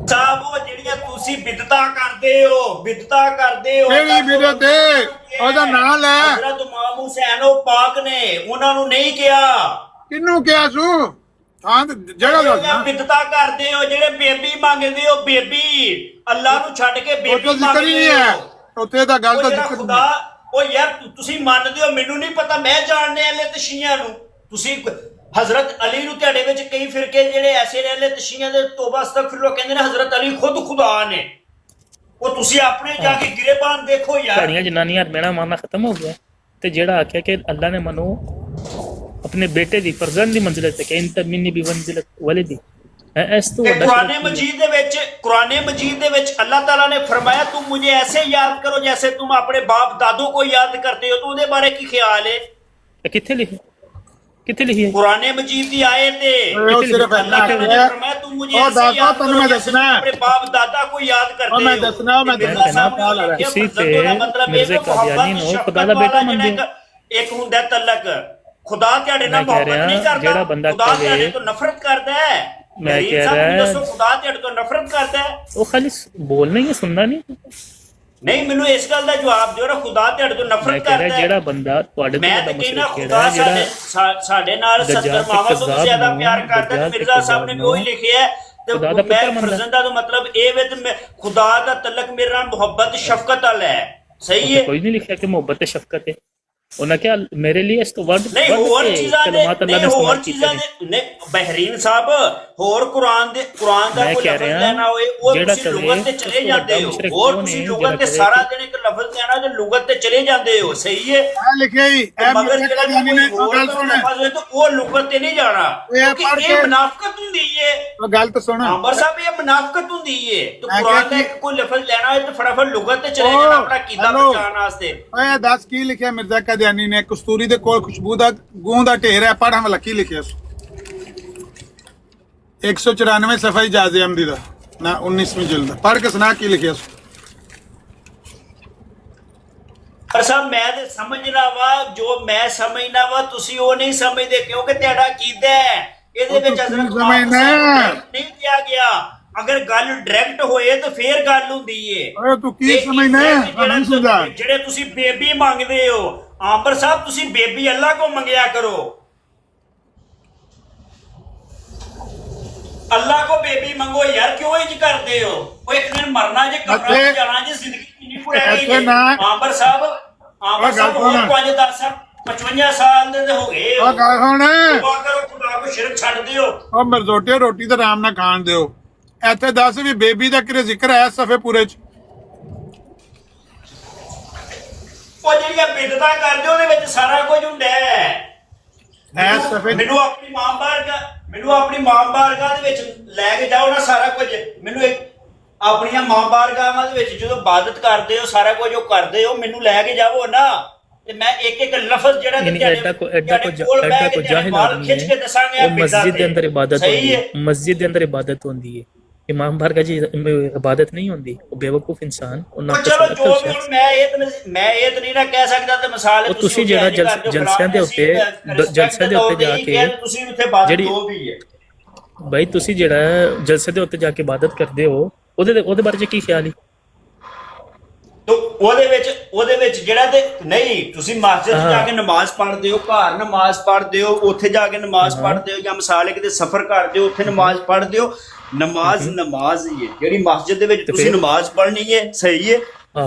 ਸਾਹਿਬ ਉਹ ਜਿਹੜੀਆਂ ਤੁਸੀਂ ਬਿਦਤਾਂ ਕਰਦੇ ਹੋ ਕਿਹੜੀ ਬਿਦਤ ਹੈ? ਉਹਦਾ ਨਾਂ ਲੈ। ਹਜ਼ਰਤ ਇਮਾਮ ਹੁਸੈਨ ਉਹ ਪਾਕ ਨੇ, ਉਹਨਾਂ ਨੂੰ ਨਹੀਂ ਕਿਹਾ। ਕਿਹਨੂੰ ਕਿਹਾ ਸੂ? ਹਾਂ ਜਗ੍ਹਾ ਦੱਸਣਾ। ਬਿਦਤਾਂ ਕਰਦੇ ਹੋ ਜਿਹੜੇ ਬੇਬੀ ਮੰਗਦੇ ਹੋ, ਬੇਬੀ ਅੱਲਾ ਨੂੰ ਛੱਡ ਕੇ ਬੇਬੀ ਉੱਥੇ ਜ਼ਿਕਰ ਹੀ ਨਹੀਂ ਹੈ, ਉੱਥੇ ਤਾਂ ਗੱਲ ਤਾਂ ਜ਼ਿਕਰ ਖੁਦਾ ਉਹ ਯਾਰ ਤੁਸੀਂ ਮੰਨਦੇ ਹੋ, ਮੈਨੂੰ ਨਹੀਂ ਪਤਾ, ਮੈਂ ਜਾਣਦੇ ਵਾਲੇ ਤਸ਼ੀਆਂ ਨੂੰ। ਤੁਸੀਂ ਹਜ਼ਰਤ ਅਲੀ ਨੂੰ ਤੁਹਾਡੇ ਵਿੱਚ ਕਈ ਫਿਰਕੇ ਜਿਹੜੇ ਐਸੇ ਨੇ ਵਾਲੇ ਤਸ਼ੀਆਂ ਦੇ ਤੋਬਾ ਅਸਤਗਫਿਰullah ਕਹਿੰਦੇ ਨੇ ਹਜ਼ਰਤ ਅਲੀ ਖੁਦ ਖੁਦਾ ਨੇ। ਉਹ ਤੁਸੀਂ ਆਪਣੇ ਜਾ ਕੇ ਗਿਰੇਬਾਨ ਦੇਖੋ ਯਾਰ। ਸਾਡੀਆਂ ਜਨਾਨੀਆਂ ਮੇਰਾ ਮਾਰਨਾ ਖਤਮ ਹੋ ਗਿਆ ਤੇ ਜਿਹੜਾ ਆਖਿਆ ਕਿ ਅੱਲਾ ਨੇ ਮਨੂ ਆਪਣੇ ਬੇਟੇ ਦੀ ਫਰਜ਼ੰਦ ਦੀ ਮੰਜ਼ਿਲਤ ਤੇ ਕਿ ਇੰਤ ਮਿੰਨੀ ਵੀ ਮੰਜ਼ਿਲਤ ਵਲਦੀ ਇਸ ਤੋਂ ਵੱਡਾ ਕੁਰਾਨ ਮਜੀਦ ਦੇ ਵਿੱਚ ਅੱਲਾਹ ਤਾਲਾ ਨੇ ਫਰਮਾਇਆ तुम मुझे ऐसे याद करो जैसे तुम अपने बाप दादों को याद करते हो। तो ਉਹਦੇ ਬਾਰੇ ਕੀ ਖਿਆਲ ਹੈ? ਕਿੱਥੇ ਲਿਖੀ ਹੈ ਕੁਰਾਨ ਮਜੀਦ ਦੀ ਆਇਤ ਹੈ। ਉਹ ਸਿਰਫ ਅੱਲਾ ਨੇ ਫਰਮਾਇਆ तुम मुझे ऐसे याद करो जैसे तुम अपने बाप दादा को याद करते हो। ਮੈਂ ਦੱਸਣਾ ਤੁਸੀਂ ਤੇ ਮਿਰਜ਼ੇ ਕਾਦੀਆਨੀ ਨੂੰ ਖੁਦਾ ਦਾ ਬੇਟਾ ਮੰਨਦੇ ਹੋ। ਇੱਕ ਹੁੰਦਾ ਤਲਕ, ਖੁਦਾ ਤੁਹਾਡੇ ਨਾਲ ਮੁਹੱਬਤ ਨਹੀਂ ਕਰਦਾ, ਜਿਹੜਾ ਬੰਦਾ ਖੁਦਾ ਤੁਹਾਡੇ ਤੋਂ ਨਫ਼ਰਤ ਕਰਦਾ ਹੈ। ਮੈਂ ਕਹਿ ਰਿਹਾ ਖੁਦਾ ਤੁਹਾਡੇ ਤੋਂ ਨਫ਼ਰਤ ਕਰਦਾ ਹੈ। ਉਹ ਖਾਲੀ ਬੋਲਣਾ ਹੀ ਸੁਣਦਾ ਨਹੀਂ ਮੈਨੂੰ ਇਸ ਗੱਲ ਦਾ ਜਵਾਬ ਦਿਓ ਨਾ, ਖੁਦਾ ਤੁਹਾਡੇ ਤੋਂ ਨਫ਼ਰਤ ਕਰਦਾ ਹੈ। ਜਿਹੜਾ ਬੰਦਾ ਤੁਹਾਡੇ ਤੋਂ ਵੱਡਾ ਮੁਸ਼ਰਿਕ ਖੁਦਾ ਸਾਡੇ ਨਾਲ 70 ਮਾਵਾਂ ਤੋਂ ਜ਼ਿਆਦਾ ਪਿਆਰ ਕਰਦਾ ਹੈ। ਮਿਰਜ਼ਾ ਸਾਹਿਬ ਨੇ ਵੀ ਉਹੀ ਲਿਖਿਆ ਹੈ। ਤੇ ਮੈਂ ਫਰਜ਼ੰਦਾ ਦਾ ਮਤਲਬ ਇਹ ਵੇ ਤੇ ਖੁਦਾ ਦਾ ਤਲਕ ਮੇਰੇ ਨਾਲ ਮੁਹੱਬਤ ਸ਼ਫਕਤ ਵਾਲਾ ਹੈ। ਸਹੀ ਹੈ, ਕੋਈ ਨਹੀਂ ਲਿਖਿਆ ਕਿ ਮੁਹੱਬਤ ਤੇ ਸ਼ਫਕਤ ਹੈ। ਉਹਨਾਂ ਕਿਹਾ ਮੇਰੇ ਲਈ ਇਸ ਤੋਂ ਵੱਧ ਨਹੀਂ ਹੋਰ ਚੀਜ਼ਾਂ ਨੇ ਬਹਿਰੀਨ ਸਾਹਿਬ ਹੋਰ ਕੁਰਾਨ ਦਾ ਕੋਈ ਲਫ਼ਜ਼ ਲੈਣਾ ਹੋਏ ਉਹ ਤੁਸੀਂ ਲੁਗਤ ਤੇ ਚਲੇ ਜਾਂਦੇ ਹੋ। ਹੋਰ ਤੁਸੀਂ ਲੁਗਤ ਤੇ ਸਾਰਾ ਦਿਨ ਇੱਕ ਲਫ਼ਜ਼ ਲੈਣਾ ਤੇ ਲੁਗਤ ਤੇ ਚਲੇ ਜਾਂਦੇ ਹੋ। ਸਹੀ ਹੈ, ਲਿਖਿਆ ਹੀ ਮਗਰ ਜਿਹੜਾ ਗੱਲ ਸੁਣ ਤਾਂ ਉਹ ਲੁਗਤ ਤੇ ਨਹੀਂ ਜਾਣਾ ਕਿਉਂਕਿ ਇਹ ਮੁਨਾਫਕਤ ਹੁੰਦੀ ਹੈ। ਉਹ ਗੱਲ ਤਾਂ ਸੁਣ ਅੰਬਰ ਸਾਹਿਬ, ਇਹ ਮੁਨਾਫਕਤ ਹੁੰਦੀ ਹੈ। ਤੇ ਕੁਰਾਨ ਦਾ ਇੱਕ ਕੋਈ ਲਫ਼ਜ਼ ਲੈਣਾ ਹੋਏ ਤਾਂ ਫਟਾਫਟ ਲੁਗਤ ਤੇ ਚਲੇ ਜਾਣਾ ਆਪਣਾ ਕੀਦਾ ਬਚਾਉਣ ਵਾਸਤੇ। ਓਏ ਦੱਸ ਕੀ ਲਿਖਿਆ ਮਿਰਜ਼ਾ ਕਾਦੀਆਨੀ ਨੇ? ਕਸਤੂਰੀ ਦੇ ਕੋਲ ਖੁਸ਼ਬੂ ਦਾ ਗੂੰ ਦਾ ਢੇਰ ਹੈ, ਪੜ੍ਹਾਂ ਵਾਲਾ ਕੀ ਲਿਖਿਆ? 194 ਸਫਾ ਇਜਾਜ਼ੇ ਅਹਿਮਦੀ ਦਾ ਨਾ 19ਵੀਂ ਜਿਲਦ, ਪੜ੍ਹ ਕੇ ਸੁਣਾ ਕੀ ਲਿਖਿਆ। ਪਰ ਸਾਹਿਬ ਮੈਂ ਤੇ ਸਮਝਣਾ ਵਾ, ਜੋ ਮੈਂ ਸਮਝਣਾ ਵਾ ਤੁਸੀਂ ਉਹ ਨਹੀਂ ਸਮਝਦੇ ਕਿਉਂਕਿ ਤੁਹਾਡਾ ਅਕੀਦਾ ਹੈ ਇਹਦੇ ਵਿੱਚ ਹਜ਼ਰਤ ਨਹੀਂ ਕਿਹਾ ਗਿਆ। ਅਗਰ ਗੱਲ ਡਾਇਰੈਕਟ ਹੋਏ ਤਾਂ ਫੇਰ ਗੱਲ ਹੁੰਦੀ ਏ। ਓਏ ਤੂੰ ਕੀ ਸਮਝਣਾ ਨਹੀਂ ਸਮਝਦਾ? ਜਿਹੜੇ ਤੁਸੀਂ ਬੇਬੀ ਮੰਗਦੇ ਹੋ ਆਂਬਰ ਸਾਹਿਬ, ਤੁਸੀਂ ਬੇਬੀ ਅੱਲਾ ਕੋ ਮੰਗਿਆ ਕਰੋ, ਅੱਲਾ ਕੋ ਬੇਬੀ ਮੰਗੋ ਯਾਰ। ਕਿਉਂ ਇੰਜ ਕਰਦੇ ਹੋ? ਉਹ ਇੱਕ ਦਿਨ ਮਰਨਾ ਜੇ, ਕਬਰਾਂ ਜਾਣਾ ਜੇ, ਜ਼ਿੰਦਗੀ ਕਿੰਨੀ ਪੁਰਾਣੀ ਹੈ। ਆਂਬਰ ਸਾਹਿਬ ਹੋਰ 5 10 55 ਸਾਲ ਦੇ ਹੋ ਗਏ। ਉਹ ਗੱਲ ਸੁਣ, ਦੁਆ ਕਰੋ ਖੁਦਾ ਕੋ ਸ਼ਿਰਕ ਛੱਡ ਦਿਓ। ਉਹ ਮਰਜ਼ੋਟੇ ਰੋਟੀ ਤਾਂ ਆਰਾਮ ਨਾਲ ਖਾਣ ਦਿਓ। ਇੱਥੇ ਦੱਸ ਵੀ ਬੇਬੀ ਦਾ ਕਿਹੜੇ ਜ਼ਿਕਰ ਹੈ ਸਫੇ ਪੂਰੇ ਚ? ਉਹ ਜਿਹੜੀਆਂ ਬਿਦਤਾਂ ਕਰਦੇ ਉਹਦੇ ਵਿੱਚ ਸਾਰਾ ਕੁਝ ਹੁੰਦਾ ਹੈ। ਮੈਨੂੰ ਆਪਣੀ ਮਾਂ ਬਾਰਗਾਹ ਦੇ ਵਿੱਚ ਲੈ ਕੇ ਜਾਓ ਨਾ, ਸਾਰਾ ਕੁਝ ਮੈਨੂੰ ਆਪਣੀਆਂ ਮਾਂ ਬਾਰਗਾਹਾਂ ਦੇ ਵਿੱਚ ਜਦੋਂ ਇਬਾਦਤ ਕਰਦੇ ਹੋ ਸਾਰਾ ਕੁਝ ਉਹ ਕਰਦੇ ਹੋ, ਮੈਨੂੰ ਲੈ ਕੇ ਜਾਵੋ ਨਾ ਤੇ ਮੈਂ ਇੱਕ ਇੱਕ ਲਫ਼ਜ਼ ਜਿਹੜਾ ਐਡਾ ਕੋ ਜਾਹਿਲ ਆਦਮੀ ਹੈ। ਉਹ ਮਸਜਿਦ ਦੇ ਅੰਦਰ ਇਬਾਦਤ ਹੁੰਦੀ ਹੈ, ਮਸਜਿਦ ਦੇ ਅੰਦਰ ਇਬਾਦਤ ਹੁੰਦੀ ਹੈ। ਇਮਾਮ ਬਾਰਗਾਹ ਜੀ ਇਬਾਦਤ ਨਹੀਂ ਹੁੰਦੀ। ਉਹ ਬੇਵਕੂਫ ਇਨਸਾਨ ਚਲੋ ਜੋ ਵੀ ਹੁਣ ਮੈਂ ਇਹ ਤਾਂ ਨਹੀਂ ਨਾ ਕਹਿ ਸਕਦਾ ਤੇ ਮਿਸਾਲ ਤੁਸੀਂ ਜਿਹੜਾ ਜਲਸਿਆਂ ਦੇ ਉੱਤੇ ਜਾ ਕੇ ਤੁਸੀਂ ਉੱਥੇ ਇਬਾਦਤ ਹੋ ਵੀ ਹੈ ਭਾਈ, ਤੁਸੀਂ ਜਿਹੜਾ ਜਲਸੇ ਦੇ ਉੱਤੇ ਜਾ ਕੇ ਇਬਾਦਤ ਕਰਦੇ ਹੋ ਉਹਦੇ ਬਾਰੇ ਚ ਕੀ ਖਿਆਲ ਹੈ? ਉਹਦੇ ਵਿੱਚ ਜਿਹੜਾ ਤੇ ਨਹੀਂ ਤੁਸੀਂ ਮਸਜਿਦ ਜਾ ਕੇ ਨਮਾਜ਼ ਪੜ੍ਹਦੇ ਹੋ, ਘਰ ਨਮਾਜ਼ ਪੜ੍ਹਦੇ ਹੋ, ਉੱਥੇ ਜਾ ਕੇ ਨਮਾਜ਼ ਪੜ੍ਹਦੇ ਹੋ, ਜਾਂ ਮਿਸਾਲ ਕਿਤੇ ਸਫ਼ਰ ਕਰਦੇ ਹੋ ਉੱਥੇ ਨਮਾਜ਼ ਪੜ੍ਹਦੇ ਹੋ। ਨਮਾਜ਼ ਹੀ ਹੈ ਜਿਹੜੀ ਮਸਜਿਦ ਦੇ ਵਿੱਚ ਤੁਸੀਂ ਨਮਾਜ਼ ਪੜ੍ਹਨੀ ਹੈ। ਸਹੀ ਹੈ,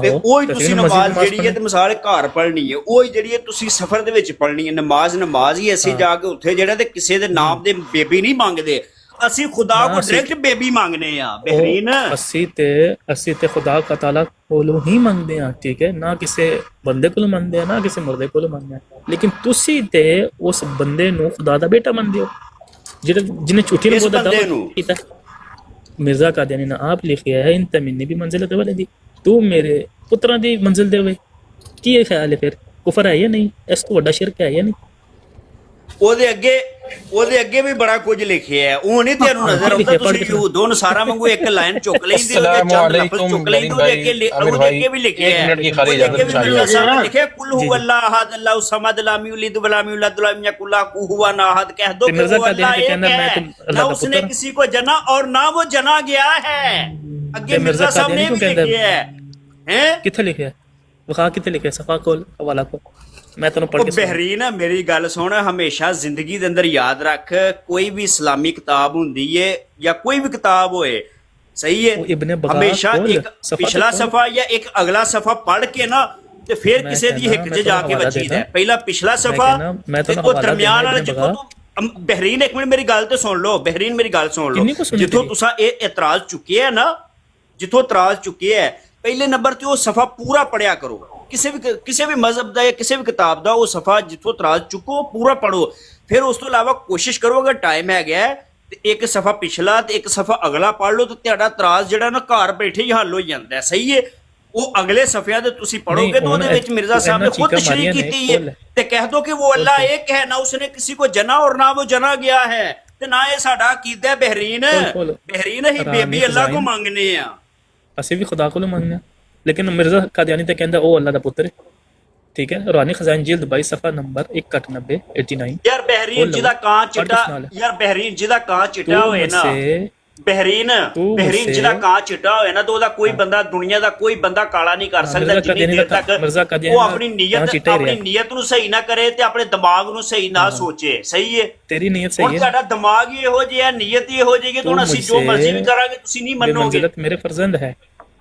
ਤੇ ਉਹੀ ਤੁਸੀਂ ਨਮਾਜ਼ ਜਿਹੜੀ ਹੈ ਤੇ ਮਿਸਾਲ ਘਰ ਪੜ੍ਹਨੀ ਹੈ, ਉਹੀ ਜਿਹੜੀ ਹੈ ਤੁਸੀਂ ਸਫ਼ਰ ਦੇ ਵਿੱਚ ਪੜ੍ਹਨੀ ਹੈ। ਨਮਾਜ਼ ਹੀ ਅਸੀਂ ਜਾ ਕੇ ਉੱਥੇ ਜਿਹੜਾ ਤੇ ਕਿਸੇ ਦੇ ਨਾਮ ਦੇ ਬੇਬੀ ਨਹੀਂ ਮੰਗਦੇ, ਅਸੀਂ ਖੁਦਾ ਕੋ ਡਾਇਰੈਕਟ ਬੇਬੀ ਮੰਗਨੇ ਆ। ਬਹਿਰੀਨ ਅਸੀਂ ਤੇ ਖੁਦਾ ਤਾਲਾ ਕੋਲੋਂ ਹੀ ਮੰਗਦੇ ਆ, ਠੀਕ ਹੈ ਨਾ ਕਿਸੇ ਬੰਦੇ ਕੋਲੋਂ ਮੰਗਦੇ ਆ ਨਾ ਕਿਸੇ ਮੁਰਦੇ ਕੋਲੋਂ ਮੰਗਦੇ ਆ। ਲੇਕਿਨ ਤੁਸੀਂ ਤੇ ਉਸ ਬੰਦੇ ਨੂੰ ਖੁਦਾ ਦਾ ਬੇਟਾ ਮੰਨਦੇ ਹੋ ਜਿਹਨੇ ਝੂਠੀ ਨਬੂਵਤ ਦਾ ਦਾਅਵਾ ਕੀਤਾ। ਮਿਰਜ਼ਾ ਕਾਦੀਆਨੀ ਨੇ ਆਪ ਲਿਖਿਆ ਹੈ ਇੰਤ ਮਿੰਨੀ ਵੀ ਮੰਜ਼ਿਲਤ ਵਲਦੀ, ਤੂੰ ਮੇਰੇ ਪੁੱਤਰਾਂ ਦੀ ਮੰਜ਼ਿਲ ਦੇ ਹੋਵੇ। ਕੀ ਇਹ ਖਿਆਲ ਹੈ ਫਿਰ? ਕੁਫਰ ਹੈ ਜਾਂ ਨਹੀਂ? ਇਸ ਤੋਂ ਵੱਡਾ ਸ਼ਿਰਕ ਹੈ ਜਾਂ ਨਹੀਂ? ਉਹਦੇ ਅੱਗੇ ਵੀ ਬੜਾ ਕੁਝ ਲਿਖਿਆ ਹੈ। ਉਹ ਨਹੀਂ ਤੈਨੂੰ ਨਜ਼ਰ ਆਉਂਦਾ? ਤੁਸੀਂ ਯਹੂਦੋਂ ਨਸਾਰਾ ਵਾਂਗੂ ਇੱਕ ਲਾਈਨ ਚੁੱਕ ਲੈਂਦੇ ਹੋ ਤੇ ਚੰਦ ਲਫ਼ਜ਼ ਚੁੱਕ ਲੈਂਦੇ ਹੋ। ਉਹਦੇ ਅੱਗੇ ਵੀ ਲਿਖਿਆ ਹੈ, ਉਹਦੇ ਅੱਗੇ ਵੀ ਮਿਰਜ਼ਾ ਸਾਹਿਬ ਨੇ ਲਿਖਿਆ ਕੁਲ ਹੁਵ ਅੱਲਾਹ ਅਹਦ ਅੱਲਾਹੁ ਸਮਦ ਲਮ ਯਲਿਦ ਵਲਮ ਯੂਲਦ ਵਲਮ ਯਕੁਲ ਲਹੁ ਕੁਫੁਵਨ ਅਹਦ। ਕਹਿ दो कि वो अल्लाह एक है, ना उसने किसी को जना और ना वो जना गया है। ਅੱਗੇ ਮਿਰਜ਼ਾ ਸਾਹਿਬ ਨੇ ਵੀ ਲਿਖਿਆ ਹੈ। ਕਿੱਥੇ ਲਿਖਿਆ? ਵਿਖਾ ਕਿੱਥੇ ਲਿਖਿਆ? ਸਫਾ ਕੋਲ, ਹਵਾਲਾ ਕੋਲ, ਮੈਂ ਤੈਨੂੰ ਪੜ੍ਹ ਕੇ ਬਹਿਰੀਨ, ਮੇਰੀ ਗੱਲ ਸੁਣ, ਹਮੇਸ਼ਾ ਜ਼ਿੰਦਗੀ ਦੇ ਅੰਦਰ ਯਾਦ ਰੱਖ, ਕੋਈ ਵੀ ਇਸਲਾਮੀ ਕਿਤਾਬ ਹੁੰਦੀ ਏ ਜਾਂ ਕੋਈ ਵੀ ਕਿਤਾਬ ਹੋਏ, ਸਹੀ ਹੈ, ਹਮੇਸ਼ਾ ਇੱਕ ਪਿਛਲਾ ਸਫਾ ਜਾਂ ਇੱਕ ਅਗਲਾ ਸਫਾ ਪੜ੍ਹ ਕੇ ਨਾ ਤੇ ਫਿਰ ਕਿਸੇ ਦੀ ਹਿੱਕ 'ਚ ਜਾ ਕੇ ਵੱਜੀਦਾ ਹੈ। ਪਹਿਲਾਂ ਪਿਛਲਾ ਸਫਾ ਤੇ ਉਹ ਦਰਮਿਆਨ ਵਾਲਾ ਜਿੱਥੋਂ ਬਹਿਰੀਨ, ਇੱਕ ਮਿੰਟ ਮੇਰੀ ਗੱਲ ਤੇ ਸੁਣ ਲਓ, ਬਹਿਰੀਨ ਮੇਰੀ ਗੱਲ ਸੁਣ ਲਓ, ਜਿੱਥੋਂ ਤੁਸੀਂ ਇਹ ਇਤਰਾਜ਼ ਚੁੱਕਿਆ ਨਾ, ਜਿੱਥੋਂ ਇਤਰਾਜ਼ ਚੁੱਕਿਆ ਹੈ, ਪਹਿਲੇ ਨੰਬਰ ਤੇ ਉਹ ਸਫਾ ਪੂਰਾ ਪੜਿਆ ਕਰੋ। ਕਿਸੇ ਵੀ ਮਜ਼ਹਬ ਦਾ ਜਾਂ ਕਿਸੇ ਵੀ ਕਿਤਾਬ ਦਾ ਉਹ ਸਫਾ ਜਿੱਥੋਂ ਇਤਰਾਜ਼ ਚੁੱਕੋ ਪੂਰਾ ਪੜੋ। ਫਿਰ ਉਸ ਤੋਂ ਇਲਾਵਾ ਕੋਸ਼ਿਸ਼ ਕਰੋ, ਅਗਰ ਟਾਈਮ ਹੈਗਾ ਤੇ ਇੱਕ ਸਫਾ ਪਿਛਲਾ ਤੇ ਇੱਕ ਸਫਾ ਅਗਲਾ ਪੜ੍ਹ ਲਓ, ਤੇ ਤੁਹਾਡਾ ਇਤਰਾਜ਼ ਜਿਹੜਾ ਨਾ ਘਰ ਬੈਠੇ ਹੀ ਹੱਲ ਹੋ ਜਾਂਦਾ ਹੈ। ਸਹੀ ਹੈ। ਉਹ ਅਗਲੇ ਸਫਿਆਂ ਦੇ ਤੁਸੀਂ ਪੜੋਗੇ ਤਾਂ ਉਹਦੇ ਵਿੱਚ ਮਿਰਜ਼ਾ ਸਾਹਿਬ ਨੇ ਖੁਦ ਤਸ਼ਰੀਹ ਕੀਤੀ ਹੈ ਤੇ ਕਹਿ ਦੋ ਕਿ ਉਹ ਅੱਲਾਹ ਇੱਕ ਹੈ, ਨਾ ਉਸਨੇ ਕਿਸੇ को जना और ना वो जना गया है। ਤੇ ਨਾ ਇਹ ਸਾਡਾ ਅਕੀਦਾ ਬਹਿਰੀਨ ਹੀ ਬੇਬੀ ਅੱਲਾਹ ਕੋ ਮੰਗਨੇ ਆ। ਅਸੀਂ ਵੀ ਖੁਦਾ ਕੋਲੋਂ ਮੰਗਨੇ ਆ, ਲੇਕਿਨ ਮਿਰਜ਼ਾ ਕਾਦੀਆਨੀ ਤੇ ਕਹਿੰਦਾ ਉਹ ਅੱਲਾਹ ਦਾ ਪੁੱਤਰ ਹੈ। ਠੀਕ ਹੈ, ਰੂਹਾਨੀ ਖਜ਼ਾਨ ਜਿਲਦ 22 ਸਫਾ ਨੰਬਰ 190 89। ਯਾਰ ਬਹਿਰੀਨ ਜਿਹਦਾ ਕਾਂ ਚਿੱਟਾ, ਯਾਰ ਬਹਿਰੀਨ ਜਿਹਦਾ ਕਾਂ ਚਿੱਟਾ ਹੋਏ ਨਾ, ਬਹਿਰੀਨ ਜਿਹਦਾ ਕਾਂ ਚਿੱਟਾ ਹੋਏ ਨਾ, ਤਾਂ ਉਹਦਾ ਕੋਈ ਬੰਦਾ, ਦੁਨੀਆ ਦਾ ਕੋਈ ਬੰਦਾ ਕਾਲਾ ਨਹੀਂ ਕਰ ਸਕਦਾ ਜਿੰਨੀ ਦੇਰ ਤੱਕ ਉਹ ਆਪਣੀ ਨੀਅਤ ਨੂੰ ਸਹੀ ਨਾ ਕਰੇ ਤੇ ਆਪਣੇ ਦਿਮਾਗ ਨੂੰ ਸਹੀ ਨਾ ਸੋਚੇ। ਸਹੀ ਹੈ, ਤੇਰੀ ਨੀਅਤ ਸਹੀ ਹੈ, ਤੁਹਾਡਾ ਦਿਮਾਗ ਹੀ ਇਹੋ ਜਿਹਾ, ਨੀਅਤ ਹੀ ਇਹੋ ਜਿਹੀ ਕਿ ਹੁਣ ਅਸੀਂ ਜੋ ਮਰਜ਼ੀ ਵੀ ਕਰਾਂਗੇ ਤੁਸੀਂ ਨਹੀਂ ਮੰਨੋਗੇ। ਮੇਰੇ ਫਰਜ਼ੰਦ ਹੈ,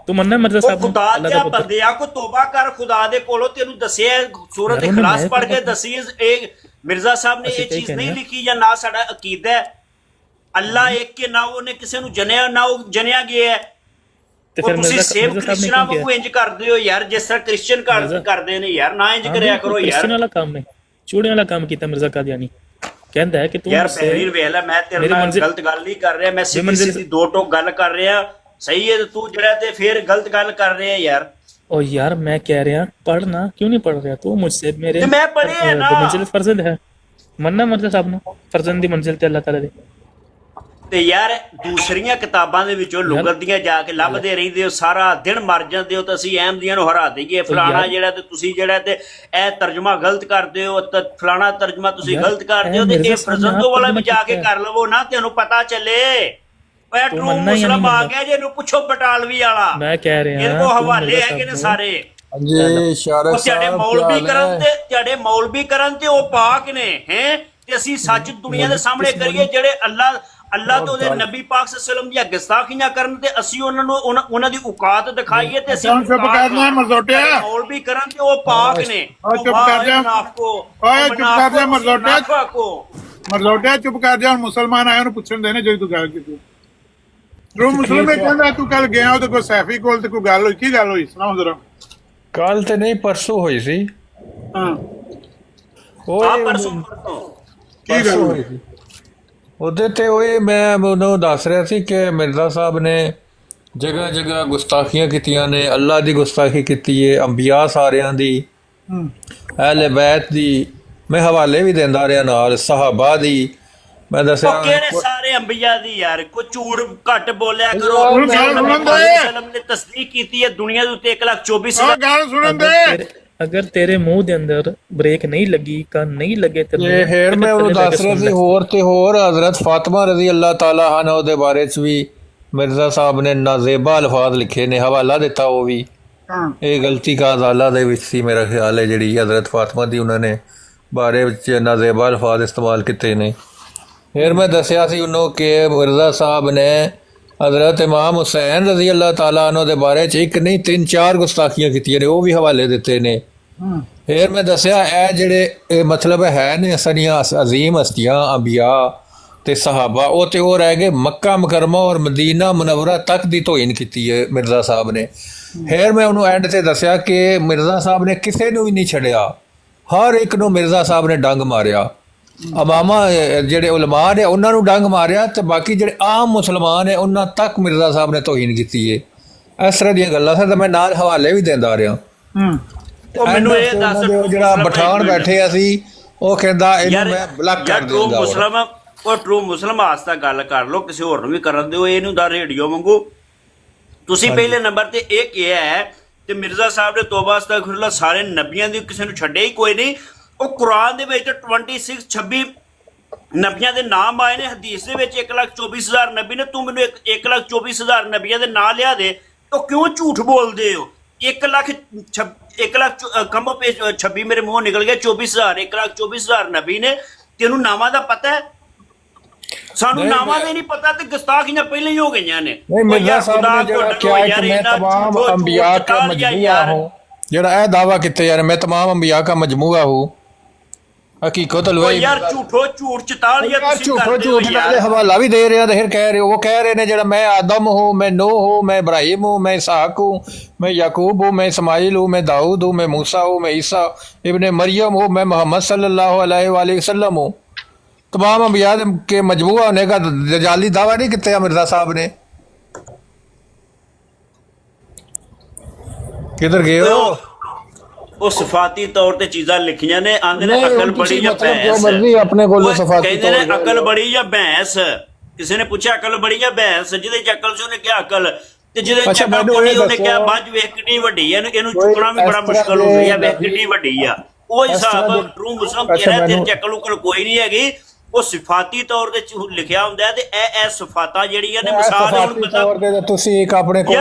ਤੂੰ ਮੰਨਣਾ ਮਿਰਜ਼ਾ ਸਾਹਿਬ ਨੂੰ? ਖੁਦਾ ਦੇ ਬੰਦਿਆਂ ਕੋ ਤੋਬਾ ਕਰ, ਖੁਦਾ ਦੇ ਕੋਲੋਂ ਤੈਨੂੰ ਦੱਸਿਆ, ਸੂਰਤ ਇਖਲਾਸ ਪੜ੍ਹ ਕੇ ਦੱਸੀ। ਇਹ ਮਿਰਜ਼ਾ ਸਾਹਿਬ ਨੇ ਇਹ ਚੀਜ਼ ਨਹੀਂ ਲਿਖੀ ਜਾਂ ਨਾ ਸਾਡਾ ਅਕੀਦਾ ਹੈ। ਅੱਲਾਹ ਇੱਕ ਕੇ ਨਾ ਉਹਨੇ ਕਿਸੇ ਨੂੰ ਜਨਿਆ, ਨਾ ਉਹ ਜਨਿਆ ਗਿਆ ਹੈ। ਤੇ ਫਿਰ ਤੁਸੀਂ ਸੇਮ ਕ੍ਰਿਸਚਨਾਂ ਵਾਂਗੂ ਇੰਜ ਕਰਦੇ ਹੋ ਯਾਰ, ਜਿਸ ਤਰ੍ਹਾਂ ਕ੍ਰਿਸਚਨ ਕਰਦੇ ਨੇ ਯਾਰ, ਨਾ ਇੰਜ ਕਰਿਆ ਕਰੋ ਯਾਰ। ਕ੍ਰਿਸਚਨ ਵਾਲਾ ਕੰਮ ਹੈ, ਚੂੜਿਆਂ ਵਾਲਾ ਕੰਮ ਕੀਤਾ ਮਿਰਜ਼ਾ ਕਾਦੀਆਨੀ। ਕਹਿੰਦਾ ਹੈ ਕਿ ਤੂੰ ਯਾਰ ਬਹਿਰੀਨ ਵੇਖ ਲੈ, ਮੈਂ ਤੇਰੇ ਨਾਲ ਗਲਤ ਗੱਲ ਨਹੀਂ ਕਰ ਰਿਹਾ, ਮੈਂ ਸਿੱਧੀ ਦੋ ਟੋਕ ਗੱਲ ਕਰ ਰਿਹਾ। ਸਹੀ ਹੈ, ਤੂੰ ਜਿਹੜਾ ਤੇ ਫਿਰ ਗਲਤ ਗੱਲ ਕਰ ਰਿਹਾ ਯਾਰ। ओ यार मैं कह रहा पढ़ना क्यों नहीं पढ़ रहा तू मुझसे? मेरे मैं पढ़े ना, मंजिल फर्जंद है, मन्ना मतलब साहब ने फर्जंद दी मंजिल ते अल्लाह ताला दे। ਤੇ ਯਾਰ ਦੂਸਰੀਆਂ ਕਿਤਾਬਾਂ ਦੇ ਵਿੱਚੋਂ ਲੁਗਤ ਦੀਆਂ ਜਾ ਕੇ ਲੱਭਦੇ ਰਹਿੰਦੇ ਹੋ, ਸਾਰਾ ਦਿਨ ਮਰ ਜਾਂਦੇ ਹੋ, ਤਾਂ ਅਸੀਂ ਅਹਿਮਦੀਆਂ ਨੂੰ ਹਰਾ ਦਈਏ ਫਲਾਣਾ ਜਿਹੜਾ, ਤੇ ਤੁਸੀਂ ਜਿਹੜਾ ਤੇ ਇਹ ਤਰਜਮਾ ਗਲਤ ਕਰਦੇ ਹੋ, ਤੇ ਫਲਾਣਾ ਤਰਜਮਾ ਤੁਸੀਂ ਗਲਤ ਕਰਦੇ ਹੋ, ਤੇ ਇਹ ਫਰਜ਼ੰਦੋ ਵਾਲਾ ਵੀ ਜਾ ਕੇ ਕਰ ਲਵੋ ਨਾ, ਤੁਹਾਨੂੰ ਪਤਾ ਚੱਲੇ। ਓਏ ਟਰੂ ਮੁਸਲਮ ਆ ਗਿਆ ਜੇ, ਇਹਨੂੰ ਪੁੱਛੋ ਬਟਾਲਵੀ ਵਾਲਾ, ਮੈਂ ਕਹਿ ਰਿਹਾ ਇਹਦੇ ਕੋ ਹਵਾਲੇ ਹੈਗੇ ਨੇ ਸਾਰੇ। ਜੀ ਸ਼ਾਰਕ ਸਾਹਿਬ ਤੁਹਾਡੇ ਮੌਲਵੀ ਕਰਨ ਤੇ ਉਹ ਪਾਕ ਨੇ ਹੈ, ਤੇ ਅਸੀਂ ਸੱਚ ਦੁਨੀਆ ਦੇ ਸਾਹਮਣੇ ਕਰੀਏ। ਜਿਹੜੇ ਅੱਲਾਹ ਤੇ ਉਹਦੇ ਨਬੀ ਪਾਕ ਸੱਲਮ ਦੀਆਂ ਗੁਸਤਾਖੀਆਂ ਕਰਨ ਤੇ ਅਸੀਂ ਉਹਨਾਂ ਨੂੰ ਉਹਨਾਂ ਦੀ ਔਕਾਤ ਦਿਖਾਈਏ, ਤੇ ਅਸੀਂ ਚੁੱਪ ਕਰ ਜਾ ਮਰਜ਼ੋਟਿਆ, ਮੌਲਵੀ ਕਰਨ ਤੇ ਉਹ ਪਾਕ ਨੇ। ਚੁੱਪ ਕਰ ਜਾ, ਓਏ ਚੁੱਪ ਕਰ ਜਾ ਮਰਜ਼ੋਟਿਆ, ਚੁੱਪ ਕਰ ਜਾ। ਹੁਣ ਮੁਸਲਮਾਨ ਆਏ ਉਹਨੂੰ ਪੁੱਛਣ ਦੇ ਨੇ ਜਿਹੜੀ ਤੂੰ ਗੱਲ ਕੀਤੀ। ਜੋ ਮੁਸਲਮਾਨ ਕਹਿੰਦਾ ਤੂੰ ਕੱਲ ਗਿਆ ਉਹਦੇ ਕੋਲ ਸੈਫੀ ਕੋਲ, ਤੇ ਕੋਈ ਗੱਲ ਹੋਈ? ਕੀ ਗੱਲ ਹੋਈ ਸੁਣਾਓ ਜ਼ਰਾ। ਕੱਲ ਤੇ ਨਹੀਂ, ਪਰਸੋਂ ਹੋਈ ਸੀ। ਹਾਂ ਉਹ ਪਰਸੋਂ ਕੀ ਗੱਲ ਹੋਈ ਸੀ? ਉਹਦੇ ਤੇ ਉਹ ਮੈਂ ਉਹਨੂੰ ਦੱਸ ਰਿਹਾ ਸੀ ਕਿ ਮਿਰਜ਼ਾ ਸਾਹਿਬ ਨੇ ਜਗ੍ਹਾ ਜਗ੍ਹਾ ਗੁਸਤਾਖੀਆਂ ਕੀਤੀਆਂ ਨੇ, ਅੱਲਾ ਦੀ ਗੁਸਤਾਖੀ ਕੀਤੀ ਹੈ, ਅੰਬੀਆ ਸਾਰਿਆਂ ਦੀ, ਅਹਿਲੇ ਬੈਤ ਦੀ। ਮੈਂ ਹਵਾਲੇ ਵੀ ਦਿੰਦਾ ਰਿਹਾ ਨਾਲ, ਸਹਾਬਾ ਦੀ। ਮੈਂ ਦੱਸਿਆ ਕਿਹੜੇ ਸਾਰੇ ਅੰਬੀਆ ਦੀ ਯਾਰ, ਕੋਈ ਝੂਠ ਘੱਟ ਬੋਲਿਆ ਕਰੋ। ਸੱਲਮ ਨੇ ਤਸਦੀਕ ਕੀਤੀ ਹੈ ਦੁਨੀਆ ਦੇ ਉੱਤੇ 1,24,000 ਗੱਲ ਸੁਣਨ ਦੇ। अगर तेरे मुंह दे अंदर ब्रेक नहीं लगी, कान नहीं लगे तेरे, ਇਹ ਫੇਰ ਮੈਂ ਉਹਨੂੰ ਦੱਸ ਰਿਹਾ ਸੀ ਹੋਰ ਤੇ ਹੋਰ। ਹਜ਼ਰਤ ਫਾਤਮਾ ਰਜ਼ੀ ਅੱਲਾਹ ਤਾਲਾ ਅਨਹਾ ਉਹਦੇ ਬਾਰੇ 'ਚ ਵੀ ਮਿਰਜ਼ਾ ਸਾਹਿਬ ਨੇ ਨਾਜ਼ੇਬਾ ਅਲਫਾਜ਼ ਲਿਖੇ ਨੇ, ਹਵਾਲਾ ਦਿੱਤਾ ਉਹ ਵੀ। ਇਹ ਗਲਤੀ ਕਾਜ਼ਾਲਾ ਦੇ ਵਿੱਚ ਸੀ ਮੇਰਾ ਖਿਆਲ ਹੈ, ਜਿਹੜੀ ਹਜ਼ਰਤ ਫਾਤਮਾ ਦੀ ਉਹਨਾਂ ਨੇ ਬਾਰੇ ਵਿੱਚ ਨਾਜ਼ੇਬਾ ਅਲਫਾਜ਼ ਇਸਤੇਮਾਲ ਕੀਤੇ ਨੇ। ਫਿਰ ਮੈਂ ਦੱਸਿਆ ਸੀ ਉਹਨੂੰ ਕਿ ਮਿਰਜ਼ਾ ਸਾਹਿਬ ਨੇ हज़रत इमाम हुसैन रज़ी अल्लाह ताला अन्हु दे बारे च एक नहीं 3-4 गुस्ताखियां कीतियां ने, वो भी हवाले दिते ने। फिर मैं दसिया ए जेड़े मतलब है ने सारियां अजीम हस्तियां अंबिया ते सहाबा, वो तो वो रह गए मक्का मुकरमा और मदीना मुनव्वरा तक दी तोहीन कीती है मिर्ज़ा साहब ने। फिर मैं उन्होंने एंड से दसिया कि मिर्ज़ा साहब ने किसी नूं भी नहीं छड़िया, हर एक नूं मिर्ज़ा साहब ने डंग मारिया। ਇਮਾਮਾਂ ਜਿਹੜੇ ਉਲਮਾ ਨੇ ਉਹਨਾਂ ਨੂੰ ਡੰਗ ਮਾਰਿਆ ਤੇ ਬਾਕੀ ਜਿਹੜੇ ਆਮ ਮੁਸਲਮਾਨ ਨੇ ਉਹਨਾਂ ਤੱਕ ਮਿਰਜ਼ਾ ਸਾਹਿਬ ਨੇ ਤੋਹੀਨ ਕੀਤੀ ਹੈ। ਇਸ ਤਰ੍ਹਾਂ ਦੀਆਂ ਗੱਲਾਂ ਸਰ ਮੈਂ ਨਾਲ ਹਵਾਲੇ ਵੀ ਦਿੰਦਾ ਰਿਹਾ। ਉਹ ਮੈਨੂੰ ਇਹ ਦੱਸ ਜਿਹੜਾ ਪਠਾਨ ਬੈਠੇ ਅਸੀਂ ਉਹ ਕਹਿੰਦਾ ਇਹਨੂੰ ਮੈਂ ਬਲੌਕ ਕਰ ਦਿੰਦਾ। ਉਹ ਟਰੂ ਮੁਸਲਮ ਆਸਤਾ ਗੱਲ ਕਰ ਲਓ, ਕਿਸੇ ਹੋਰ ਨੂੰ ਵੀ ਕਰਨ ਦਿਓ, ਇਹਨੂੰ ਦਾ ਰੇਡੀਓ ਵਾਂਗੂ। ਤੁਸੀਂ ਪਹਿਲੇ ਨੰਬਰ ਤੇ ਇਹ ਕਿਹਾ ਹੈ ਤੇ ਮਿਰਜ਼ਾ ਸਾਹਿਬ ਨੇ ਤੋਬਾ ਅਸਤਗਫਿਰullah ਸਾਰੇ ਨਬੀਆਂ ਦੀ ਕਿਸੇ ਨੂੰ ਛੱਡਿਆ ਹੀ ਕੋਈ ਨਹੀਂ। ਉਹ ਕੁਰਾਨ ਦੇ ਵਿੱਚ 26 ਨਬੀਆਂ ਦੇ ਨਾਮ ਆਏ ਨੇ, ਹਦੀਸ ਦੇ ਵਿੱਚ 1,24,000 ਨਬੀ ਨੇ। ਤੂੰ ਮੈਨੂੰ 1,24,000 ਨਬੀਆਂ ਦੇ ਨਾਂ ਲਿਆ ਦੇ, ਉਹ ਕਿਉਂ ਝੂਠ ਬੋਲਦੇ ਹੋ? 1 ਲੱਖ ਕਮੋ ਪੇ 26 ਮੇਰੇ ਮੂੰਹੋਂ ਨਿਕਲ ਗਿਆ, 24,000 1,24,000 ਨਬੀ ਨੇ। ਤੈਨੂੰ ਨਾਵਾਂ ਦਾ ਪਤਾ ਹੈ? ਸਾਨੂੰ ਨਾਵਾਂ ਦਾ ਨਹੀਂ ਪਤਾ ਤੇ ਗੁਸਤਾਖੀਆਂ ਪਹਿਲਾਂ ਹੀ ਹੋ ਗਈਆਂ ਨੇ। ਨਹੀਂ ਮਿਰਜ਼ਾ ਸਾਹਿਬ ਨੇ ਜਿਹੜਾ ਕਿਹਾ ਕਿ ਮੈਂ तमाम अंबिया का मजमूआ हूँ, ਜਿਹੜਾ ਇਹ ਦਾਵਾ ਕੀਤਾ ਯਾਰ मैं तमाम अंबिया का मजमूआ हूँ, हकीकत यार झूठो झूठ चताल या तुसी करदे हो यार। हवाला भी दे रहे हैं, फिर कह रहे हो, वो कह रहे हैं जरा मैं आदम हूँ, मैं नूह हूँ, मैं इब्राहिम हूँ, मैं इसहाक हूँ, मैं याकूब हूँ, मैं इस्माइल हूँ, मैं दाऊद हूँ, मैं मूसा हूँ, मैं ईसा इब्ने मरियम हूँ, मैं मोहम्मद सल्लल्लाहु अलैहि वसल्लम हूँ। तमाम अंबिया के मजमूआ होने का जाली दावा नहीं किया मिर्जा साहब ने। किधर गए हो? ਉਹ ਸਿਫਾਤੀ ਤੌਰ ਤੇ ਚੀਜ਼ਾਂ ਲਿਖੀਆਂ ਨੇ, ਆਂਦੇ ਨੇ ਅਕਲ ਬੜੀ ਜਾਂ ਭੈਂਸ। ਆਪਣੇ ਕੋਲ ਸਿਫਾਤੀ ਕਹਿੰਦੇ ਨੇ ਅਕਲ ਬੜੀ ਜਾਂ ਭੈਂਸ। ਕਿਸੇ ਨੇ ਪੁੱਛਿਆ ਅਕਲ ਬੜੀ ਜਾਂ ਭੈਂਸ? ਜਿਹਦੇ ਚ ਅਕਲ ਸੀ ਉਹਨੇ ਕਿਹਾ ਅਕਲ, ਤੇ ਜਿਹਦੇ ਚ ਅਕਲ ਕੋਈ ਉਹਨੇ ਕਿਹਾ ਮੱਝ ਵੇਖ ਕਿੰਨੀ ਵੱਡੀ ਹੈ, ਇਹਨੂੰ ਚੁੱਕਣਾ ਵੀ ਬੜਾ ਮੁਸ਼ਕਲ ਹੋ ਗਿਆ, ਵੇਖ ਕਿੰਨੀ ਵੱਡੀ ਆ। ਉਹ ਹਿਸਾਬ ਟਰੂ ਮੁਸਲਮ ਕਹਿ ਰਿਹਾ ਤੇਰੇ ਚ ਅਕਲ ਉਕਲ ਕੋਈ ਨਹੀਂ ਹੈਗੀ। ਉਹ ਸਿਫਾਤੀ ਤੌਰ ਤੇ ਲਿਖਿਆ ਹੁੰਦਾ ਹੈ ਤੇ ਇਹ ਸਿਫਾਤਾਂ ਜਿਹੜੀਆਂ ਨੇ ਮਿਸਾਲ ਹੁਣ ਪਤਾ ਤੁਸੀਂ ਇੱਕ ਆਪਣੇ ਕੋਲ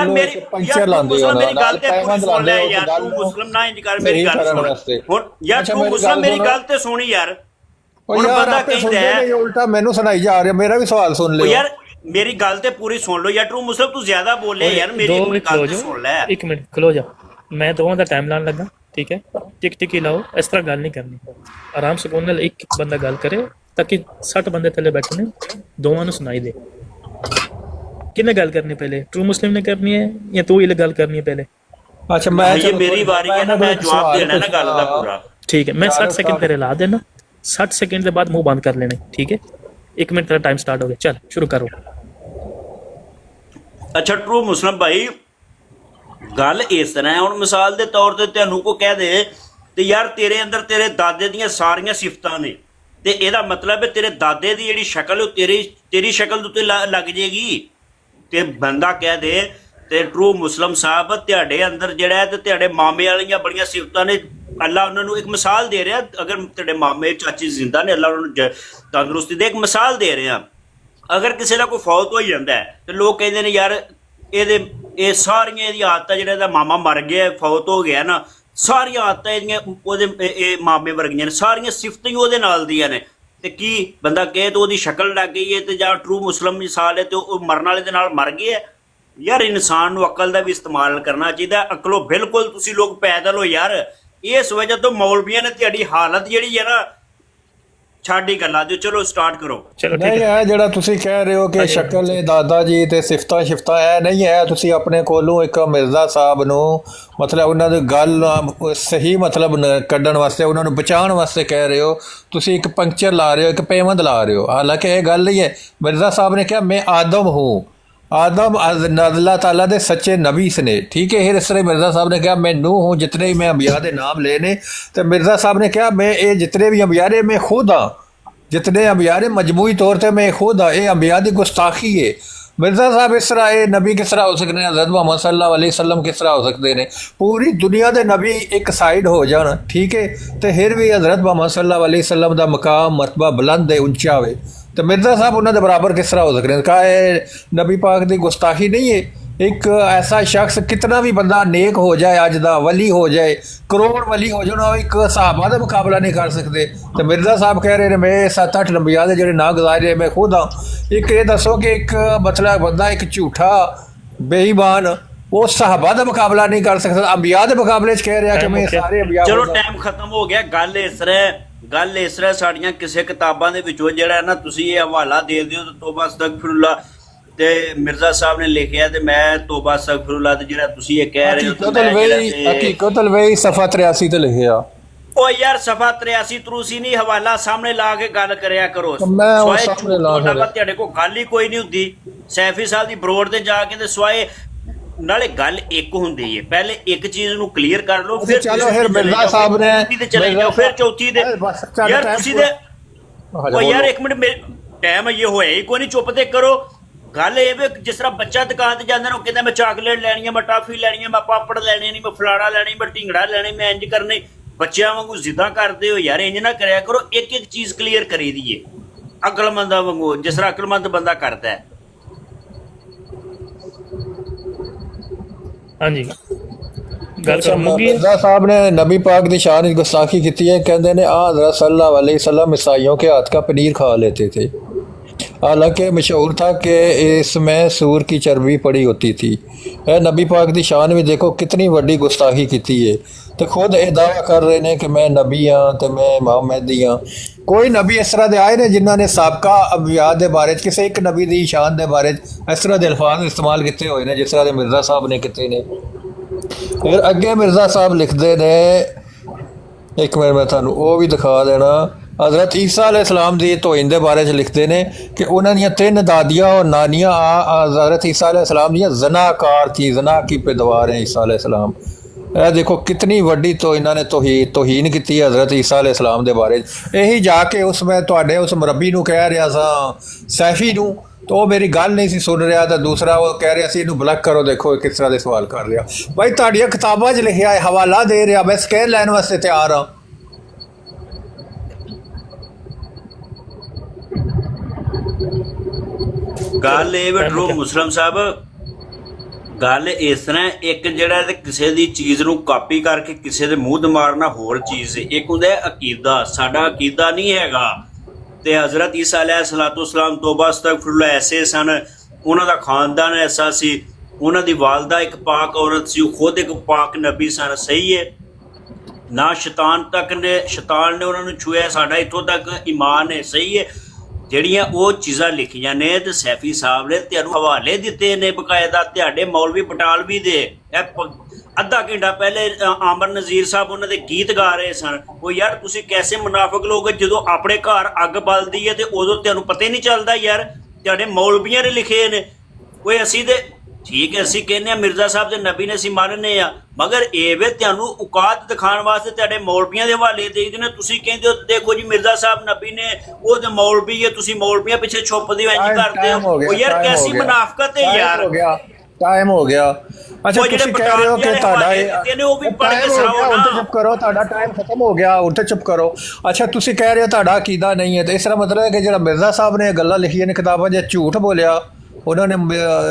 ਪੰਚਰ ਲਾਉਂਦੇ ਹੋ। ਮੇਰੀ ਗੱਲ ਤੇ ਪੂਰੀ ਸੁਣ ਲੈ ਯਾਰ, ਤੂੰ ਮੁਸਲਮ ਨਾ ਇੰਜ ਕਰ, ਮੇਰੀ ਗੱਲ ਸੁਣ ਹੁਣ ਯਾਰ, ਤੂੰ ਮੁਸਲਮ ਮੇਰੀ ਗੱਲ ਤੇ ਸੁਣੀ ਯਾਰ। ਹੁਣ ਬੰਦਾ ਕਹਿੰਦਾ ਹੈ ਉਲਟਾ ਮੈਨੂੰ ਸੁਣਾਈ ਜਾ ਰਿਹਾ, ਮੇਰਾ ਵੀ ਸਵਾਲ ਸੁਣ ਲਿਓ ਯਾਰ, ਮੇਰੀ ਗੱਲ ਤੇ ਪੂਰੀ ਸੁਣ ਲਓ ਯਾਰ। ਤੂੰ ਮੁਸਲਮ ਤੂੰ ਜ਼ਿਆਦਾ ਬੋਲੇ ਯਾਰ, ਮੇਰੀ ਗੱਲ ਤੇ ਸੁਣ ਲੈ। ਇੱਕ ਮਿੰਟ ਖਲੋ ਜਾ, ਮੈਂ ਦੋਵਾਂ ਦਾ ਟਾਈਮ ਲਾਣ ਲੱਗਾ, ਠੀਕ ਹੈ? ਟਿਕ ਟਿਕ ਹੀ ਲਾਓ, ਇਸ ਤਰ੍ਹਾਂ ਗੱਲ ਨਹੀਂ ਕਰਨੀ। ਆਰਾਮ ਸਕੂਨ ਨਾਲ ਇੱਕ ਬੰਦਾ ਗੱਲ ਕਰੇ ਤਾਂ ਕਿ 60 ਬੰਦੇ ਥੱਲੇ ਬੈਠੇ ਨੇ, ਦੋਵਾਂ ਨੂੰ ਸੁਣਾਈ ਦੇ। ਕਿਹਨੇ ਗੱਲ ਕਰਨੀ ਪਹਿਲੇ, ਟਰੂ ਮੁਸਲਿਮ ਨੇ ਕਰਨੀ ਹੈ ਜਾਂ ਤੂੰ ਇਹ ਗੱਲ ਕਰਨੀ ਹੈ ਪਹਿਲੇ? ਅੱਛਾ ਮੈਂ ਇਹ ਮੇਰੀ ਵਾਰੀ ਹੈ ਨਾ, ਮੈਂ ਜਵਾਬ ਦੇਣਾ ਨਾ ਗੱਲ ਦਾ ਪੂਰਾ। ਠੀਕ ਹੈ, ਮੈਂ 60 ਸੈਕਿੰਡ ਤੇਰੇ ਲਾ ਦੇਣਾ, 60 ਸੈਕਿੰਡ ਦੇ ਬਾਅਦ ਮੂੰਹ ਬੰਦ ਕਰ ਲੈਣਾ, ਠੀਕ ਹੈ? 1 ਮਿੰਟ ਤੇਰਾ ਟਾਈਮ ਸਟਾਰਟ ਹੋ ਗਿਆ, ਚੱਲ ਸ਼ੁਰੂ ਕਰੋ। ਅੱਛਾ ਟਰੂ ਮੁਸਲਮ ਭਾਈ, ਗੱਲ ਇਸ ਤਰ੍ਹਾਂ ਹੈ, ਹੁਣ ਮਿਸਾਲ ਦੇ ਤੌਰ ਤੇ ਤੁਹਾਨੂੰ ਕੋ ਕਹਿ ਦੇ ਤੇ ਯਾਰ ਤੇਰੇ ਅੰਦਰ ਤੇਰੇ ਦਾਦੇ ਦੀਆਂ ਸਾਰੀਆਂ ਸਿਫਤਾਂ ਨੇ, ਤੇ ਇਹਦਾ ਮਤਲਬ ਹੈ ਤੇਰੇ ਦਾਦੇ ਦੀ ਜਿਹੜੀ ਸ਼ਕਲ ਉਹ ਤੇਰੀ ਸ਼ਕਲ ਦੇ ਉੱਤੇ ਲੱਗ ਜਾਏਗੀ। ਤੇ ਬੰਦਾ ਕਹਿ ਦੇ ਤੇ ਟਰੂ ਮੁਸਲਮ ਸਾਹਿਬ ਤੁਹਾਡੇ ਅੰਦਰ ਜਿਹੜਾ ਹੈ ਤੇ ਤੁਹਾਡੇ ਮਾਮੇ ਵਾਲੀਆਂ ਬੜੀਆਂ ਸਿਫਤਾਂ ਨੇ, ਅੱਲਾ ਉਹਨਾਂ ਨੂੰ ਇੱਕ ਮਿਸਾਲ ਦੇ ਰਿਹਾ। ਅਗਰ ਤੁਹਾਡੇ ਮਾਮੇ ਚਾਚੀ ਜ਼ਿੰਦਾ ਨੇ, ਅੱਲਾ ਉਹਨਾਂ ਨੂੰ ਤੰਦਰੁਸਤੀ ਦੇ, ਇੱਕ ਮਿਸਾਲ ਦੇ ਰਿਹਾ। ਅਗਰ ਕਿਸੇ ਦਾ ਕੋਈ ਫੌਤ ਹੋ ਜਾਂਦਾ ਹੈ ਤੇ ਲੋਕ ਕਹਿੰਦੇ ਨੇ ਯਾਰ ਇਹ ਸਾਰੀਆਂ ਇਹਦੀ ਆਦਤਾਂ, ਜਿਹੜਾ ਇਹਦਾ ਮਾਮਾ ਮਰ ਗਿਆ ਫੌਤ ਹੋ ਗਿਆ ਨਾ, ਸਾਰੀਆਂ ਆਦਤਾਂ ਇਹਦੀਆਂ ਉਹਦੇ ਇਹ ਮਾਮੇ ਵਰਗੀਆਂ ਨੇ, ਸਾਰੀਆਂ ਸਿਫਤਾਂ ਹੀ ਉਹਦੇ ਨਾਲ ਦੀਆਂ ਨੇ। ਤੇ ਕੀ ਬੰਦਾ ਕਹੇ ਤਾਂ ਉਹਦੀ ਸ਼ਕਲ ਲੱਗ ਗਈ ਹੈ ਤੇ ਜਾਂ ਟਰੂ ਮੁਸਲਮ ਮਿਸਾਲ ਹੈ ਤੇ ਉਹ ਮਰਨ ਵਾਲੇ ਦੇ ਨਾਲ ਮਰ ਗਿਆ ਯਾਰ। ਇਨਸਾਨ ਨੂੰ ਅਕਲ ਦਾ ਵੀ ਇਸਤੇਮਾਲ ਕਰਨਾ ਚਾਹੀਦਾ। ਅਕਲੋਂ ਬਿਲਕੁਲ ਤੁਸੀਂ ਲੋਕ ਪੈਦਲ ਹੋ ਯਾਰ। ਇਸ ਵਜ੍ਹਾ ਤੋਂ ਮੌਲਵੀਆਂ ਨੇ ਤੁਹਾਡੀ ਹਾਲਤ ਜਿਹੜੀ ਹੈ ਨਾ ਛੱਡ ਹੀ ਗੱਲਾਂ ਦਿਓ। ਚਲੋ ਸਟਾਰਟ ਕਰੋ। ਨਹੀਂ ਇਹ ਜਿਹੜਾ ਤੁਸੀਂ ਕਹਿ ਰਹੇ ਹੋ ਕਿ ਸ਼ਕਲ ਹੈ ਦਾਦਾ ਜੀ ਤੇ ਸਿਫਤਾਂ ਸ਼ਿਫਤਾਂ ਇਹ ਨਹੀਂ ਹੈ। ਤੁਸੀਂ ਆਪਣੇ ਕੋਲੋਂ ਇੱਕ ਮਿਰਜ਼ਾ ਸਾਹਿਬ ਨੂੰ ਮਤਲਬ ਉਹਨਾਂ ਦੀ ਗੱਲ ਸਹੀ ਮਤਲਬ ਕੱਢਣ ਵਾਸਤੇ, ਉਹਨਾਂ ਨੂੰ ਬਚਾਉਣ ਵਾਸਤੇ ਕਹਿ ਰਹੇ ਹੋ। ਤੁਸੀਂ ਇੱਕ ਪੰਕਚਰ ਲਾ ਰਹੇ ਹੋ, ਇੱਕ ਪੇਵੰਦ ਲਾ ਰਹੇ ਹੋ। ਹਾਲਾਂਕਿ ਇਹ ਗੱਲ ਨਹੀਂ ਹੈ। ਮਿਰਜ਼ਾ ਸਾਹਿਬ ਨੇ ਕਿਹਾ ਮੈਂ ਆਦਮ ਹੂੰ, आदम अल्लाह ताला दे सच्चे नबी ने, ठीक है। फिर इस तरह मिर्ज़ा साहब ने कहा मैं नूह हूँ, जितने भी मैं अंबिया के नाम लेने। तो मिर्ज़ा साहब ने कहा मैं ये जितने भी अंबिया ने मैं खुद हाँ, जितने अंबिया ने मजमूई तौर पर मैं खुद हाँ। ये अंबिया की गुस्ताखी है। मिर्ज़ा साहब इस तरह ये नबी किस तरह हो सकते हैं, हज़रत मोहम्मद सल्लल्लाहु अलैहि वसल्लम किस तरह हो सकते हैं। पूरी दुनिया के नबी एक साइड हो जान, ठीक है। तो फिर भी हज़रत मोहम्मद सल्लल्लाहु अलैहि वसल्लम का मकाम मरतबा बुलंद है, ऊंचा है। तो मिर्ज़ा साहब उन्होंने बराबर किस तरह हो सकते हैं। कहा नबी पाक की गुस्ताखी नहीं है। एक ऐसा शख्स कितना भी बंदा नेक हो जाए, अज दा वली हो जाए, करोड़ वली हो जाए, एक सहाबा का मुकाबला नहीं कर सकते। तो मिर्ज़ा साहब कह रहे हैं मैं 7-8 नबिया के जो ना गुजारे मैं खुद हाँ। एक ये दसो कि एक मतलब बंदा एक झूठा बेईमान वो सहाबा का मुकाबला नहीं कर सकता, अंबिया के मुकाबले कह रहा कि मैं सारे अंबिया। चलो टाइम खत्म हो गया। ਗੱਲ ਇਸ ਤਰ੍ਹਾਂ ਸਾਡੀਆਂ ਕਿਸੇ ਕਿਤਾਬਾਂ ਦੇ ਵਿੱਚੋਂ ਜਿਹੜਾ ਨਾ ਤੁਸੀਂ ਇਹ ਹਵਾਲਾ ਦੇ ਦਿਓ ਤੇ ਤੋਬਾ ਅਸਤਗਫਿਰullah ਤੇ ਮਿਰਜ਼ਾ ਸਾਹਿਬ ਨੇ ਲਿਖਿਆ ਤੇ ਮੈਂ ਤੋਬਾ ਅਸਤਗਫਿਰullah ਤੇ ਜਿਹੜਾ ਤੁਸੀਂ ਇਹ ਕਹਿ ਰਹੇ ਹੋ ਹਕੀਕਤੁਲ ਵਹੀ ਸਫਾ 83 ਤੇ ਲਿਖਿਆ। ਉਹ ਯਾਰ ਸਫਾ 83 83 ਨਹੀਂ ਹਵਾਲਾ ਸਾਹਮਣੇ ਲਾ ਕੇ ਗੱਲ ਕਰਿਆ ਕਰੋ। ਮੈਂ ਉਹ ਸਵਾਏ ਸਾਹਮਣੇ ਝੂਠ ਲਾ ਤੋਂ ਕੇ ਇਲਾਵਾ ਤੁਹਾਡੇ ਕੋਲ ਗੱਲ ਹੀ ਕੋਈ ਨਹੀਂ ਹੁੰਦੀ। ਸੈਫੀ ਸਾਹਿਬ ਦੀ ਬਰੋਡ ਤੇ ਜਾ ਕੇ ਤੇ ਸਵਾਏ ਨਾਲੇ ਗੱਲ ਇੱਕ ਹੁੰਦੀ ਹੈ, ਪਹਿਲੇ ਇੱਕ ਚੀਜ਼ ਨੂੰ ਕਲੀਅਰ ਕਰ ਲਓ, ਫਿਰ ਚਲੋ ਫਿਰ ਮਿਰਜ਼ਾ ਸਾਹਿਬ ਨੇ ਚਲੇ ਜਾਓ, ਫਿਰ ਚੌਥੀ ਦੇ ਯਾਰ ਤੁਸੀਂ ਦੇ ਉਹ ਯਾਰ ਇੱਕ ਮਿੰਟ ਟਾਈਮ ਇਹ ਹੋਇਆ ਹੀ ਕੋਈ ਨਹੀਂ, ਚੁੱਪ ਤੇ ਕਰੋ। ਗੱਲ ਇਹ ਵੀ ਜਿਸ ਤਰ੍ਹਾਂ ਬੱਚਾ ਦੁਕਾਨ ਤੇ ਜਾਂਦਾ ਨਾ, ਕਹਿੰਦਾ ਮੈਂ ਚਾਕਲੇਟ ਲੈਣੀ ਹੈ, ਮੈਂ ਟਾਫੀ ਲੈਣੀ ਹੈ, ਮੈਂ ਪਾਪੜ ਲੈਣੇ ਨਹੀਂ, ਮੈਂ ਫਲਾਣਾ ਲੈਣੀ, ਮੈਂ ਢਿੰਗੜਾ ਲੈਣੀ, ਮੈਂ ਇੰਜ ਕਰਨੀ। ਬੱਚਿਆਂ ਵਾਂਗੂ ਜ਼ਿੱਦਾਂ ਕਰਦੇ ਹੋ ਯਾਰ, ਇੰਜ ਨਾ ਕਰਿਆ ਕਰੋ। ਇੱਕ ਇੱਕ ਚੀਜ਼ ਕਲੀਅਰ ਕਰੀ ਦੀਏ ਅਕਲਮੰਦਾਂ ਵਾਂਗੂ, ਜਿਸ ਤਰ੍ਹਾਂ ਅਕਲਮੰਦ ਬੰਦਾ ਕਰਦਾ ਹੈ। ਹਾਂਜੀ ਗੱਲ ਕਰ ਮੁੱਕੀ। मिर्जा साहब ने नबी पाक की शान की गुस्ताखी की है। कहते ने हज़रत सल्लल्लाहु अलैहि वसल्लम ईसाइयों के हाथ का पनीर खा लेते थे, हालांकि मशहूर था कि इसमें सूर की चर्बी पड़ी होती थी। नबी पाक की शान में देखो कितनी बड़ी गुस्ताखी की है। तो खुद ये दावा कर रहे हैं कि मैं नबी हाँ, तो मैं इमाम महदी हाँ। कोई नबी इस तरह के आए ने जिन्होंने सबका अंबिया के बारे किसी एक नबी की शान के बारे इस तरह के अल्फाज इस्तेमाल किए हुए हैं जिस तरह के मिर्जा साहब ने किए ने। फिर अगे मिर्जा साहब लिखते ने, एक मिनट मैं थानू वो भी दिखा देना। हज़रत ईसा अलैहिस्सलाम की धोइन के बारे लिखते हैं कि उन्होंने 3 दादियाँ और नानियाँ हज़रत ईसा अलैहिस्सलाम दी ज़नाकार थी, ज़ना की पैदावार है ईसा अलैहिस्सलाम। देखो कितनी वड्डी तो इन्होंने तोहीन की हज़रत ईसा अलैहिस्सलाम के बारे। यही जाके उस मैं तुहाडे उस मुरब्बी नूं कह रहा सा सैफी नूं, तो वो मेरी गल नहीं सी सुन रहा। तो दूसरा वो कह रहा सी इनू ब्लॉक करो, देखो किस तरह के सवाल कर रहा। भाई तुहाडियां किताबां 'च लिखिया है, हवाला दे रहा, मैं स्कैन लैन वास्ते तैयार हाँ। ਗੱਲ ਇਹ ਬਟਰੋ ਮੁਸਲਮ ਸਾਹਿਬ, ਗੱਲ ਇਸ ਤਰ੍ਹਾਂ ਇੱਕ ਜਿਹੜਾ ਤੇ ਕਿਸੇ ਦੀ ਚੀਜ਼ ਨੂੰ ਕਾਪੀ ਕਰਕੇ ਕਿਸੇ ਦੇ ਮੂੰਹ ਤੇ ਮਾਰਨਾ ਹੋਰ ਚੀਜ਼ ਹੈ। ਇੱਕ ਹੁੰਦਾ ਹੈ ਅਕੀਦਾ, ਸਾਡਾ ਅਕੀਦਾ ਨਹੀਂ ਹੈਗਾ। ਤੇ ਹਜ਼ਰਤ ਈਸਾ अलैहिस्सलाम ਤੋਬਾ ਅਸਤਗਫਿਰullah ਐਸੇ ਸਨ, ਉਹਨਾਂ ਦਾ ਖਾਨਦਾਨ ਐਸਾ ਸੀ, ਉਹਨਾਂ ਦੀ ਵਾਲਦਾ ਇੱਕ ਪਾਕ ਔਰਤ ਸੀ, ਉਹ ਖੁਦ ਇੱਕ ਪਾਕ ਨਬੀ ਸਨ। ਸਹੀ ਹੈ ਨਾ, ਸ਼ੈਤਾਨ ਨੇ ਉਹਨਾਂ ਨੂੰ ਛੂਇਆ, ਸਾਡਾ ਇੱਥੋਂ ਤੱਕ ਈਮਾਨ ਹੈ। ਸਹੀ ਹੈ, ਜਿਹੜੀਆਂ ਉਹ ਚੀਜ਼ਾਂ ਲਿਖੀਆਂ ਨੇ ਤੇ ਸੈਫੀ ਸਾਹਿਬ ਨੇ ਤੁਹਾਨੂੰ ਹਵਾਲੇ ਦਿੱਤੇ ਨੇ ਬਕਾਇਦਾ, ਤੁਹਾਡੇ ਮੌਲਵੀ ਬਟਾਲਵੀ ਦੇ। ਅੱਧਾ ਘੰਟਾ ਪਹਿਲੇ ਆਮਰ ਨਜ਼ੀਰ ਸਾਹਿਬ ਉਹਨਾਂ ਦੇ ਗੀਤ ਗਾ ਰਹੇ ਸਨ। ਉਹ ਯਾਰ ਤੁਸੀਂ ਕੈਸੇ ਮੁਨਾਫਿਕ ਲੋਕ, ਜਦੋਂ ਆਪਣੇ ਘਰ ਅੱਗ ਬਲਦੀ ਹੈ ਤੇ ਉਦੋਂ ਤੁਹਾਨੂੰ ਪਤਾ ਹੀ ਨਹੀਂ ਚੱਲਦਾ ਯਾਰ, ਤੁਹਾਡੇ ਮੌਲਵੀਆਂ ਨੇ ਲਿਖੇ ਨੇ। ਕੋਈ ਅਸੀਂ ਤੇ ਠੀਕ ਹੈ, ਅਸੀਂ ਕਹਿੰਦੇ ਆ ਮਿਰਜ਼ਾ ਸਾਹਿਬ ਦੇ ਨਬੀ ਨੇ ਅਸੀਂ ਮੰਨਨੇ ਆ, ਮਗਰ ਇਹ ਵੇ ਤੁਹਾਨੂੰ ਔਕਾਤ ਦਿਖਾਉਣ ਵਾਸਤੇ ਤੁਹਾਡੇ ਮੌਲਵੀਆਂ ਦੇ ਹਵਾਲੇ ਦੇ ਦਿੰਦੇ ਨੇ। ਤੁਸੀਂ ਕਹਿੰਦੇ ਹੋ ਦੇਖੋ ਜੀ ਮਿਰਜ਼ਾ ਸਾਹਿਬ ਨਬੀ ਨੇ, ਉਹ ਤੇ ਮੌਲਵੀ ਹੈ, ਤੁਸੀਂ ਮੌਲਵੀਆਂ ਪਿੱਛੇ ਛੁਪਦੇ ਹੋ, ਇੰਜ ਕਰਦੇ ਹੋ। ਉਹ ਯਾਰ ਕੈਸੀ ਮੁਨਾਫਕਤ ਹੈ ਯਾਰ। टाइम हो गया। अच्छा तुसी कह रहे हो कि ਤੁਹਾਡਾ ਉਹ ਵੀ ਪੜ੍ਹ ਕੇ ਸੁਣਾਓ ਨਾ। चुप करो, ਤੁਹਾਡਾ टाइम खत्म हो गया, ਉੱਥੇ चुप करो। अच्छा तुसी कह रहे हो ਤੁਹਾਡਾ ਅਕੀਦਾ नहीं है, तो इस तरह मतलब है कि ਜਿਹੜਾ ਮਿਰਜ਼ਾ ਸਾਹਿਬ ਨੇ ਗੱਲਾਂ ਲਿਖੀਆਂ ਨੇ ਕਿਤਾਬਾਂ 'ਚ ਝੂਠ ਬੋਲਿਆ, उन्होंने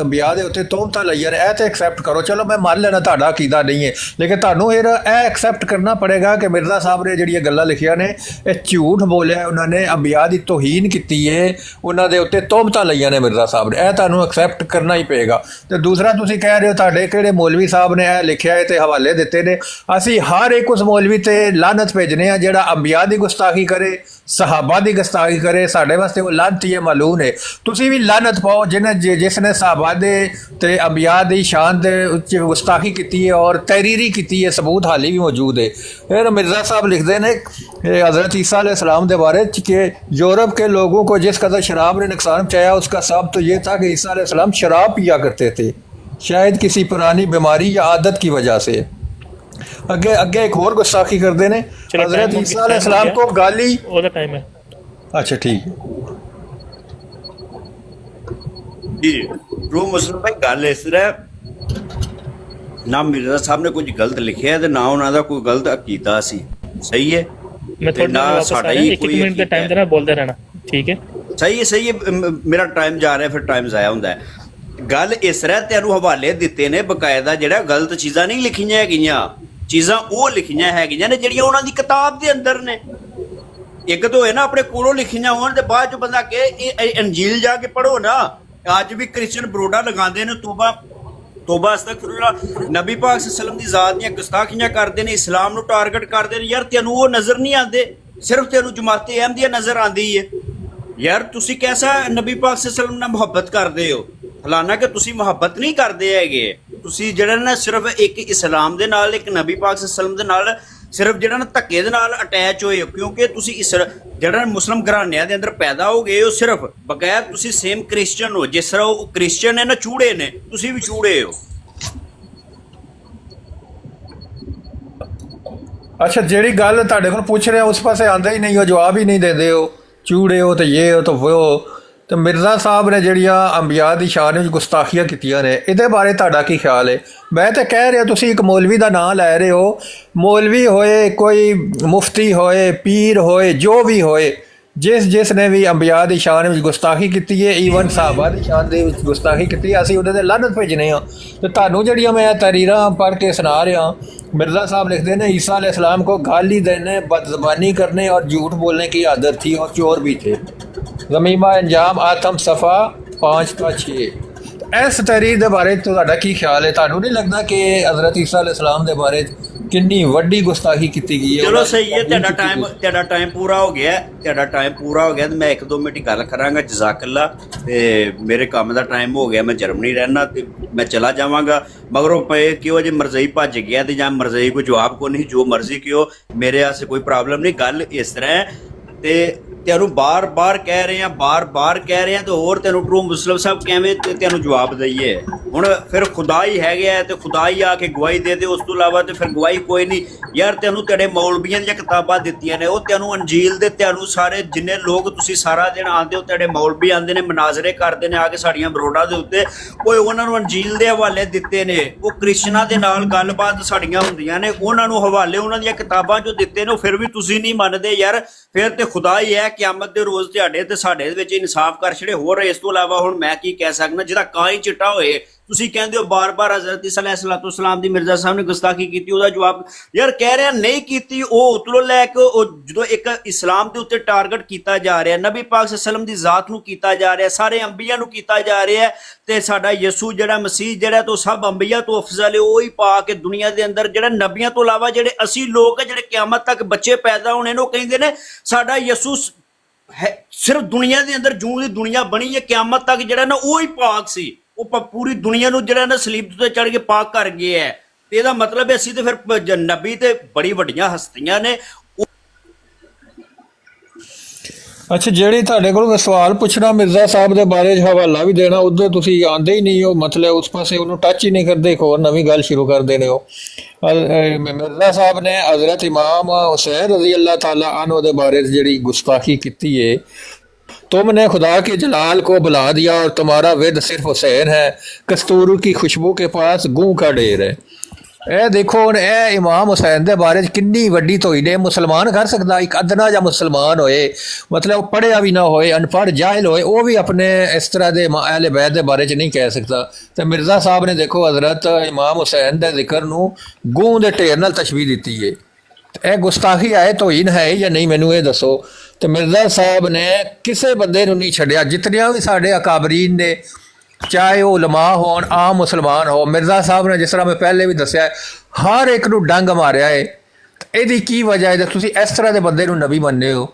ਵਿਆਹ ਦੇ ਉੱਤੇ ਤੋਹਮਤਾਂ ਲਾਈਆਂ ਨੇ। ਇਹ ਤੇ ਐਕਸੈਪਟ ਕਰੋ, ਚਲੋ ਮੈਂ ਮੰਨ ਲੈਣਾ ਤੁਹਾਡਾ ਅਕੀਦਾ ਨਹੀਂ ਹੈ, ਲੇਕਿਨ ਤੁਹਾਨੂੰ ਫਿਰ ਇਹ ਐਕਸੈਪਟ ਕਰਨਾ ਪੜੇਗਾ ਕਿ ਮਿਰਜ਼ਾ ਸਾਹਿਬ ਨੇ ਜਿਹੜੀਆਂ ਗੱਲਾਂ ਲਿਖੀਆਂ ਨੇ ਇਹ ਝੂਠ ਬੋਲਿਆ, ਉਹਨਾਂ ਨੇ ਅੰਬੀਆ ਦੀ ਤੋਹੀਨ ਕੀਤੀ ਹੈ, ਉਹਨਾਂ ਦੇ ਉੱਤੇ ਤੋਹਮਤਾਂ ਲਾਈਆਂ ਨੇ ਮਿਰਜ਼ਾ ਸਾਹਿਬ ਨੇ। ਇਹ ਤੁਹਾਨੂੰ ਐਕਸੈਪਟ ਕਰਨਾ ਹੀ ਪਏਗਾ। ਤੇ ਦੂਸਰਾ ਤੁਸੀਂ ਕਹਿ ਰਹੇ ਹੋ ਤੁਹਾਡੇ ਕਿਹੜੇ ਮੌਲਵੀ ਸਾਹਿਬ ਨੇ ਇਹ ਲਿਖਿਆ ਹੈ ਤੇ ਹਵਾਲੇ ਦਿੱਤੇ ਨੇ। ਅਸੀਂ ਹਰ ਇੱਕ ਉਸ ਮੌਲਵੀ ਤੇ ਲਾਨਤ ਭੇਜਨੇ ਆ ਜਿਹੜਾ ਅੰਬੀਆ ਦੀ ਗੁਸਤਾਖੀ ਕਰੇ, ਸਹਾਬਾ ਦੀ ਗੁਸਤਾਖੀ ਕਰੇ। ਸਾਡੇ ਵਾਸਤੇ ਉਹ ਲਾਨਤੀ ਹੈ, ਮਾਲੂਮ ਹੈ। ਤੁਸੀਂ ਵੀ ਲਾਨਤ ਪਾਓ ਜਿਸ ਨੇ ਸਹਾਬਾ ਦੇ ਤੇ ਅੰਬੀਆ ਦੀ ਸ਼ਾਨ ਦੇ ਉੱਚ ਗੁਸਤਾਖੀ ਕੀਤੀ ਹੈ ਔਰ ਤਹਿਰੀਰੀ ਕੀਤੀ ਹੈ, सबूत हाली भी मौजूद है। फिर मिर्ज़ा साहब लिखते हैं हज़रत ईसा अलैहिस्सलाम के बारे कि यूरोप के लोगों को जिस कदर शराब ने नुकसान पहुँचाया उसका सबब तो ये था कि ईसा अलैहिस्सलाम शराब पिया करते थे, शायद किसी पुरानी बीमारी या आदत की वजह से। अगे अगे एक और गुस्ताखी करते हैं हज़रत ईसा अलैहिस्सलाम को गाली। ਉਹਦਾ ਟਾਈਮ ਹੈ। अच्छा ठीक है ਜੀ ਰੋ ਮੁਸਲਮ ਭਾਈ, ਗੱਲ ਇਸ ਤਰ੍ਹਾਂ ਨਾ ਮਿਰਜ਼ਾ ਸਾਹਿਬ ਨੇ ਕੁਝ ਗਲਤ ਲਿਖਿਆ ਤੇ ਨਾ ਉਹਨਾਂ ਦਾ ਕੋਈ ਗਲਤ ਅਕੀਦਾ ਸੀ। ਸਹੀ ਹੈ, ਮੈਂ ਤੁਹਾਡੇ ਨਾਲ ਵਾਪਸ ਆ ਰਿਹਾ, 1 ਮਿੰਟ ਦੇ ਟਾਈਮ ਦੇ ਨਾਲ ਬੋਲਦੇ ਰਹਿਣਾ, ਠੀਕ ਹੈ? ਸਹੀ ਹੈ। ਮੇਰਾ ਟਾਈਮ ਜਾ ਰਿਹਾ, ਫਿਰ ਟਾਈਮ ਜ਼ਾਇਆ ਹੁੰਦਾ ਹੈ। ਗੱਲ ਇਸ ਤਰ੍ਹਾਂ ਤੈਨੂੰ ਹਵਾਲੇ ਦਿੱਤੇ ਨੇ ਬਕਾਇਦਾ, ਜਿਹੜਾ ਗਲਤ ਚੀਜ਼ਾਂ ਨਹੀਂ ਲਿਖੀਆਂ ਹੈਗੀਆਂ, ਚੀਜ਼ਾਂ ਉਹ ਲਿਖੀਆਂ ਹੈਗੀਆਂ ਨੇ ਜਿਹੜੀਆਂ ਉਹਨਾਂ ਦੀ ਕਿਤਾਬ ਦੇ ਅੰਦਰ ਨੇ। ਇੱਕ ਤਾਂ ਹੋਏ ਨਾ ਆਪਣੇ ਕੋਲੋਂ ਲਿਖੀਆਂ ਹੋਣ ਤੇ ਬਾਅਦ ਚ ਬੰਦਾ ਕਹੇ ਇਹ ਅੰਜੀਲ ਜਾ ਕੇ ਪੜ੍ਹੋ ਨਾ। ਅੱਜ ਵੀ ਕ੍ਰਿਸਚਨ ਬਰੋਡਾ ਲਗਾਉਂਦੇ ਨੇ, ਤੋਬਾ ਅਸਤਗਫਿਰullah, ਨਬੀ ਪਾਕ ਸੱਲਮ ਦੀ ਜ਼ਾਤ ਦੀਆਂ ਗੁਸਤਾਖੀਆਂ ਕਰਦੇ ਨੇ, ਇਸਲਾਮ ਨੂੰ ਟਾਰਗੇਟ ਕਰਦੇ ਨੇ। ਯਾਰ ਤੈਨੂੰ ਉਹ ਨਜ਼ਰ ਨਹੀਂ ਆਉਂਦੇ, ਸਿਰਫ ਤੈਨੂੰ ਜਮਾਤ-ਏ ਅਹਿਮਦੀਆ ਨਜ਼ਰ ਆਉਂਦੀ ਹੈ। ਯਾਰ ਤੁਸੀਂ ਕੈਸਾ ਨਬੀ ਪਾਕ ਸੱਲਮ ਨਾਲ ਮੁਹੱਬਤ ਕਰਦੇ ਹੋ, ਫਲਾਨਾ ਕਿ ਤੁਸੀਂ ਮੁਹੱਬਤ ਨਹੀਂ ਕਰਦੇ ਹੈਗੇ। ਤੁਸੀਂ ਜਿਹੜਾ ਨਾ ਸਿਰਫ ਇੱਕ ਇਸਲਾਮ ਦੇ ਨਾਲ, ਇੱਕ ਨਬੀ ਪਾਕ ਸੱਲਮ ਦੇ ਨਾਲ ਸਿਰਫ ਜਿਹੜਾ ਨਾ ਧੱਕੇ ਦੇ ਨਾਲ ਅਟੈਚ ਹੋਏ ਹੋ, ਕਿਉਂਕਿ ਤੁਸੀਂ ਇਸ ਜਿਹੜਾ ਮੁਸਲਮ ਘਰਾਣਿਆਂ ਦੇ ਅੰਦਰ ਪੈਦਾ ਹੋ ਗਏ ਹੋ, ਸਿਰਫ ਬਗੈਰ ਤੁਸੀਂ ਸੇਮ ਕ੍ਰਿਸਚੀਅਨ ਹੋ। ਜਿਸ ਤਰ੍ਹਾਂ ਉਹ ਕ੍ਰਿਸਚੀਅਨ ਨੇ ਨਾ, ਚੂੜੇ ਨੇ, ਤੁਸੀਂ ਵੀ ਚੂੜੇ ਹੋ। ਅੱਛਾ, ਜਿਹੜੀ ਗੱਲ ਤੁਹਾਡੇ ਕੋਲ ਪੁੱਛ ਰਿਹਾ ਉਸ ਪਾਸੇ ਆਂਦਾ ਹੀ ਨਹੀਂ, ਉਹ ਜਵਾਬ ਹੀ ਨਹੀਂ ਦਿੰਦੇ ਹੋ। ਚੂੜੇ ਹੋ ਤੇ ਇਹ ਹੋ ਤੇ ਉਹ। ਤੇ ਮਿਰਜ਼ਾ ਸਾਹਿਬ ਨੇ ਜਿਹੜੀਆਂ ਅੰਬਿਆ ਦੀ ਸ਼ਾਨ ਵਿੱਚ ਗੁਸਤਾਖੀਆਂ ਕੀਤੀਆਂ ਨੇ, ਇਹਦੇ ਬਾਰੇ ਤੁਹਾਡਾ ਕੀ ਖਿਆਲ ਹੈ? ਮੈਂ ਤਾਂ ਕਹਿ ਰਿਹਾ, ਤੁਸੀਂ ਇੱਕ ਮੌਲਵੀ ਦਾ ਨਾਂ ਲੈ ਰਹੇ ਹੋ। ਮੌਲਵੀ ਹੋਏ, ਕੋਈ ਮੁਫਤੀ ਹੋਏ, ਪੀਰ ਹੋਏ, ਜੋ ਵੀ ਹੋਏ, ਜਿਸ ਨੇ ਵੀ ਅੰਬਿਆ ਦੀ ਸ਼ਾਨ ਵਿੱਚ ਗੁਸਤਾਖੀ ਕੀਤੀ ਹੈ, ਈਵਨ ਸਾਹਬਾ ਦੀ ਸ਼ਾਨ ਦੇ ਵਿੱਚ ਗੁਸਤਾਖੀ ਕੀਤੀ ਹੈ, ਅਸੀਂ ਉਹਦੇ 'ਤੇ ਲਾਨਤ ਭੇਜਨੇ ਹਾਂ। ਤੇ ਤੁਹਾਨੂੰ ਜਿਹੜੀਆਂ ਮੈਂ ਤਰੀਰਾਂ ਪੜ੍ਹ ਕੇ ਸੁਣਾ ਰਿਹਾ, मिर्ज़ा साहब लिखते हैं ईसा अलैहिस्सलाम को गाली देने, बदज़बानी करने और झूठ बोलने की आदत थी और चोर भी थे। ज़मीमा अंजाम आतम सफ़ा 5-6। इस तहरीर के बारे ਤੁਹਾਡਾ ਕੀ ਖਿਆਲ ਹੈ? ਤੁਹਾਨੂੰ ਨਹੀਂ ਲੱਗਦਾ ਕਿ ਹਜ਼ਰਤ ਈਸਾ अलैहिस्सलाम ਦੇ ਬਾਰੇ ਕਿੰਨੀ ਵੱਡੀ ਗੁਸਤਾਖੀ ਕੀਤੀ ਗਈ ਹੈ? ਚਲੋ ਸਹੀ ਹੈ, ਤੁਹਾਡਾ ਟਾਈਮ ਪੂਰਾ ਹੋ ਗਿਆ, ਤੇ ਮੈਂ 1-2 ਮਿੰਟ ਗੱਲ ਕਰਾਂਗਾ। ਜਜ਼ਾਕੱਲਾ। ਤੇ ਮੇਰੇ ਕੰਮ ਦਾ ਟਾਈਮ ਹੋ ਗਿਆ, ਮੈਂ ਜਰਮਨੀ ਰਹਿਣਾ ਤੇ ਮੈਂ ਚਲਾ ਜਾਵਾਂਗਾ। ਮਗਰੋਂ ਪਏ ਕਿਉਂ ਜੇ ਮਰਜ਼ਈ ਭੱਜ ਗਿਆ ਤੇ ਜਾਂ ਮਰਜ਼ਈ ਕੋਈ ਜਵਾਬ ਕੋ ਨਹੀਂ, ਜੋ ਮਰਜ਼ੀ ਕਿਉਂ, ਮੇਰੇ ਵਾਸਤੇ ਕੋਈ ਪ੍ਰੋਬਲਮ ਨਹੀਂ। ਗੱਲ ਇਸ ਤਰ੍ਹਾਂ ਹੈ ਤੇ ਤੈਨੂੰ ਬਾਰ-ਬਾਰ ਕਹਿ ਰਹੇ ਆ ਤੇ ਹੋਰ ਤੈਨੂੰ ਟਰੂ ਮੁਸਲਿਮ ਸਾਹਿਬ ਕਿਵੇਂ ਤੈਨੂੰ ਜਵਾਬ ਦਈਏ? ਹੁਣ ਫਿਰ ਖੁਦਾ ਹੀ ਹੈਗਾ ਤੇ ਖੁਦਾ ਹੀ ਆ ਕੇ ਗਵਾਹੀ ਦੇ ਉਸ ਤੋਂ ਇਲਾਵਾ ਤੇ ਫਿਰ ਗਵਾਹੀ ਕੋਈ ਨਹੀਂ ਯਾਰ। ਤੈਨੂੰ ਤੇਰੇ ਮੌਲਵੀਆਂ ਦੀਆਂ ਕਿਤਾਬਾਂ ਦਿੱਤੀਆਂ ਨੇ, ਉਹ ਤੈਨੂੰ ਅੰਜੀਲ ਦੇ, ਤੈਨੂੰ ਸਾਰੇ ਜਿੰਨੇ ਲੋਕ ਤੁਸੀਂ ਸਾਰਾ ਦਿਨ ਆਉਂਦੇ ਹੋ, ਤੇਰੇ ਮੌਲਵੀ ਆਉਂਦੇ ਨੇ, ਮਨਾਜ਼ਰੇ ਕਰਦੇ ਨੇ ਆ ਕੇ ਸਾਡੀਆਂ ਬਰੋਡਾਂ ਦੇ ਉੱਤੇ, ਉਹ ਉਹਨਾਂ ਨੂੰ ਅੰਜੀਲ ਦੇ ਹਵਾਲੇ ਦਿੱਤੇ ਨੇ। ਉਹ ਕ੍ਰਿਸ਼ਨਾ ਦੇ ਨਾਲ ਗੱਲਬਾਤ ਸਾਡੀਆਂ ਹੁੰਦੀਆਂ ਨੇ, ਉਹਨਾਂ ਨੂੰ ਹਵਾਲੇ ਉਹਨਾਂ ਦੀਆਂ ਕਿਤਾਬਾਂ 'ਚੋਂ ਦਿੱਤੇ ਨੇ, ਫਿਰ ਵੀ ਤੁਸੀਂ ਨਹੀਂ ਮੰਨਦੇ ਯਾਰ। ਫਿਰ ਤੇ ਖੁਦਾ ਹੀ ਹੈ ਕਿਆਮਤ ਦੇ ਰੋਜ਼ ਤੁਹਾਡੇ ਤੇ ਸਾਡੇ ਵਿੱਚ ਇਨਸਾਫ ਕਰ ਛੜੇ। ਹੋਰ ਇਸ ਤੋਂ ਇਲਾਵਾ ਹੁਣ ਮੈਂ ਕੀ ਕਹਿ ਸਕਦਾ? ਜਿਹਦਾ ਕਾਂ ਹੀ ਚਿੱਟਾ ਹੋਏ, ਤੁਸੀਂ ਕਹਿੰਦੇ ਹੋ ਬਾਰ-ਬਾਰ ਹਜ਼ਰਤ ਈਸਾ अलैहिस्सलाम ਦੀ ਮਿਰਜ਼ਾ ਸਾਹਿਬ ਨੇ ਗੁਸਤਾਖੀ ਕੀਤੀ, ਉਹਦਾ ਜਵਾਬ ਯਾਰ ਕਹਿ ਰਿਹਾ ਨਹੀਂ ਕੀਤੀ। ਉਹ ਉਤਲੋਂ ਲੈ ਕੇ ਉਹ ਜਦੋਂ ਇੱਕ ਇਸਲਾਮ ਦੇ ਉੱਤੇ ਟਾਰਗੇਟ ਕੀਤਾ ਜਾ ਰਿਹਾ, ਨਬੀ ਪਾਕ ਸੱਲਮ ਦੀ ਜ਼ਾਤ ਨੂੰ ਕੀਤਾ ਜਾ ਰਿਹਾ, ਸਾਰੇ ਅੰਬੀਆਂ ਨੂੰ ਕੀਤਾ ਜਾ ਰਿਹਾ, ਤੇ ਸਾਡਾ ਯਸੂ ਜਿਹੜਾ ਮਸੀਹ ਜਿਹੜਾ ਤੋਂ ਸਭ ਅੰਬੀਆਂ ਤੋਂ ਅਫਜ਼ਲ ਹੈ, ਉਹ ਹੀ ਪਾ ਕੇ ਦੁਨੀਆ ਦੇ ਅੰਦਰ ਜਿਹੜਾ ਨਬੀਆਂ ਤੋਂ ਇਲਾਵਾ ਜਿਹੜੇ ਅਸੀਂ ਲੋਕ ਜਿਹੜੇ ਕਿਆਮਤ ਤੱਕ ਬੱਚੇ ਪੈਦਾ ਹੋਣੇ ਨੇ, ਉਹ ਕਹਿੰਦੇ ਨੇ ਸਾਡਾ ਯਸੂ ਹੈ ਸਿਰਫ ਦੁਨੀਆ ਦੇ ਅੰਦਰ ਜੂੰ ਦੀ ਦੁਨੀਆ ਬਣੀ ਹੈ, ਕਿਆਮਤ ਤੱਕ ਜਿਹੜਾ ਨਾ ਉਹ ਹੀ ਪਾਕ ਸੀ। ਉਹ ਪੂਰੀ ਦੁਨੀਆ ਨੂੰ ਜਿਹੜਾ ਨਾ ਸਲੀਬ ਤੇ ਚੜ੍ਹ ਕੇ ਪਾਕ ਕਰ ਗਿਆ ਹੈ। ਤੇ ਇਹਦਾ ਮਤਲਬ ਅਸੀਂ ਤੇ ਫਿਰ ਨਬੀ ਤੇ ਬੜੀ ਵੱਡੀਆਂ ਹਸਤੀਆਂ ਨੇ। ਅੱਛਾ, ਜਿਹੜੀ ਤੁਹਾਡੇ ਕੋਲ ਸਵਾਲ ਪੁੱਛਣਾ ਮਿਰਜ਼ਾ ਸਾਹਿਬ ਦੇ ਬਾਰੇ ਹਵਾਲਾ ਵੀ ਦੇਣਾ, ਉਧਰ ਤੁਸੀਂ ਆਉਂਦੇ ਹੀ ਨਹੀਂ ਹੋ, ਮਤਲਬ ਉਸ ਪਾਸੇ ਉਹਨੂੰ ਟੱਚ ਹੀ ਨਹੀਂ ਕਰਦੇ, ਇੱਕ ਹੋਰ ਨਵੀਂ ਗੱਲ ਸ਼ੁਰੂ ਕਰਦੇ ਨੇ। ਉਹ ਮਿਰਜ਼ਾ ਸਾਹਿਬ ਨੇ ਹਜ਼ਰਤ ਇਮਾਮ ਹੁਸੈਨ रज़ी अल्लाह ताला अन्हु ਦੇ ਬਾਰੇ ਜਿਹੜੀ ਗੁਸਤਾਖੀ ਕੀਤੀ ਹੈ, तुमने खुदा के जलाल को बुला दिया और तुम्हारा विद सिर्फ हुसैन है, कस्तूरी की खुशबू के पास गूं का ढेर है। ਇਹ ਦੇਖੋ ਹੁਣ ਇਹ ਇਮਾਮ ਹੁਸੈਨ ਦੇ ਬਾਰੇ ਕਿੰਨੀ ਵੱਡੀ ਤੋਹੀਨ ਹੈ। ਮੁਸਲਮਾਨ ਕਰ ਸਕਦਾ? ਇੱਕ ਅਦਨਾ ਜਾਂ ਮੁਸਲਮਾਨ ਹੋਏ, ਮਤਲਬ ਪੜ੍ਹਿਆ ਵੀ ਨਾ ਹੋਏ, ਅਨਪੜ੍ਹ ਜਾਹਿਲ ਹੋਏ, ਉਹ ਵੀ ਆਪਣੇ ਇਸ ਤਰ੍ਹਾਂ ਦੇ ਅਹਿਲੇ ਬੈਤ ਦੇ ਬਾਰੇ 'ਚ ਨਹੀਂ ਕਹਿ ਸਕਦਾ। ਤੇ ਮਿਰਜ਼ਾ ਸਾਹਿਬ ਨੇ ਦੇਖੋ ਹਜ਼ਰਤ ਇਮਾਮ ਹੁਸੈਨ ਦੇ ਜ਼ਿਕਰ ਨੂੰ ਗੂੰ ਦੇ ਢੇਰ ਨਾਲ ਤਸ਼ਬੀਹ ਦਿੱਤੀ ਹੈ। ਇਹ ਗੁਸਤਾਖੀ ਹੈ, ਤੋਹੀਨ ਹੈ ਜਾਂ ਨਹੀਂ, ਮੈਨੂੰ ਇਹ ਦੱਸੋ। ਤੇ ਮਿਰਜ਼ਾ ਸਾਹਿਬ ਨੇ ਕਿਸੇ ਬੰਦੇ ਨੂੰ ਨਹੀਂ ਛੱਡਿਆ, ਜਿਤਨੀਆਂ ਵੀ ਸਾਡੇ ਅਕਾਬਰੀਨ ਨੇ, ਚਾਹੇ ਉਹ ਉਲਮਾ ਹੋਣ, ਆਮ ਮੁਸਲਮਾਨ ਹੋ। ਮਿਰਜ਼ਾ ਸਾਹਿਬ ਨੇ ਜਿਸ ਤਰ੍ਹਾਂ ਮੈਂ ਪਹਿਲੇ ਵੀ ਦੱਸਿਆ, ਹਰ ਇੱਕ ਨੂੰ ਡੰਗ ਮਾਰਿਆ ਹੈ। ਇਹਦੀ ਕੀ ਵਜ੍ਹਾ ਹੈ? ਤੁਸੀਂ ਇਸ ਤਰ੍ਹਾਂ ਦੇ ਬੰਦੇ ਨੂੰ ਨਬੀ ਮੰਨਦੇ ਹੋ।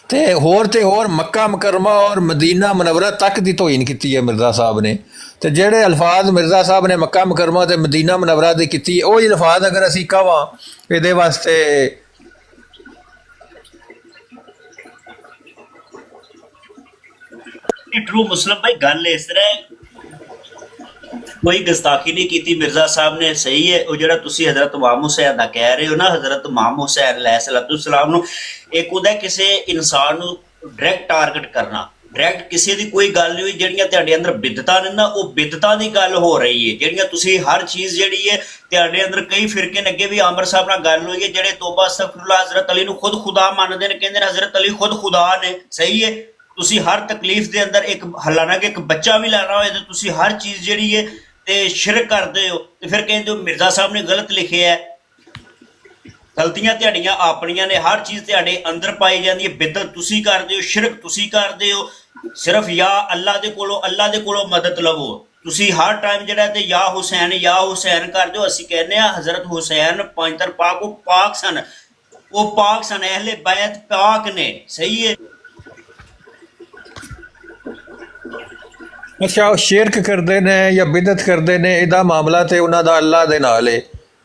ਤੇ ਹੋਰ ਮੱਕਾ ਮੁਕਰਮਾ ਔਰ ਮਦੀਨਾ ਮੁਨੱਵਰਾ ਤੱਕ ਦੀ ਤੋਹੀਨ ਕੀਤੀ ਹੈ ਮਿਰਜ਼ਾ ਸਾਹਿਬ ਨੇ। ਤੇ ਜਿਹੜੇ ਅਲਫਾਜ਼ ਮਿਰਜ਼ਾ ਸਾਹਿਬ ਨੇ ਮੱਕਾ ਮੁਕਰਮਾ ਤੇ ਮਦੀਨਾ ਮੁਨੱਵਰਾ ਦੀ ਕੀਤੀ, ਉਹ ਹੀ ਅਲਫਾਜ਼ ਅਗਰ ਅਸੀਂ ਕਹਾਂ ਇਹਦੇ ਵਾਸਤੇ ਟਰੂ ਮੁਸਲਮ ਭਾਈ ਗੱਲ ਇਸ ਤਰ੍ਹਾਂ ਕੋਈ ਗੁਸਤਾਖੀ ਨਹੀਂ ਕੀਤੀ ਮਿਰਜ਼ਾ ਸਾਹਿਬ ਨੇ। ਸਹੀ ਹੈ, ਉਹ ਜਿਹੜਾ ਤੁਸੀਂ ਹਜ਼ਰਤ ਇਮਾਮ ਹੁਸੈਨ ਦਾ ਕਹਿ ਰਹੇ ਹੋ ਨਾ, ਹਜ਼ਰਤ ਇਮਾਮ ਹੁਸੈਨ अलैहिस्सलाम ਨੂੰ ਇੱਕ ਉਹਦਾ ਕਿਸੇ ਇਨਸਾਨ ਨੂੰ ਡਾਇਰੈਕਟ ਟਾਰਗੇਟ ਕਰਨਾ, ਡਾਇਰੈਕਟ ਕਿਸੇ ਦੀ ਕੋਈ ਗੱਲ ਨਹੀਂ ਹੋਈ। ਜਿਹੜੀਆਂ ਤੁਹਾਡੇ ਅੰਦਰ ਬਿਦਤਾਂ ਨੇ ਨਾ, ਉਹ ਬਿਦਤਾਂ ਦੀ ਗੱਲ ਹੋ ਰਹੀ ਹੈ। ਜਿਹੜੀਆਂ ਤੁਸੀਂ ਹਰ ਚੀਜ਼ ਜਿਹੜੀ ਹੈ ਤੁਹਾਡੇ ਅੰਦਰ ਕਈ ਫਿਰਕੇ ਨੇ, ਅੱਗੇ ਵੀ ਆਮਰ ਸਾਹਿਬ ਨਾਲ ਗੱਲ ਹੋਈ ਹੈ, ਜਿਹੜੇ ਤੋਬਾ ਅਸਤਗਫਿਰullah ਹਜ਼ਰਤ ਅਲੀ ਨੂੰ ਖੁਦ ਖੁਦਾ ਮੰਨਦੇ ਨੇ, ਕਹਿੰਦੇ ਨੇ ਹਜ਼ਰਤ ਅਲੀ ਖੁਦ ਖੁਦਾ ਨੇ। ਸਹੀ ਹੈ, ਤੁਸੀਂ ਹਰ ਤਕਲੀਫ ਦੇ ਅੰਦਰ ਇੱਕ ਹਾਲਾਂਕਿ ਇੱਕ ਬੱਚਾ ਵੀ ਲੈਣਾ ਹੋਏ ਤੇ ਤੁਸੀਂ ਹਰ ਚੀਜ਼ ਜਿਹੜੀ ਹੈ ਤੇ ਸ਼ਿਰਕ ਕਰਦੇ ਹੋ, ਤੇ ਫਿਰ ਕਹਿੰਦੇ ਹੋ ਮਿਰਜ਼ਾ ਸਾਹਿਬ ਨੇ ਗਲਤ ਲਿਖਿਆ ਹੈ। ਗਲਤੀਆਂ ਤੁਹਾਡੀਆਂ ਆਪਣੀਆਂ ਨੇ, ਹਰ ਚੀਜ਼ ਤੁਹਾਡੇ ਅੰਦਰ ਪਾਈ ਜਾਂਦੀ ਹੈ। ਬਿਦਅਤ ਤੁਸੀਂ ਕਰਦੇ ਹੋ, ਸ਼ਿਰਕ ਤੁਸੀਂ ਕਰਦੇ ਹੋ। ਸਿਰਫ ਅੱਲਾ ਦੇ ਕੋਲੋਂ ਮਦਦ ਲਵੋ। ਤੁਸੀਂ ਹਰ ਟਾਈਮ ਜਿਹੜਾ ਤੇ ਯਾ ਹੁਸੈਨ ਕਰਦੇ ਹੋ। ਅਸੀਂ ਕਹਿੰਦੇ ਆ ਹਜ਼ਰਤ ਹੁਸੈਨ ਪੰਜਤਰ ਪਾਕ, ਉਹ ਪਾਕ ਸਨ, ਅਹਿਲੇ ਬੈਤ ਪਾਕ ਨੇ। ਸਹੀ ਹੈ। ਅੱਛਾ, ਉਹ ਸ਼ਿਰਕ ਕਰਦੇ ਨੇ ਜਾਂ ਬਿਦਤ ਕਰਦੇ ਨੇ, ਇਹਦਾ ਮਾਮਲਾ ਤੇ ਉਹਨਾਂ ਦਾ ਅੱਲਾ ਦੇ ਨਾਲ ਹੈ।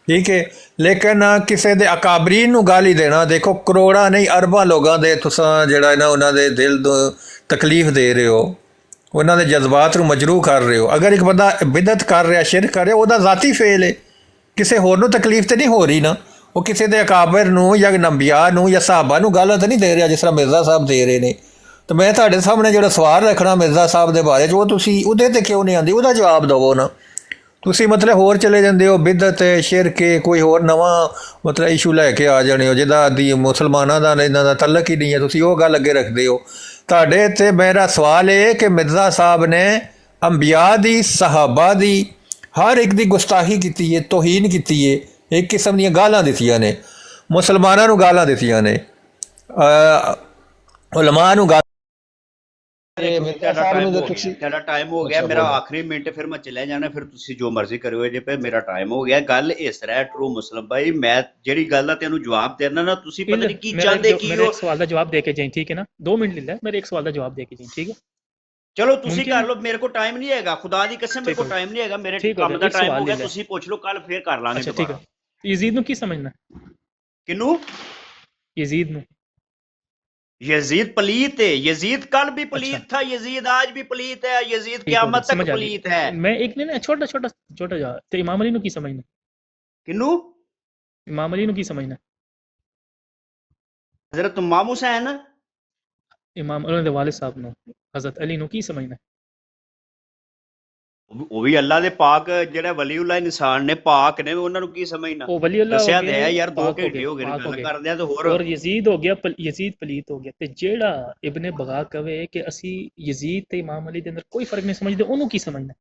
ਠੀਕ ਹੈ, ਲੇਕਿਨ ਕਿਸੇ ਦੇ ਅਕਾਬਰੀਨ ਨੂੰ ਗਾਲੀ ਦੇਣਾ, ਦੇਖੋ ਕਰੋੜਾਂ ਨਹੀਂ ਅਰਬਾਂ ਲੋਕਾਂ ਦੇ ਤੁਸੀਂ ਜਿਹੜਾ ਨਾ ਉਹਨਾਂ ਦੇ ਦਿਲ ਤੋਂ ਤਕਲੀਫ ਦੇ ਰਹੇ ਹੋ, ਉਹਨਾਂ ਦੇ ਜਜ਼ਬਾਤ ਨੂੰ ਮਜਰੂਹ ਕਰ ਰਹੇ ਹੋ। ਅਗਰ ਇੱਕ ਬੰਦਾ ਬਿਦਅਤ ਕਰ ਰਿਹਾ, ਸ਼ਿਰਕ ਕਰ ਰਿਹਾ, ਉਹਦਾ ਜ਼ਾਤੀ ਫੇਲ ਹੈ, ਕਿਸੇ ਹੋਰ ਨੂੰ ਤਕਲੀਫ ਤੇ ਨਹੀਂ ਹੋ ਰਹੀ ਨਾ। ਉਹ ਕਿਸੇ ਦੇ ਅਕਾਬਰ ਨੂੰ ਜਾਂ ਨੰਬੀਆਂ ਨੂੰ ਜਾਂ ਸਾਹਬਾ ਨੂੰ ਗਾਲਾਂ ਤਾਂ ਨਹੀਂ ਦੇ ਰਿਹਾ ਜਿਸ ਤਰ੍ਹਾਂ ਮਿਰਜ਼ਾ ਸਾਹਿਬ ਦੇ ਰਹੇ ਨੇ। ਤਾਂ ਮੈਂ ਤੁਹਾਡੇ ਸਾਹਮਣੇ ਜਿਹੜਾ ਸਵਾਲ ਰੱਖਣਾ ਮਿਰਜ਼ਾ ਸਾਹਿਬ ਦੇ ਬਾਰੇ 'ਚ, ਉਹ ਤੁਸੀਂ ਉਹਦੇ 'ਤੇ ਕਿਉਂ ਨਹੀਂ ਆਉਂਦੀ, ਉਹਦਾ ਜਵਾਬ ਦੇਵੋ ਨਾ। ਤੁਸੀਂ ਮਤਲਬ ਹੋਰ ਚਲੇ ਜਾਂਦੇ ਹੋ, ਬਿਦਅਤ ਸ਼ਿਰਕ ਕੋਈ ਹੋਰ ਨਵਾਂ ਮਤਲਬ ਇਸ਼ੂ ਲੈ ਕੇ ਆ ਜਾਣੇ ਹੋ ਜਿਹਦਾ ਦੀ ਮੁਸਲਮਾਨਾਂ ਦਾ ਇਹਨਾਂ ਦਾ ਤਲਕ ਹੀ ਨਹੀਂ ਹੈ, ਤੁਸੀਂ ਉਹ ਗੱਲ ਅੱਗੇ ਰੱਖਦੇ ਹੋ। ਤੁਹਾਡੇ ਇੱਥੇ ਮੇਰਾ ਸਵਾਲ ਇਹ ਕਿ ਮਿਰਜ਼ਾ ਸਾਹਿਬ ਨੇ ਅੰਬੀਆ ਦੀ, ਸਹਾਬਾ ਦੀ, ਹਰ ਇੱਕ ਦੀ ਗੁਸਤਾਖੀ ਕੀਤੀ ਹੈ, ਤੋਹੀਨ ਕੀਤੀ ਹੈ, ਇੱਕ ਕਿਸਮ ਦੀਆਂ ਗਾਲਾਂ ਦਿੱਤੀਆਂ ਨੇ, ਮੁਸਲਮਾਨਾਂ ਨੂੰ ਗਾਲਾਂ ਦਿੱਤੀਆਂ ਨੇ, ਉਲਮਾ ਨੂੰ ਗਾਲਾਂ। ਤੁਹਾਡਾ ਟਾਈਮ ਹੋ ਗਿਆ, ਮੇਰਾ ਆਖਰੀ ਮਿੰਟ, ਫਿਰ ਮੈਂ ਚਲੇ ਜਾਣਾ, ਫਿਰ ਤੁਸੀਂ ਜੋ ਮਰਜ਼ੀ ਕਰਿਓ ਜੇ ਪੇ, ਮੇਰਾ ਟਾਈਮ ਹੋ ਗਿਆ। ਗੱਲ ਇਸ ਤਰ੍ਹਾਂ ਟਰੂ ਮੁਸਲਮ ਭਾਈ, ਮੈਂ ਜਿਹੜੀ ਗੱਲ ਦਾ ਤੈਨੂੰ ਜਵਾਬ ਦੇਣਾ ਨਾ, ਤੁਸੀਂ ਪਤਾ ਨਹੀਂ ਕੀ ਚਾਹੁੰਦੇ ਕੀ ਹੋ। ਇੱਕ ਸਵਾਲ ਦਾ ਜਵਾਬ ਦੇ ਕੇ ਜਾਈਂ, ਠੀਕ ਹੈ ਨਾ? 2 ਮਿੰਟ ਲੈ ਲੈ, ਮੇਰੇ ਇੱਕ ਸਵਾਲ ਦਾ ਜਵਾਬ ਦੇ ਕੇ ਜਾਈਂ, ਠੀਕ ਹੈ? ਚਲੋ ਤੁਸੀਂ ਕਰ ਲਓ, ਮੇਰੇ ਕੋਲ ਟਾਈਮ ਨਹੀਂ ਹੈਗਾ, ਖੁਦਾ ਦੀ ਕਸਮ ਮੇਰੇ ਕੋਲ ਟਾਈਮ ਨਹੀਂ ਹੈਗਾ, ਮੇਰੇ ਕੰਮ ਦਾ ਟਾਈਮ ਹੋ ਗਿਆ, ਤੁਸੀਂ ਪੁੱਛ ਲਓ, ਕੱਲ ਫੇਰ ਕਰ ਲਾਂਗੇ। ਅੱਛਾ ਠੀਕ ਹੈ। ਯਜ਼ੀਦ ਨੂੰ ਕੀ ਸਮਝਣਾ? ਕਿਨੂੰ? ਯਜ਼ੀਦ ਨੂੰ। यजीद पलीत है, यजीद कल भी पलीत था, यजीद आज भी पलीत है, यजीद क़यामत तक पलीत है। मैं एक ने ना छोटा जा ते इमाम अली नु की समझना? किन्नू? इमाम अली नु की समझना? हजरत इमाम हुसैन, इमाम अली दे वालिद साहब नु, हजरत अली नु की समझना? ਉਹ ਵੀ ਅੱਲਾ ਦੇ ਪਾਕ ਜਿਹੜਾ ਵਲੀਉल्लाह ਇਨਸਾਨ ਨੇ, ਪਾਕ ਨੇ, ਉਹਨਾਂ ਨੂੰ ਕੀ ਸਮਝਣਾ? ਉਹ ਵਲੀਉल्लाह ਦੱਸਿਆ ਤੇ ਹੈ ਯਾਰ, 2 ਘੰਟੇ ਹੋ ਗਏ ਗੱਲ ਕਰਦੇ ਆ ਤੇ ਹੋਰ। ਔਰ ਯਜ਼ੀਦ ਹੋ ਗਿਆ, ਯਜ਼ੀਦ ਪਲੀਤ ਹੋ ਗਿਆ। ਤੇ ਜਿਹੜਾ ਇਬਨ ਬਗਾ ਕਵੇ ਕਿ ਅਸੀਂ ਯਜ਼ੀਦ ਤੇ ਇਮਾਮ ਅਲੀ ਦੇ ਅੰਦਰ ਕੋਈ ਫਰਕ ਨਹੀਂ ਸਮਝਦੇ, ਉਹਨੂੰ ਕੀ ਸਮਝਣਾ?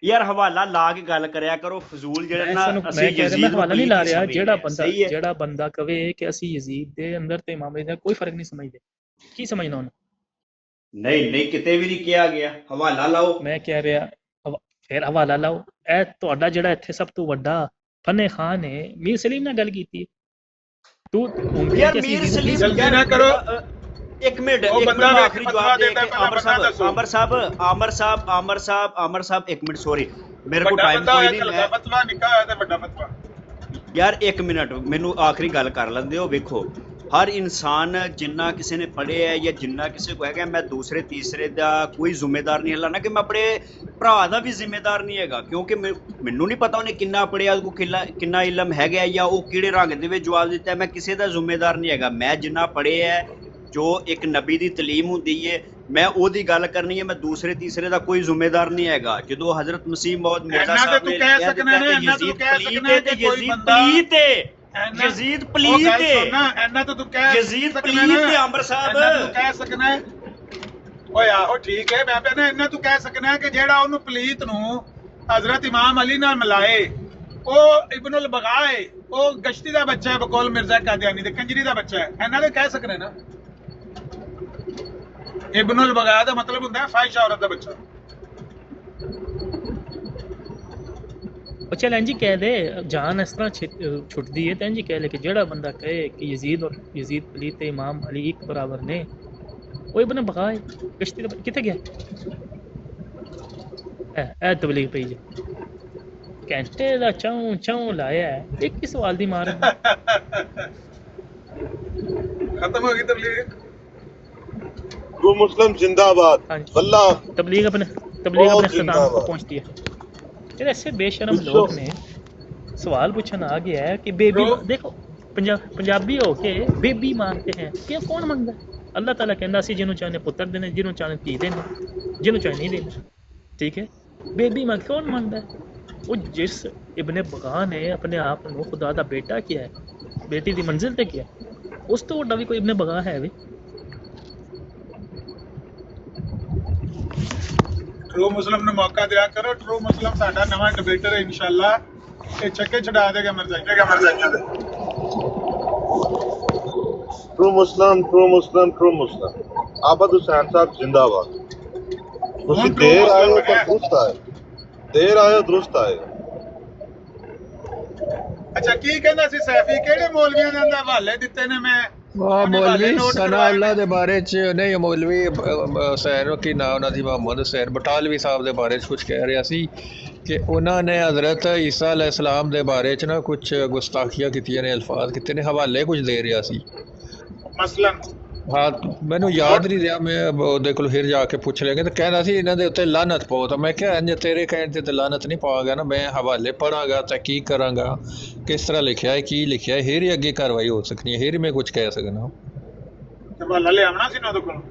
ਯਾਰ ਹਵਾਲਾ ਲਾ ਕੇ ਗੱਲ ਕਰਿਆ ਕਰੋ, ਫਜ਼ੂਲ ਜਿਹੜਾ ਨਾ ਅਸੀਂ ਯਜ਼ੀਦ ਨੂੰ ਹਵਾਲਾ ਨਹੀਂ ਲਾ ਰਿਹਾ। ਜਿਹੜਾ ਬੰਦਾ ਕਵੇ ਕਿ ਅਸੀਂ ਯਜ਼ੀਦ ਦੇ ਅੰਦਰ ਤੇ ਇਮਾਮ ਅਲੀ ਦੇ ਕੋਈ ਫਰਕ ਨਹੀਂ ਸਮਝਦੇ, ਕੀ ਸਮਝਣਾ ਉਹਨੂੰ? ਨਹੀਂ ਕਿਤੇ ਵੀ ਨਹੀਂ ਕਿਹਾ ਗਿਆ, ਹਵਾਲਾ ਲਾਓ। ਮੈਂ ਕਹਿ ਰਿਹਾ ਫਿਰ ਹਵਾਲਾ ਲਾਓ। ਇਹ ਤੁਹਾਡਾ ਜਿਹੜਾ ਇੱਥੇ ਸਭ ਤੋਂ ਵੱਡਾ ਫਨੇ ਖਾਨ ਹੈ, ਮੀਰ ਸਲੀਮ ਨਾਲ ਗੱਲ ਕੀਤੀ ਤੂੰ ਯਾਰ ਮੀਰ ਸਲੀਮ ਜਲਦੀ ਨਾ ਕਰੋ, ਇੱਕ ਮਿੰਟ ਆਖਰੀ ਜਵਾਬ ਦੇ ਕੇ ਆਮਰ ਸਾਹਿਬ ਇੱਕ ਮਿੰਟ, ਸੌਰੀ ਮੇਰੇ ਕੋਲ ਟਾਈਮ ਕੋਈ ਨਹੀਂ, ਮੈਂ ਫਤਵਾ ਨਿੱਕਾ ਹੋਇਆ ਤੇ ਵੱਡਾ ਫਤਵਾ। ਯਾਰ ਇੱਕ ਮਿੰਟ ਮੈਨੂੰ ਆਖਰੀ ਗੱਲ ਕਰ ਲੈਂਦੇ ਹੋ। ਵੇਖੋ ਹਰ ਇਨਸਾਨ ਜਿੰਨਾ ਕਿਸੇ ਨੇ ਪੜ੍ਹਿਆ ਜਾਂ ਜਿੰਨਾ ਕਿਸੇ ਕੋ ਹੈਗਾ, ਮੈਂ ਦੂਸਰੇ ਤੀਸਰੇ ਦਾ ਕੋਈ ਜ਼ਿੰਮੇਦਾਰ ਨਹੀਂ ਹਲਾਣਾ ਕਿ ਮੈਂ ਆਪਣੇ ਭਰਾ ਦਾ ਵੀ ਜ਼ਿੰਮੇਦਾਰ ਨਹੀਂ ਹੈਗਾ, ਕਿਉਂਕਿ ਮੈਨੂੰ ਨਹੀਂ ਪਤਾ ਉਹਨੇ ਕਿੰਨਾ ਪੜ੍ਹਿਆ, ਉਹ ਕਿੰਨਾ ਇਲਮ ਹੈਗਾ ਜਾਂ ਉਹ ਕਿਹੜੇ ਰੰਗ ਦੇ ਵਿੱਚ ਜਵਾਬ ਦਿੱਤਾ। ਮੈਂ ਕਿਸੇ ਦਾ ਜ਼ਿੰਮੇਦਾਰ ਨਹੀਂ ਹੈਗਾ। ਮੈਂ ਜਿੰਨਾ ਪੜ੍ਹਿਆ, ਜੋ ਇੱਕ ਨਬੀ ਦੀ ਤਾਲੀਮ ਹੁੰਦੀ ਹੈ, ਮੈਂ ਉਹਦੀ ਗੱਲ ਕਰਨੀ ਹੈ। ਮੈਂ ਦੂਸਰੇ ਤੀਸਰੇ ਦਾ ਕੋਈ ਜ਼ਿੰਮੇਦਾਰ ਨਹੀਂ ਹੈਗਾ। ਜਦੋਂ ਹਜ਼ਰਤ ਮਸੀਹ ਮੌਦ ਮਿਰਜ਼ਾ ਸਾਹਿਬ ਨੇ ਕਿਹਾ ਕਿ ਯਜ਼ੀਦ ਪਲੀਤ ਹੈ ਤੇ ਯਜ਼ੀਦ ਪਲੀਤ ਹੈ, ਯਜ਼ੀਦ ਪਲੀਤ ਹੈ, ਇਹਨਾਂ ਤੋਂ ਤੂੰ ਕਹਿ ਯਜ਼ੀਦ ਪਲੀਤ ਹੈ। ਅੰਬਰ ਸਾਹਿਬ ਤੂੰ ਕਹਿ ਸਕਣਾ ਓਏ ਆਹੋ ਠੀਕ ਹੈ, ਮੈਂ ਕਹਿੰਦਾ ਇਹਨਾਂ ਤੂੰ ਕਹਿ ਸਕਣਾ ਕਿ ਜਿਹੜਾ ਉਹਨੂੰ ਪਲੀਤ ਨੂੰ ਹਜ਼ਰਤ ਇਮਾਮ ਅਲੀ ਨਾਲ ਮਿਲਾਏ, ਉਹ ਇਬਨੁਲ ਬਗਾ ਹੈ, ਉਹ ਗਸ਼ਤੀ ਦਾ ਬੱਚਾ ਹੈ, ਬਕੌਲ ਮਿਰਜ਼ਾ ਕਾਦੀਆਨੀ ਦੇ ਕੰਜਰੀ ਦਾ ਬੱਚਾ ਹੈ। ਇਹਨਾਂ ਦੇ ਕਹਿ ਸਕਣੇ ਨਾ। ਇਬਨੁਲ ਬਗਾ ਦਾ ਮਤਲਬ ਹੁੰਦਾ ਹੈ ਫਾਹਿਸ਼ ਔਰਤ ਦਾ ਬੱਚਾ। ਚੱਲ ਇੰਝ ਕਹਿ ਦੇ, ਜਾਨ ਇਸ ਤਰ੍ਹਾਂ ਛੁੱਟਦੀ ਹੈ ਤਾਂ ਇੰਝ ਕਹਿ ਲੈ ਕਿ ਜਿਹੜਾ ਬੰਦਾ ਕਹੇ ਕਿ ਯਜ਼ੀਦ ਔਰ ਯਜ਼ੀਦ ਪਲੀਤ ਤੇ ਇਮਾਮ ਅਲੀ ਇੱਕ ਬਰਾਬਰ ਨੇ, ਉਹ ਇਬਨ ਬਗਾ ਹੈ, ਗਸ਼ਤੀ ਦਾ ਕਿੱਥੇ ਗਿਆ? ਇਹ ਤਬਲੀਗ ਪਈ ਜੇ ਘੰਟੇ ਦਾ ਚੌਂ ਲਾਇਆ, ਇੱਕ ਹੀ ਸਵਾਲ ਦੀ ਮਾਰ ਖਤਮ ਹੋ ਗਈ ਤਬਲੀਗ। ट्रू मुस्लिम जिंदाबाद। अल्लाह तबलीग अपने इख्तिताम को पहुंचती है। फिर ऐसे बेशरम लोग ने सवाल पूछना आ गया है कि बेबी, देखो पंजाबी हो के बेबी मांगते हैं, क्या कौन मांगता है? अल्लाह ताला कहता सी जिन्हों चाहे पुत्र देने, जिन्हों चाहे धी देने, जिन्हों चाहे नहीं देने, ठीक है? बेबी मांग कौन मांगता है? वो जिस इब्ने बगा ने अपने आप को खुदा दा बेटा किया है, बेटी दी मंजिल ते किया, उस तो वड्डा भी कोई इब्ने बगा है भी? ट्रू मुस्लिम ने मौका दिया करो। ट्रू मुस्लिम साडा नवा डिबेटर है इंशाअल्लाह, ये छक्के छड़ा देगा मरजाइयां दे। ट्रू मुस्लिम आबद हुसैन साहब जिंदाबाद। ਤੁਸੀਂ ਦੇਰ ਆਏ ਹੋ ਪਰ ਦੁਰਸਤ ਆਏ, ਦੇਰ ਆਏ ਦੁਰਸਤ ਆਏ। ਅੱਛਾ ਕੀ ਕਹਿੰਦਾ ਸੀ ਸੈਫੀ, ਕਿਹੜੇ ਮੌਲਵੀਆਂ ਦੇ ਅੰਦਰ ਹਵਾਲੇ ਦਿੱਤੇ ਨੇ? ਮੈਂ ਮੌਲਵੀ ਸਨਾ ਅੱਲਾ ਦੇ ਬਾਰੇ ਚ ਨਹੀਂ, ਮੌਲਵੀ ਹੁਸੈਨ ਕੀ ਨਾ ਉਹਨਾਂ ਦੀ ਮੁਹੰਮਦ ਹੁਸੈਨ ਬਟਾਲਵੀ ਸਾਹਿਬ ਦੇ ਬਾਰੇ ਚ ਕੁਝ ਕਹਿ ਰਿਹਾ ਸੀ ਕਿ ਉਹਨਾਂ ਨੇ ਹਜ਼ਰਤ ਈਸਾ ਅਲੈਹਿਸਲਾਮ ਦੇ ਬਾਰੇ 'ਚ ਨਾ ਕੁਝ ਗੁਸਤਾਖੀਆਂ ਕੀਤੀਆਂ ਨੇ, ਅਲਫਾਜ਼ ਕੀਤੇ ਨੇ, ਹਵਾਲੇ ਕੁਝ ਦੇ ਰਿਹਾ ਸੀ। ਮਸਲਨ ਹਾਂ, ਮੈਨੂੰ ਯਾਦ ਨਹੀਂ ਰਿਹਾ, ਮੈਂ ਉਹਦੇ ਕੋਲ ਫਿਰ ਜਾ ਕੇ ਪੁੱਛ ਲਿਆ ਤੇ ਕਹਿੰਦਾ ਸੀ ਇਹਨਾਂ ਦੇ ਉੱਤੇ ਲਾਨਤ ਪਾਓ। ਤਾਂ ਮੈਂ ਕਿਹਾ ਇੰਜ ਤੇਰੇ ਕਹਿਣ ਤੇ ਲਾਨਤ ਨਹੀਂ ਪਾਵਾਂਗਾ ਨਾ, ਮੈਂ ਹਵਾਲੇ ਪੜਾਂਗਾ, ਤਹਿਕੀਕ ਕਰਾਂਗਾ ਕਿਸ ਤਰ੍ਹਾਂ ਲਿਖਿਆ ਹੈ, ਕੀ ਲਿਖਿਆ ਹੈ, ਫਿਰ ਹੀ ਅੱਗੇ ਕਾਰਵਾਈ ਹੋ ਸਕਣੀ ਹੈ, ਫਿਰ ਹੀ ਮੈਂ ਕੁਝ ਕਹਿ ਸਕਣਾ। ਹਵਾਲਾ ਲਿਆਉਣਾ ਸੀ ਨਾ ਉਹਦੇ ਕੋਲ।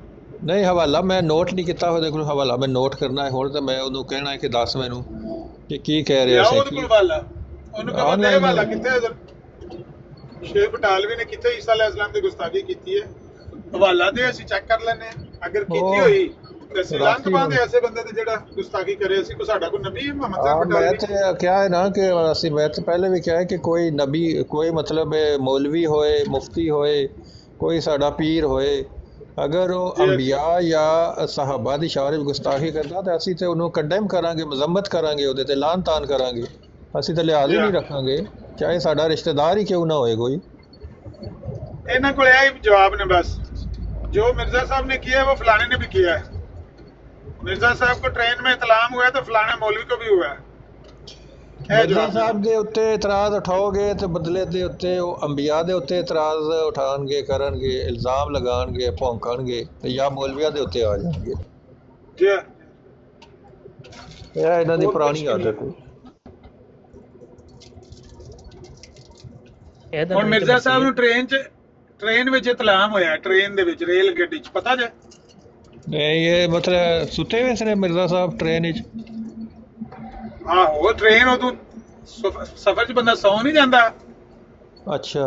ਨਹੀਂ, ਹਵਾਲਾ ਮੈਂ ਨੋਟ ਨਹੀਂ ਕੀਤਾ ਉਹਦੇ ਕੋਲ, ਹਵਾਲਾ ਮੈਂ ਨੋਟ ਕਰਨਾ ਹੈ ਹੁਣ, ਤਾਂ ਮੈਂ ਉਹਨੂੰ ਕਹਿਣਾ ਹੈ ਕਿ ਦੱਸ ਮੈਨੂੰ ਕਿ ਕੀ ਕਹਿ ਰਿਹਾ ਸੀ। ਉਹਦੇ ਕੋਲ ਹਵਾਲਾ, ਉਹਨੂੰ ਕਹੋ ਤੇ ਹਵਾਲਾ ਕਿੱਥੇ ਹੈ? ਸ਼ੇਖ ਬਟਾਲਵੀ ਨੇ ਕਿੱਥੇ ਈਸਾ ਅਲੈਹਿਸਲਾਮ ਦੀ ਗੁਸਤਾਖੀ ਕੀਤੀ ਹੈ? ਹਵਾਲਾ ਦੇ ਅਸੀਂ ਚੈੱਕ ਕਰ ਲੈਨੇ ਆ, ਅਗਰ ਕੀਤੀ ਹੋਈ ਤੇ ਅਸੀਂ ਲਾਂਤ ਪਾਉਂਦੇ ਐਸੇ ਬੰਦੇ ਤੇ ਜਿਹੜਾ ਗੁਸਤਾਖੀ ਕਰੇ। ਅਸੀਂ ਕੋ ਸਾਡਾ ਕੋਈ ਨਬੀ ਹੈ ਮੁਹੰਮਦ ਸਾਹਿਬ ਮੈਂ ਬਟਾਲਵੀ? ਤੇ ਕਿਹਾ ਹੈ ਨਾ ਕਿ ਅਸੀਂ, ਮੈਂ ਤਾਂ ਪਹਿਲੇ ਵੀ ਕਿਹਾ ਹੈ ਕਿ ਕੋਈ ਨਬੀ, ਕੋਈ ਮਤਲਬ ਮੌਲਵੀ ਹੋਏ, ਮੁਫਤੀ ਹੋਏ, ਕੋਈ ਸਾਡਾ ਪੀਰ ਹੋਏ, ਅਗਰ ਉਹ ਅੰਬੀਆ ਜਾਂ ਸਹਾਬਾ ਦੀ ਸ਼ਾਨ ਗੁਸਤਾਖੀ ਕਰਦਾ ਤਾਂ ਅਸੀਂ ਤੇ ਉਹਨੂੰ ਕੰਡੈਮ ਕਰਾਂਗੇ, ਮਜ਼ੰਮਤ ਕਰਾਂਗੇ, ਉਹਦੇ ਤੇ ਲਾਨ ਤਾਨ ਕਰਾਂਗੇ। ਅਸੀਂ ਤਾਂ ਲਿਹਾਜ਼ ਹੀ ਨਹੀਂ ਰੱਖਾਂਗੇ, ਚਾਹੇ ਸਾਡਾ ਰਿਸ਼ਤੇਦਾਰ ਹੀ ਕਿਉਂ ਨਾ ਹੋਏ ਕੋਈ। ਇਹਨਾਂ ਕੋਲ ਇਹ ਹੀ ਜਵਾਬ ਨੇ बस, जो मिर्जा साहब ने किया है वो फलाने ने भी किया है। मिर्जा साहब को ट्रेन में इतलाम हुआ है तो फलाने मौलवी को भी हुआ है। ਮਿਰਜ਼ਾ ਸਾਹਿਬ ਦੇ ਉੱਤੇ ਇਤਰਾਜ਼ ਉਠਾਓਗੇ ਤੇ ਬਦਲੇ ਦੇ ਉੱਤੇ ਉਹ ਅੰਬੀਆ ਦੇ ਉੱਤੇ ਇਤਰਾਜ਼ ਉਠਾਉਣਗੇ, ਕਰਨਗੇ, ਇਲਜ਼ਾਮ ਲਗਾਉਣਗੇ, ਭੌਂਕਣਗੇ ਤੇ ਜਾਂ ਮੌਲਵੀਆਂ ਦੇ ਉੱਤੇ ਆ ਜਾਣਗੇ। जी ਇਹ ਇਹਨਾਂ ਦੀ ਪੁਰਾਣੀ ਆਦਤ ਹੈ। ਹੁਣ ਮਿਰਜ਼ਾ ਸਾਹਿਬ ਨੂੰ ਟ੍ਰੇਨ ਵਿੱਚ ਇਤਲਾਮ ਹੋਇਆ, ਟ੍ਰੇਨ ਦੇ ਵਿੱਚ, ਰੇਲ ਗੱਡੀ 'ਚ, ਪਤਾ ਜੇ? ਨਹੀਂ, ਇਹ ਮਤਲਬ ਸੁੱਤੇ ਹੋਏ ਸੀ ਮਿਰਜ਼ਾ ਸਾਹਿਬ ਟ੍ਰੇਨ ਵਿੱਚ। ਆਹੋ, ਟ੍ਰੇਨ ਉਦੋਂ ਸਫ਼ਰ 'ਚ ਬੰਦਾ ਸੌ ਨਹੀਂ ਜਾਂਦਾ। ਅੱਛਾ,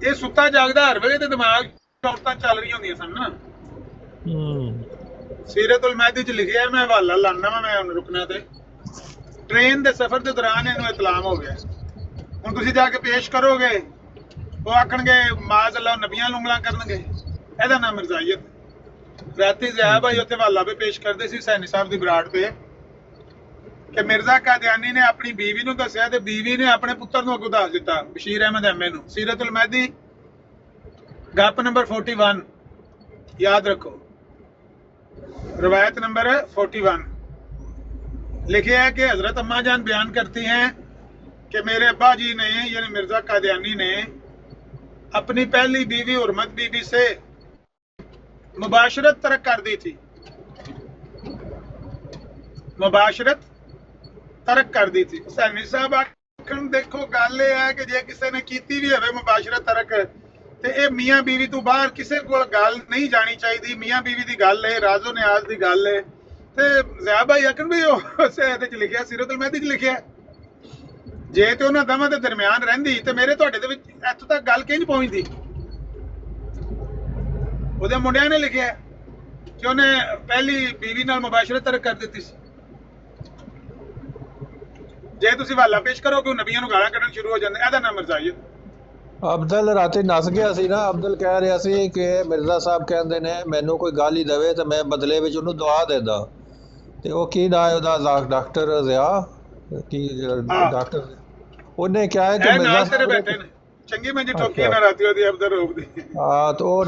ਇਹ ਸੁੱਤਾ ਜਾਗਦਾ ਹਰ ਵੇਲੇ ਤੇ ਦਿਮਾਗ ਔਰਤਾਂ ਚੱਲ ਰਹੀਆਂ ਹੁੰਦੀਆਂ ਸਨ ਨਾ। ਸੀਰਤੁਲ ਮਹਿਦੀ 'ਚ ਲਿਖਿਆ, ਮੈਂ ਹਵਾਲਾ ਲਾਣਾ ਵਾ, ਮੈਂ ਹੁਣ ਰੁਕਣਾ ਤੇ ਟ੍ਰੇਨ ਦੇ ਸਫ਼ਰ ਦੇ ਦੌਰਾਨ ਇਹਨੂੰ ਇਤਲਾਮ ਹੋ ਗਿਆ। ਹੁਣ ਤੁਸੀਂ ਜਾ ਕੇ ਪੇਸ਼ ਕਰੋਗੇ, ਉਹ ਆਖਣਗੇ ਮਾਜ਼ ਅੱਲਾਹ ਨਬੀਆਂ ਨੂੰ ਉਂਗਲਾਂ ਕਰਨਗੇ। ਇਹਦਾ ਨਾਮ ਮਿਰਜ਼ਾਈਅਤ। ਰਾਤੀ ਜ਼ਿਆ ਭਾਈ ਉੱਥੇ ਹਵਾਲਾ ਵੀ ਪੇਸ਼ ਕਰਦੇ ਸੀ ਸੈਣੀ ਸਾਹਿਬ ਦੀ ਬਰਾੜ ਤੇ ਕਿ ਮਿਰਜ਼ਾ ਕਾਦੀਆਨੀ ਨੇ ਆਪਣੀ ਬੀਵੀ ਨੂੰ ਦੱਸਿਆ ਤੇ ਬੀਵੀ ਨੇ ਆਪਣੇ ਪੁੱਤਰ ਨੂੰ ਅੱਗੋਂ ਦੱਸ ਦਿੱਤਾ, ਬਸ਼ੀਰ ਅਹਿਮਦ ਐਮਏ ਨੂੰ। ਸੀਰਤੁਲ ਮਹਿਦੀ ਗੱਪ ਨੰਬਰ 41 याद रखो, रवायत नंबर 41 लिखे है कि हजरत अम्मा जान बयान करती हैं कि मेरे अब्बा जी ने यानी मिर्जा कादियानी ने अपनी पहली बीवी उर्मत बीबी से मुबाशरत तरक कर दी थी, मुबाशरत तरक कर दी थी। सैनी साहब आखन देखो गल ये है कि जे किसी ने कीती भी है मुबाशरत तरक ते ये मियाँ बीवी तो बाहर किसी को गल नहीं जानी चाहिए, मियाँ बीवी की गल है, राजो न्याज की गल है। ते ज़िया भाई आखन भी लिखिया सीरतुल महदी च लिखिया जे तो उन्होंने दोवां दे दरम्यान रहिंदी ते मेरे तुहाडे दे विच इत्थों तक गल किंज पहुंचदी। ਉਹਦੇ ਮੁੰਡਿਆਂ ਨੇ ਲਿਖਿਆ ਕਿ ਉਹਨੇ ਪਹਿਲੀ ਬੀਵੀ ਨਾਲ ਮੁਬਾਸ਼ਰਤ ਤਰਕ ਕਰ ਦਿੱਤੀ ਸੀ। ਜੇ ਤੁਸੀਂ ਹਵਾਲਾ ਪੇਸ਼ ਕਰੋਗੇ ਉਹ ਨਬੀਆਂ ਨੂੰ ਗਾਲਾਂ ਕੱਢਣ ਸ਼ੁਰੂ ਹੋ ਜਾਂਦੇ, ਇਹਦਾ ਨਾਮ ਮਿਰਜ਼ਾਈਅਤ। ਅਬਦੁਲ ਰਾਤੀ ਨਸ ਗਿਆ ਸੀ ਨਾ, ਅਬਦੁਲ ਕਹਿ ਰਿਹਾ ਸੀ ਕਿ ਮਿਰਜ਼ਾ ਸਾਹਿਬ ਕਹਿੰਦੇ ਨੇ ਮੈਨੂੰ ਕੋਈ ਗਾਲੀ ਦੇਵੇ ਤੇ ਮੈਂ ਬਦਲੇ ਵਿੱਚ ਉਹਨੂੰ ਦੁਆ ਦੇਦਾ। ਤੇ ਉਹ ਕੀ ਨਾਂ ਹੈ ਉਹਦਾ, ਡਾਕਟਰ ਜ਼ਿਆ ਕੀ ਡਾਕਟਰ, ਉਹਨੇ ਕਿਹਾ ਹੈ ਕਿ ਮਿਰਜ਼ਾ ਸਾਹਿਬ ਬੈਠੇ ਨੇ ਚੰਗੀ ਮੰਜੀ ਠੋਕੀ ਨਾ ਰਾਤੀ ਉਹਦੀ ਅਬਦਰ ਰੋਕ ਦੀ। ਹਾਂ, ਤੇ ਉਹ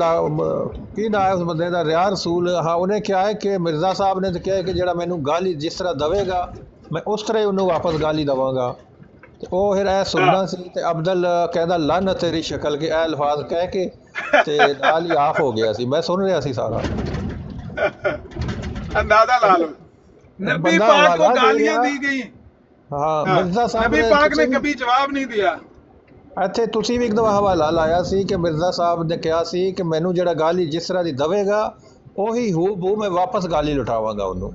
ਕੀ ਨਾਂ ਹੈ ਉਸ ਬੰਦੇ ਦਾ, ਰਿਆ ਰਸੂਲ। ਹਾਂ, ਉਹਨੇ ਕਿਹਾ ਹੈ ਕਿ ਮਿਰਜ਼ਾ ਸਾਹਿਬ ਨੇ ਤਾਂ ਕਿਹਾ ਕਿ ਜਿਹੜਾ ਮੈਨੂੰ ਗਾਲੀ ਜਿਸ ਤਰ੍ਹਾਂ ਦੇਵੇਗਾ ਮੈਂ ਉਸ ਤਰ੍ਹਾਂ ਹੀ ਉਹਨੂੰ ਵਾਪਸ ਗਾਲੀ ਦੇਵਾਂਗਾ। ਤੇ ਉਹ ਫਿਰ ਇਹ ਸੁਣਨਾ ਸੀ ਤੇ ਅਬਦੁਲ ਕਹਿੰਦਾ ਲਾਨਤ ਤੇਰੀ ਸ਼ਕਲ ਕੇ ਇਹ ਅਲਫਾਜ਼ ਕਹਿ ਕੇ ਤੇ ਨਾਲ ਹੀ ਆਫ ਹੋ ਗਿਆ ਸੀ। ਮੈਂ ਸੁਣ ਰਿਹਾ ਸੀ ਸਾਰਾ, ਅੰਦਾਜ਼ਾ ਲਾ ਲਓ। नबी पाक को गालियां दी गई। हाँ, मिर्जा साहब नबी पाक ने कभी जवाब नहीं दिया। ਇੱਥੇ ਤੁਸੀਂ ਵੀ ਇੱਕ ਦਫਾ ਹਵਾਲਾ ਲਾਇਆ ਸੀ ਕਿ ਮਿਰਜ਼ਾ ਸਾਹਿਬ ਨੇ ਕਿਹਾ ਸੀ ਕਿ ਮੈਨੂੰ ਜਿਹੜਾ ਗਾਲੀ ਜਿਸ ਤਰ੍ਹਾਂ ਦੀ ਦਵੇਗਾ ਉਹੀ ਹੂ ਮੈਂ ਵਾਪਸ ਗਾਲੀ ਲੁਟਾਵਾਂਗਾ ਉਹਨੂੰ।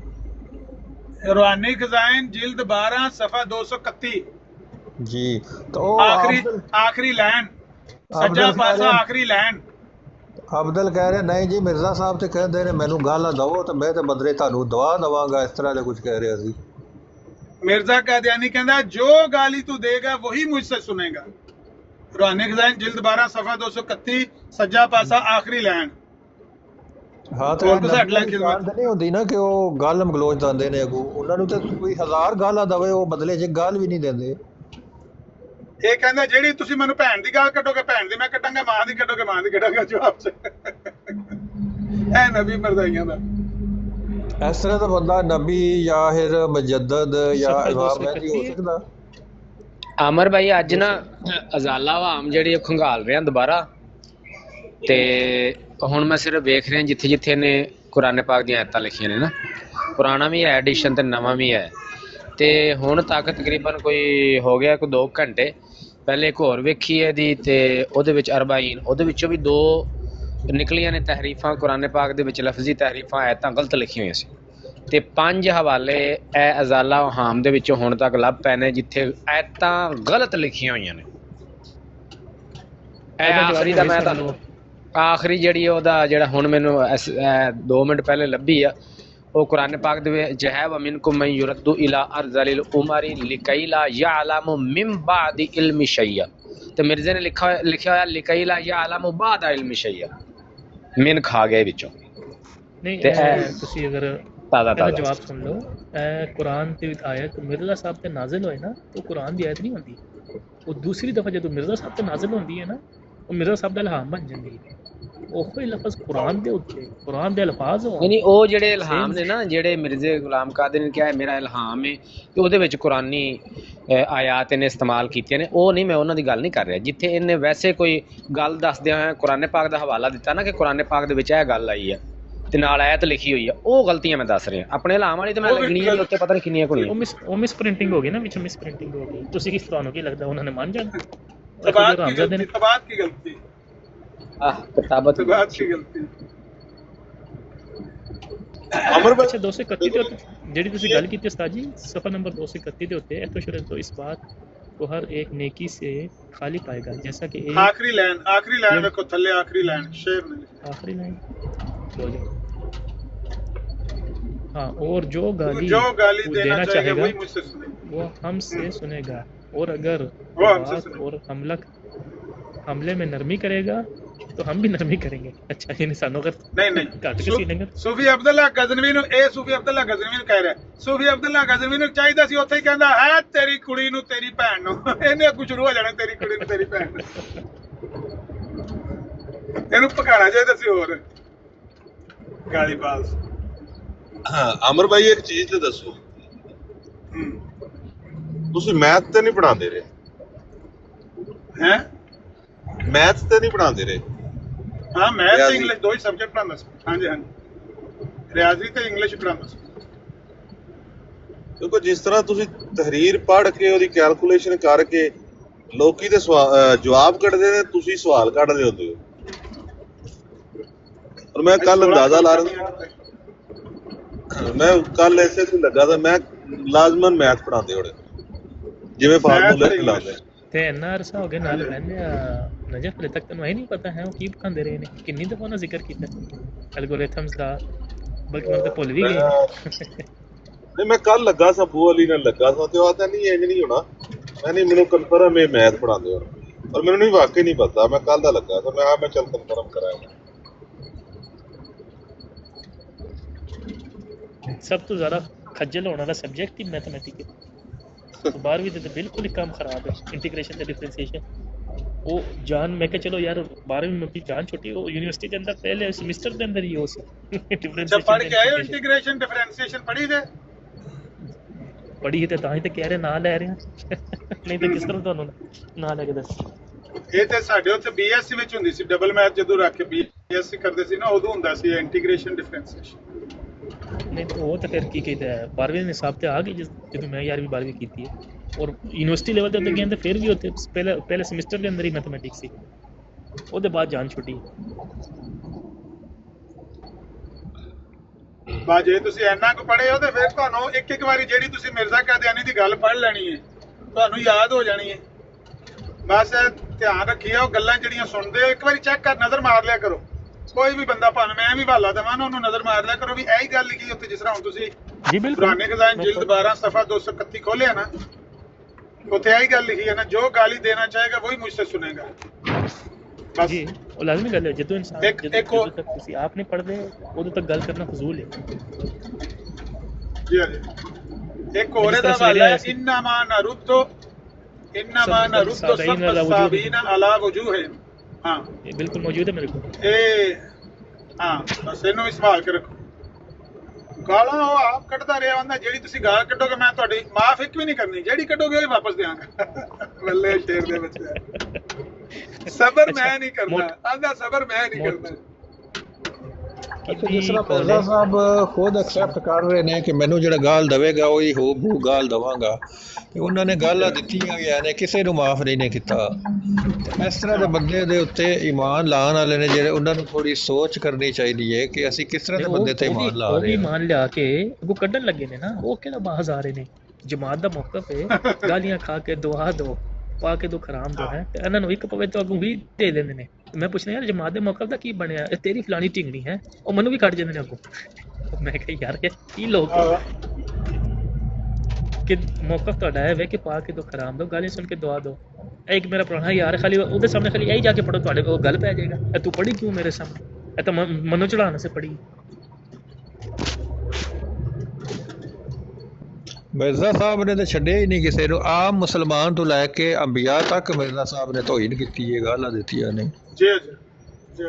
रूहानी खजाइन जिल्द 12 सफ़ा 231 जी। तो आखिरी लाइन, सज्जा पासा आखिरी लाइन। ਅਬਦੁਲ ਕਹਿ ਰਿਹਾ ਨਹੀਂ ਜੀ ਮਿਰਜ਼ਾ ਸਾਹਿਬ ਤੇ ਕਹਿੰਦੇ ਨੇ ਮੈਨੂੰ ਗਾਲਾਂ ਦਵੋ ਤੇ ਮੈਂ ਤੇ ਬਦਲੇ ਤੁਹਾਨੂੰ ਦਵਾ ਦਵਾਂਗਾ, ਇਸ ਤਰ੍ਹਾਂ ਦਾ ਕੁਝ ਕਹਿ ਰਿਹਾ ਸੀ। मिर्जा कादियानी कहता जो गाली तू देगा वही मुझसे सुनेगा। रूहानी खजाइन जिल्द 12 सफ़ा 231 सज्जा पासा आखिरी लाइन। ਹਾਂ, ਤੇ ਨਹੀਂ ਹੁੰਦੀ ਨਾ ਕਿ ਉਹ ਗਾਲਮ ਗਲੋਚ ਦਿੰਦੇ ਨੇ ਅੱਗੋਂ, ਉਹਨਾਂ ਨੂੰ ਤੇ ਕੋਈ 1000 ਗਾਲਾਂ ਦਵੇ ਉਹ ਬਦਲੇ 'ਚ ਗਾਲ ਵੀ ਨਹੀਂ ਦਿੰਦੇ। ਇਹ ਕਹਿੰਦਾ ਜਿਹੜੀ ਤੁਸੀਂ ਮੈਨੂੰ ਭੈਣ ਦੀ ਗਾਲ ਕੱਢੋਗੇ ਭੈਣ ਦੀ ਮੈਂ ਕੱਢਾਂਗਾ, ਮਾਂ ਦੀ ਕੱਢੋਗੇ ਮਾਂ ਦੀ ਕੱਢਾਂਗਾ। ਜਵਾਬ ਚ ਇਹ ਨਬੀ ਮਰਦਾਈਆਂ ਦਾ ਇਸ ਤਰ੍ਹਾਂ ਦਾ ਬੰਦਾ ਨਬੀ ਜਾਂ ਫਿਰ ਮੁਜੱਦਦ ਜਾਂ ਸਫਾ ਇਮਾਮ ਮਹਿਦੀ ਹੋ 231 ਸਕਦਾ? ਆਮਰ ਭਾਈ ਅੱਜ ਨਾ ਅਜ਼ਾਲਾ ਆਮ ਜਿਹੜੀ ਉਹ ਖੰਗਾਲ ਰਿਹਾ ਦੁਬਾਰਾ, ਤੇ ਹੁਣ ਮੈਂ ਸਿਰਫ ਵੇਖ ਰਿਹਾ ਜਿੱਥੇ ਜਿੱਥੇ ਇਹਨੇ ਕੁਰਾਨ ਪਾਕ ਦੀਆਂ ਆਇਤਾਂ ਲਿਖੀਆਂ ਨੇ ਨਾ, ਪੁਰਾਣਾ ਵੀ ਹੈ ਐਡੀਸ਼ਨ ਤੇ ਨਵਾਂ ਵੀ ਹੈ, ਤੇ ਹੁਣ ਤੱਕ ਤਕਰੀਬਨ ਕੋਈ ਹੋ ਗਿਆ ਕੋਈ 2 ਘੰਟੇ ਪਹਿਲੇ ਇੱਕ ਹੋਰ ਵੇਖੀ ਇਹਦੀ, ਤੇ ਉਹਦੇ ਵਿੱਚ 40 ਉਹਦੇ ਵਿੱਚੋਂ ਵੀ 2 ਨਿਕਲੀਆਂ ਨੇ ਤਹਿਰੀਫਾਂ ਕੁਰਾਨ ਪਾਕ ਦੇ ਵਿੱਚ, ਲਫ਼ਜ਼ੀ ਤਹਿਰੀਫਾਂ ਆਇਤਾਂ ਗਲਤ ਲਿਖੀਆਂ ਹੋਈਆਂ ਸੀ, ਤੇ 5 ਹਵਾਲੇ ਇਹ ਅਜ਼ਾਲਾ ਹਾਮ ਦੇ ਵਿੱਚੋਂ ਹੁਣ ਤੱਕ ਲੱਭ ਪਏ ਨੇ ਜਿੱਥੇ ਆਇਤਾਂ ਗਲਤ ਲਿਖੀਆਂ ਹੋਈਆਂ ਨੇ। ਇਹ ਆਖਰੀ ਦਾ ਮੈਂ ਤੁਹਾਨੂੰ ਆਖਰੀ ਜਿਹੜੀ ਉਹਦਾ ਜਿਹੜਾ ਹੁਣ ਮੈਨੂੰ 2 ਮਿੰਟ ਪਹਿਲੇ ਲੱਭੀ ਆ, ਉਹ ਕੁਰਾਨ ਪਾਕ ਦੇ ਵਿੱਚ ਹੈ ਵਮਿਨकुम मन युरद्दु इला अर्ज़लिल उमरी लिकई ला यअलमु मिन बाद इल्मि शैया, ਤੇ ਮਿਰਜ਼ੇ ਨੇ ਲਿਖਿਆ ਹੋਇਆ ਲਿਕਈ ਲਾ यअलमु बाद इल्मि शैया, ਮਿਨ ਖਾ ਗਿਆ ਵਿੱਚੋਂ। ਨਹੀਂ ਤੇ ਤੁਸੀਂ ਅਗਰ ਤਾਜ਼ਾ ਇਹਦਾ ਤਾਜ਼ਾ ਜਵਾਬ ਸੁਣ ਲਓ, ਇਹ ਕੁਰਾਨ ਤੇ ਆਇਤ ਮਿਰਜ਼ਾ ਸਾਹਿਬ ਤੇ ਨਾਜ਼ਿਲ ਹੋਏ ਨਾ, ਉਹ ਕੁਰਾਨ ਦੀ ਆਇਤ ਨਹੀਂ ਹੁੰਦੀ, ਉਹ ਦੂਸਰੀ ਦਫਾ ਜਦੋਂ ਮਿਰਜ਼ਾ ਸਾਹਿਬ ਤੇ ਨਾਜ਼ਿਲ ਹੁੰਦੀ ਹੈ ਨਾ, ਉਹ ਮਿਰਜ਼ਾ ਸਾਹਿਬ ਦਾ ਇਲਹਾਮ ਬਣ ਜਾਂਦੀ ਹੈ। ਉਹ ਹੀ ਲਫ਼ਜ਼ ਕੁਰਾਨ ਦੇ ਉੱਤੇ, ਕੁਰਾਨ ਦੇ ਅਲਫਾਜ਼ ਹੋਣ। ਨਹੀਂ ਉਹ ਜਿਹੜੇ ਇਲਹਾਮ ਨੇ ਨਾ, ਜਿਹੜੇ ਮਿਰਜ਼ੇ ਗੁਲਾਮ ਕਾਦਰ ਨੇ ਕਿਹਾ ਮੇਰਾ ਇਲਹਾਮ ਹੈ, ਤੇ ਉਹਦੇ ਵਿੱਚ ਕੁਰਾਨੀ ਆਇਤ ਇਹਨੇ ਇਸਤੇਮਾਲ ਕੀਤੀਆਂ ਨੇ, ਉਹ ਨਹੀਂ, ਮੈਂ ਉਹਨਾਂ ਦੀ ਗੱਲ ਨਹੀਂ ਕਰ ਰਿਹਾ। ਜਿੱਥੇ ਇਹਨੇ ਵੈਸੇ ਕੋਈ ਗੱਲ ਦੱਸਦਿਆਂ ਹੋਇਆ ਕੁਰਾਨ ਪਾਕ ਦਾ ਹਵਾਲਾ ਦਿੱਤਾ ਨਾ ਕਿ ਕੁਰਾਨ ਪਾਕ ਦੇ ਵਿੱਚ ਇਹ ਗੱਲ ਆਈ ਹੈ ਤੇ ਨਾਲ ਆਇਤ ਲਿਖੀ ਹੋਈ ਆ, ਉਹ ਗਲਤੀਆਂ ਮੈਂ ਦੱਸ ਰਿਹਾ। ਆਪਣੇ ਇਲਹਾਮ ਵਾਲੀ ਤੇ ਮੈਂ ਲੱਗਣੀ ਹੈ ਉੱਤੇ ਪਤਾ ਨਹੀਂ ਕਿੰਨੀਆਂ ਕੁੜੀਆਂ ਉਹ ਮਿਸ ਪ੍ਰਿੰਟਿੰਗ ਹੋ ਗਈ ਨਾ, ਵਿੱਚ ਮਿਸ ਪ੍ਰਿੰਟਿੰਗ ਹੋ ਗਈ। ਤੁਸੀਂ ਕਿਸ ਤੁਹਾਨੂੰ ਕੀ ਲੱਗਦਾ ਉਹਨਾਂ ਨੇ ਮੰਨ ਜਾਣਾ? ਤਬਾਤ ਕੀ ਗਲਤੀ? ਕਿਤਾਬਤ ਤਬਾਤ ਕੀ ਗਲਤੀ? ਅਮਰ ਭਾਈ ਅੱਛਾ 231 ਦੇ ਉੱਤੇ ਜਿਹੜੀ ਤੁਸੀਂ ਗੱਲ ਕੀਤੀ ਉਸਤਾਦ ਜੀ, ਸਫਾ ਨੰਬਰ 231 ਦੇ ਉੱਤੇ ਇੱਥੋਂ ਸ਼ੁਰੂ ਤੋਂ ਇਸ ਬਾਤ को हर एक नेकी से खाली पाएगा, जैसा कि एक आखिरी लाइन देखो थल्ले, आखिरी लाइन शेर में आखिरी लाइन बोलो। हाँ, और जो गाली देना चाहेगा वही मुझसे सुनेगा, वो हमसे सुनेगा, और अगर वो हमसे बात और हमले में नरमी करेगा तो हम भी नरमी करेंगे। अच्छा ये निशानों का नहीं ਕੱਟ ਕੇ ਸੀਨੇਗਾ। ਸੂਫੀ ਅਬਦੁੱਲਾ ਗਜ਼ਨਵੀ ਨੂੰ, ਇਹ ਸੂਫੀ ਅਬਦੁੱਲਾ ਗਜ਼ਨਵੀ ਨੂੰ ਕਹਿ ਰਿਹਾ, ਸੂਫੀ ਅਬਦੁੱਲਾ ਗਜ਼ਨਵੀ ਨੂੰ ਚਾਹੀਦਾ ਸੀ ਉੱਥੇ ਹੀ ਕਹਿੰਦਾ ਹੈ ਤੇਰੀ ਕੁੜੀ ਨੂੰ ਤੇਰੀ ਭੈਣ ਨੂੰ, ਇਹਨੇ ਅੱਗੋਂ ਸ਼ੁਰੂ ਹੋ ਜਾਣਾ ਤੇਰੀ ਕੁੜੀ ਨੂੰ ਤੇਰੀ ਭੈਣ ਨੂੰ, ਇਹਨੂੰ ਪਕਾਣਾ ਚਾਹੀਦਾ ਸੀ ਹੋਰ ਗਾਲੀ ਬਾਜ਼। ਹਾਂ ਅਮਰ ਭਾਈ ਇੱਕ ਚੀਜ਼ ਤੇ ਦੱਸੋ, ਤੁਸੀਂ ਮੈਥ ਤੇ ਨਹੀਂ ਪੜਾਉਂਦੇ ਰਹੇ? ਹੈ ਮੈਥ ਤੇ ਨਹੀਂ ਪੜਾਉਂਦੇ ਰਹੇ? ਹਾਂ ਮੈਥ ਤੇ ਇੰਗਲਿਸ਼ ਦੋ ਹੀ ਸਬਜੈਕਟ ਪੜਾਉਂਦਾ ਸੀ। ਹਾਂਜੀ ਰਿਆਜ਼ੀ ਤੇ ਇੰਗਲਿਸ਼ ਪੜਾਉਂਦਾ ਸੀ। ਕਿਉਂਕਿ ਜਿਸ ਤਰ੍ਹਾਂ ਤੁਸੀਂ ਤਹਰੀਰ ਪੜ੍ਹ ਕੇ ਉਹਦੀ ਕੈਲਕੂਲੇਸ਼ਨ ਕਰਕੇ ਲੋਕੀ ਤੇ ਜਵਾਬ ਕੱਢਦੇ ਨੇ, ਤੁਸੀਂ ਸਵਾਲ ਕੱਢਦੇ ਹੁੰਦੇ ਹੋ। ਔਰ ਮੈਂ ਕੱਲ ਅੰਦਾਜ਼ਾ ਲਾ ਰਿਹਾ, ਮੈਂ ਕੱਲ ਐਸੇ ਤੋਂ ਲੱਗਾ ਤਾਂ ਮੈਂ ਲਾਜ਼ਮਨ ਮੈਥ ਪੜਾਉਂਦੇ ਹੋਣੇ, ਜਿਵੇਂ ਫਾਰਮੂਲੇ ਲਾਉਂਦੇ। ਤੇ ਇੰਨਾ ਅਰਸਾ ਹੋ ਗਿਆ ਨਾਲ ਰਹਿੰਦੇ ਆ ਨਜਫ, ਹਲੇ ਤੱਕ ਤੈਨੂੰ ਇਹ ਨਹੀਂ ਪਤਾ ਹੈ ਉਹ ਕੀ ਪਕਾਉਂਦੇ ਰਹੇ ਨੇ, ਕਿੰਨੀ ਦਫਾ ਉਹਨਾਂ ਜ਼ਿਕਰ ਕੀਤਾ ਐਲਗੋਰਿਥਮਸ ਦਾ, ਬਲਕਿ ਮੈਂ ਤਾਂ ਭੁੱਲ ਵੀ ਗਈ। ਨਹੀਂ ਮੈਂ ਕੱਲ ਲੱਗਾ ਸਾਂ, ਬੂ ਅਲੀ ਨਾਲ ਲੱਗਾ ਸਾਂ, ਤੇ ਉਹ ਤਾਂ ਨਹੀਂ ਇੰਜ ਨਹੀਂ ਹੋਣਾ, ਮੈਂ ਨਹੀਂ, ਮੈਨੂੰ ਕਨਫਰਮ ਇਹ ਮੈਥ ਪੜਾਉਂਦੇ ਹੋ, ਪਰ ਮੈਨੂੰ ਨਹੀਂ ਵਾਕਈ ਨਹੀਂ ਪਤਾ, ਮੈਂ ਕੱਲ ਦਾ ਲੱਗਾ ਸਾਂ, ਮੈਂ ਚੱਲ ਕਨਫਰਮ ਕਰਾਂਗਾ। ਸਭ ਤੋਂ ਜ਼ਿਆਦਾ ਖੱਜਲ ਹੋਣ ਵਾਲਾ ਸਬਜੈਕਟ ਹੀ ਮੈਥਮੈਟਿਕਸ ਹੈ। 12ਵੀਂ ਦੇ ਬਿਲਕੁਲ ਹੀ ਕੰਮ ਖਰਾਬ ਹੈ, ਇੰਟੀਗ੍ਰੇਸ਼ਨ ਤੇ ਡਿਫਰੈਂਸ਼ੀਏਸ਼ਨ। ਉਹ ਜਾਨ ਮੈਂ ਕਿਹਾ ਚਲੋ ਯਾਰ 12ਵੀਂ में जान छोटी, वो यूनिवर्सिटी के अंदर पहले सेमेस्टर के अंदर ही हो डिफरेंशिएशन पढ़ के आए हो, इंटीग्रेशन डिफरेंशिएशन पढ़ी थे? पढ़ी है ਤਾਂ ਹੀ ਤੇ ਕਹਿ ਰਹੇ ਨਾ ਲੈ ਰਹੇ ਨਹੀਂ ਤੇ ਕਿਸ ਤਰ੍ਹਾਂ ਤੁਹਾਨੂੰ ਨਾ ਲੈ ਕੇ ਦੱਸ। ਇਹ ਤੇ ਸਾਡੇ ਉੱਥੇ ਬੀਐਸਸੀ ਵਿੱਚ ਹੁੰਦੀ ਸੀ, ਡਬਲ ਮੈਥ ਜਦੋਂ ਰੱਖ ਕੇ ਬੀਐਸਸੀ ਕਰਦੇ ਸੀ ਨਾ, ਉਦੋਂ ਹੁੰਦਾ ਸੀ ਇੰਟੀਗ੍ਰੇਸ਼ਨ ਡਿਫਰੈਂਸ਼ੀਏਸ਼ਨ। ਨਹੀਂ ਤਾਂ ਉਹ ਤਾਂ ਫਿਰ ਕੀ ਕਹਿੰਦੇ ਆ 12ਵੀਂ ਦੇ ਹਿਸਾਬ ਤੇ ਆ ਗਈ, ਜਦੋਂ ਮੈਂ 11ਵੀਂ 12ਵੀਂ ਕੀਤੀ ਹੈ ਔਰ ਯੂਨੀਵਰਸਿਟੀ ਲੈਵਲ ਤੇ ਉੱਤੇ ਗਏ ਤਾਂ ਫਿਰ ਵੀ ਉੱਥੇ ਪਹਿਲੇ ਸਮੈਸਟਰ ਦੇ ਅੰਦਰ ਹੀ ਮੈਥਮੈਟਿਕਸ ਸੀ, ਉਹਦੇ ਬਾਅਦ ਜਾਨ ਛੁੱਟੀ। ਬਾ ਜੇ ਤੁਸੀਂ ਇੰਨਾ ਕੁ ਪੜ੍ਹੇ ਹੋ ਤੇ ਫਿਰ ਤੁਹਾਨੂੰ ਇੱਕ ਵਾਰੀ ਜਿਹੜੀ ਤੁਸੀਂ ਮਿਰਜ਼ਾ ਕਾਦੀਆਨੀ ਦੀ ਗੱਲ ਪੜ੍ਹ ਲੈਣੀ ਹੈ, ਤੁਹਾਨੂੰ ਯਾਦ ਹੋ ਜਾਣੀ ਹੈ। ਬਸ ਧਿਆਨ ਰੱਖਿਓ, ਉਹ ਗੱਲਾਂ ਜਿਹੜੀਆਂ ਸੁਣਦੇ ਹੋ ਇੱਕ ਵਾਰੀ ਚੈੱਕ ਕਰ, ਨਜ਼ਰ ਮਾਰ ਲਿਆ ਕਰੋ। ਕੋਈ ਵੀ ਬੰਦਾ ਭਾਵੇਂ ਮੈਂ ਵੀ ਹਵਾਲਾ ਦੇਵਾਂ ਨਾ, ਉਹਨੂੰ ਨਜ਼ਰ ਮਾਰ ਲਿਆ ਕਰੋ ਵੀ ਇਹੀ ਗੱਲ ਲਿਖੀ ਉੱਥੇ। ਜਿਸ ਤਰ੍ਹਾਂ ਹੁਣ ਤੁਸੀਂ ਜੀ ਬਿਲਕੁਲ ਪੁਰਾਣੇ ਖਜ਼ਾਨ ਜਿਲਦ 12 ਸਫਾ 231 ਖੋਲਿਆ ਨਾ, ਉੱਥੇ ਇਹੀ ਗੱਲ ਲਿਖੀ ਹੈ ਨਾ, ਜੋ ਗਾਲੀ ਦੇਣਾ ਚਾਹੇਗਾ ਵਹੀ ਮੁਝਸੇ ਸੁनेगा। ਬਸ ਜੀ ਉਹ ਲਾਜ਼ਮੀ ਗੱਲ ਹੈ, ਜਦੋਂ ਇਨਸਾਨ ਜਦੋਂ ਤੱਕ ਤੁਸੀਂ ਆਪ ਨਹੀਂ ਪੜ੍ਹਦੇ ਉਦੋਂ ਤੱਕ ਗੱਲ ਕਰਨਾ ਫਜ਼ੂਲ ਹੈ। ਜੀ ਹਾਂਜੀ। ਇੱਕ ਹੋਰ ਦਾ ਹਵਾਲਾ ਹੈ, ਇਨਮਾ ਨਰੁਦੋ ਸਫਾਬੀਨ ਅਲਾ ਵਜੂਹਿ। हाँ ये बिल्कुल मौजूद है मेरे को। हाँ बस इन्हों भी संभाल के रखो। ਗਾਲਾਂ ਉਹ ਆਪ ਕੱਢਦਾ ਰਿਹਾ ਹੁੰਦਾ, ਜਿਹੜੀ ਤੁਸੀਂ ਗਾਲ ਕੱਢੋਗੇ ਮੈਂ ਤੁਹਾਡੀ ਮਾਫ ਇੱਕ ਵੀ ਨਹੀਂ ਕਰਨੀ, ਜਿਹੜੀ ਕੱਢੋਗੇ ਉਹ ਹੀ ਵਾਪਸ ਦਿਆਂਗਾ। ਬੱਲੇ ਸ਼ੇਰ ਦੇ ਬੱਚੇ, ਸਬਰ ਮੈਂ ਨਹੀਂ ਕਰਦਾ, ਆਂਦਾ ਸਬਰ ਮੈਂ ਨਹੀਂ ਕਰਦਾ। ਜਿਸ ਤਰ੍ਹਾਂ ਮਿਰਜ਼ਾ ਸਾਹਿਬ ਖੁਦ ਐਕਸੈਪਟ ਕਰ ਰਹੇ ਨੇ ਕਿ ਮੈਨੂੰ ਜਿਹੜਾ ਗਾਲ ਦੇਵੇਗਾ ਉਹੀ ਹੋ ਬੂ ਗਾਲ ਦੇਵਾਂਗਾ, ਤੇ ਉਹਨਾਂ ਨੇ ਗਾਲਾਂ ਦਿੱਤੀਆਂ ਗਿਆ ਨੇ, ਕਿਸੇ ਨੂੰ ਮਾਫ ਨਹੀਂ ਨੇ ਕੀਤਾ। ਇਸ ਤਰ੍ਹਾਂ ਦੇ ਬੰਦੇ ਦੇ ਉੱਤੇ ਈਮਾਨ ਲਾਉਣ ਵਾਲੇ ਨੇ ਜਿਹੜੇ, ਉਹਨਾਂ ਨੂੰ ਥੋੜੀ ਸੋਚ ਕਰਨੀ ਚਾਹੀਦੀ ਹੈ ਕਿ ਅਸੀਂ ਕਿਸ ਤਰ੍ਹਾਂ ਦੇ ਬੰਦੇ ਤੇ ਈਮਾਨ ਲਾ ਉਹ ਰਹੇ ਵੀ ਹਾਂ। ਈਮਾਨ ਲਿਆ ਕੇ ਅੱਗੋਂ ਕੱਢਣ ਲੱਗੇ ਨੇ ਨਾ, ਉਹ ਕਿਹੜਾ ਬਾਹਰ ਆ ਰਹੇ ਨੇ। ਜਮਾਤ ਦਾ ਮੌਕਫ ਹੈ, ਗਾਲੀਆਂ ਖਾ ਕੇ ਦੁਆ ਦੋ, ਪਾ ਕੇ ਦੁੱਖ ਹਰਾਮ ਦੋ ਹੈ, ਤੇ ਇਹਨਾਂ ਨੂੰ ਇੱਕ ਪਵੇ ਤੋਂ ਅੱਗੋਂ ਵੀ ਦੇ ਦਿੰਦੇ ਨੇ। ਮੈਂ ਪੁੱਛਣਾ ਯਾਰ ਜਮਾਤ ਦੇ ਮੌਕਫ ਦਾ ਕੀ ਬਣਿਆ, ਇਹ ਤੇਰੀ ਫਲਾਣੀ ਢਿੰਗਣੀ ਹੈ, ਉਹ ਮੈਨੂੰ ਵੀ ਕੱਢ ਜਾਂਦੇ ਨੇ ਅੱਗੋਂ। ਮੈਂ ਕਿਹਾ ਯਾਰ ਇਹ ਕੀ ਲੋਕ ਕਿ ਮੌਕਫ ਤੁਹਾਡਾ ਹੈ ਵੇ ਕਿ ਪਾ ਕੇ ਦੁੱਖ ਹਰਾਮ ਦੋ, ਗਾਲੀਆਂ ਸੁਣ ਕੇ ਦੁਆ ਦੋ। ਇੱਕ ਮੇਰਾ ਪੁਰਾਣਾ ਯਾਰ, ਖਾਲੀ ਉਹਦੇ ਸਾਹਮਣੇ ਖਾਲੀ ਇਹੀ ਜਾ ਕੇ ਪੜੋ, ਤੁਹਾਡੇ ਕੋਲ ਗੱਲ ਪੈ ਜਾਏਗਾ, ਇਹ ਤੂੰ ਪੜ੍ਹੀ ਕਿਉਂ ਮੇਰੇ ਸਾਹਮਣੇ, ਇਹ ਤਾਂ ਮਨੋਂ ਚੜਾਉਣ ਸੇ ਪੜ੍ਹੀ। ਮਿਰਜ਼ਾ ਸਾਹਿਬ ਨੇ ਤਾਂ ਛੱਡਿਆ ਹੀ ਨਹੀਂ ਕਿਸੇ ਨੂੰ, ਆਮ ਮੁਸਲਮਾਨ ਤੋਂ ਲੈ ਕੇ ਅੰਬੀਆ ਤੱਕ ਮਿਰਜ਼ਾ ਸਾਹਿਬ ਨੇ ਤੋਹੀਨ ਕੀਤੀ ਹੈ, ਗਾਲਾਂ ਦਿੱਤੀਆਂ ਨੇ। ਜੀ ਜੀ।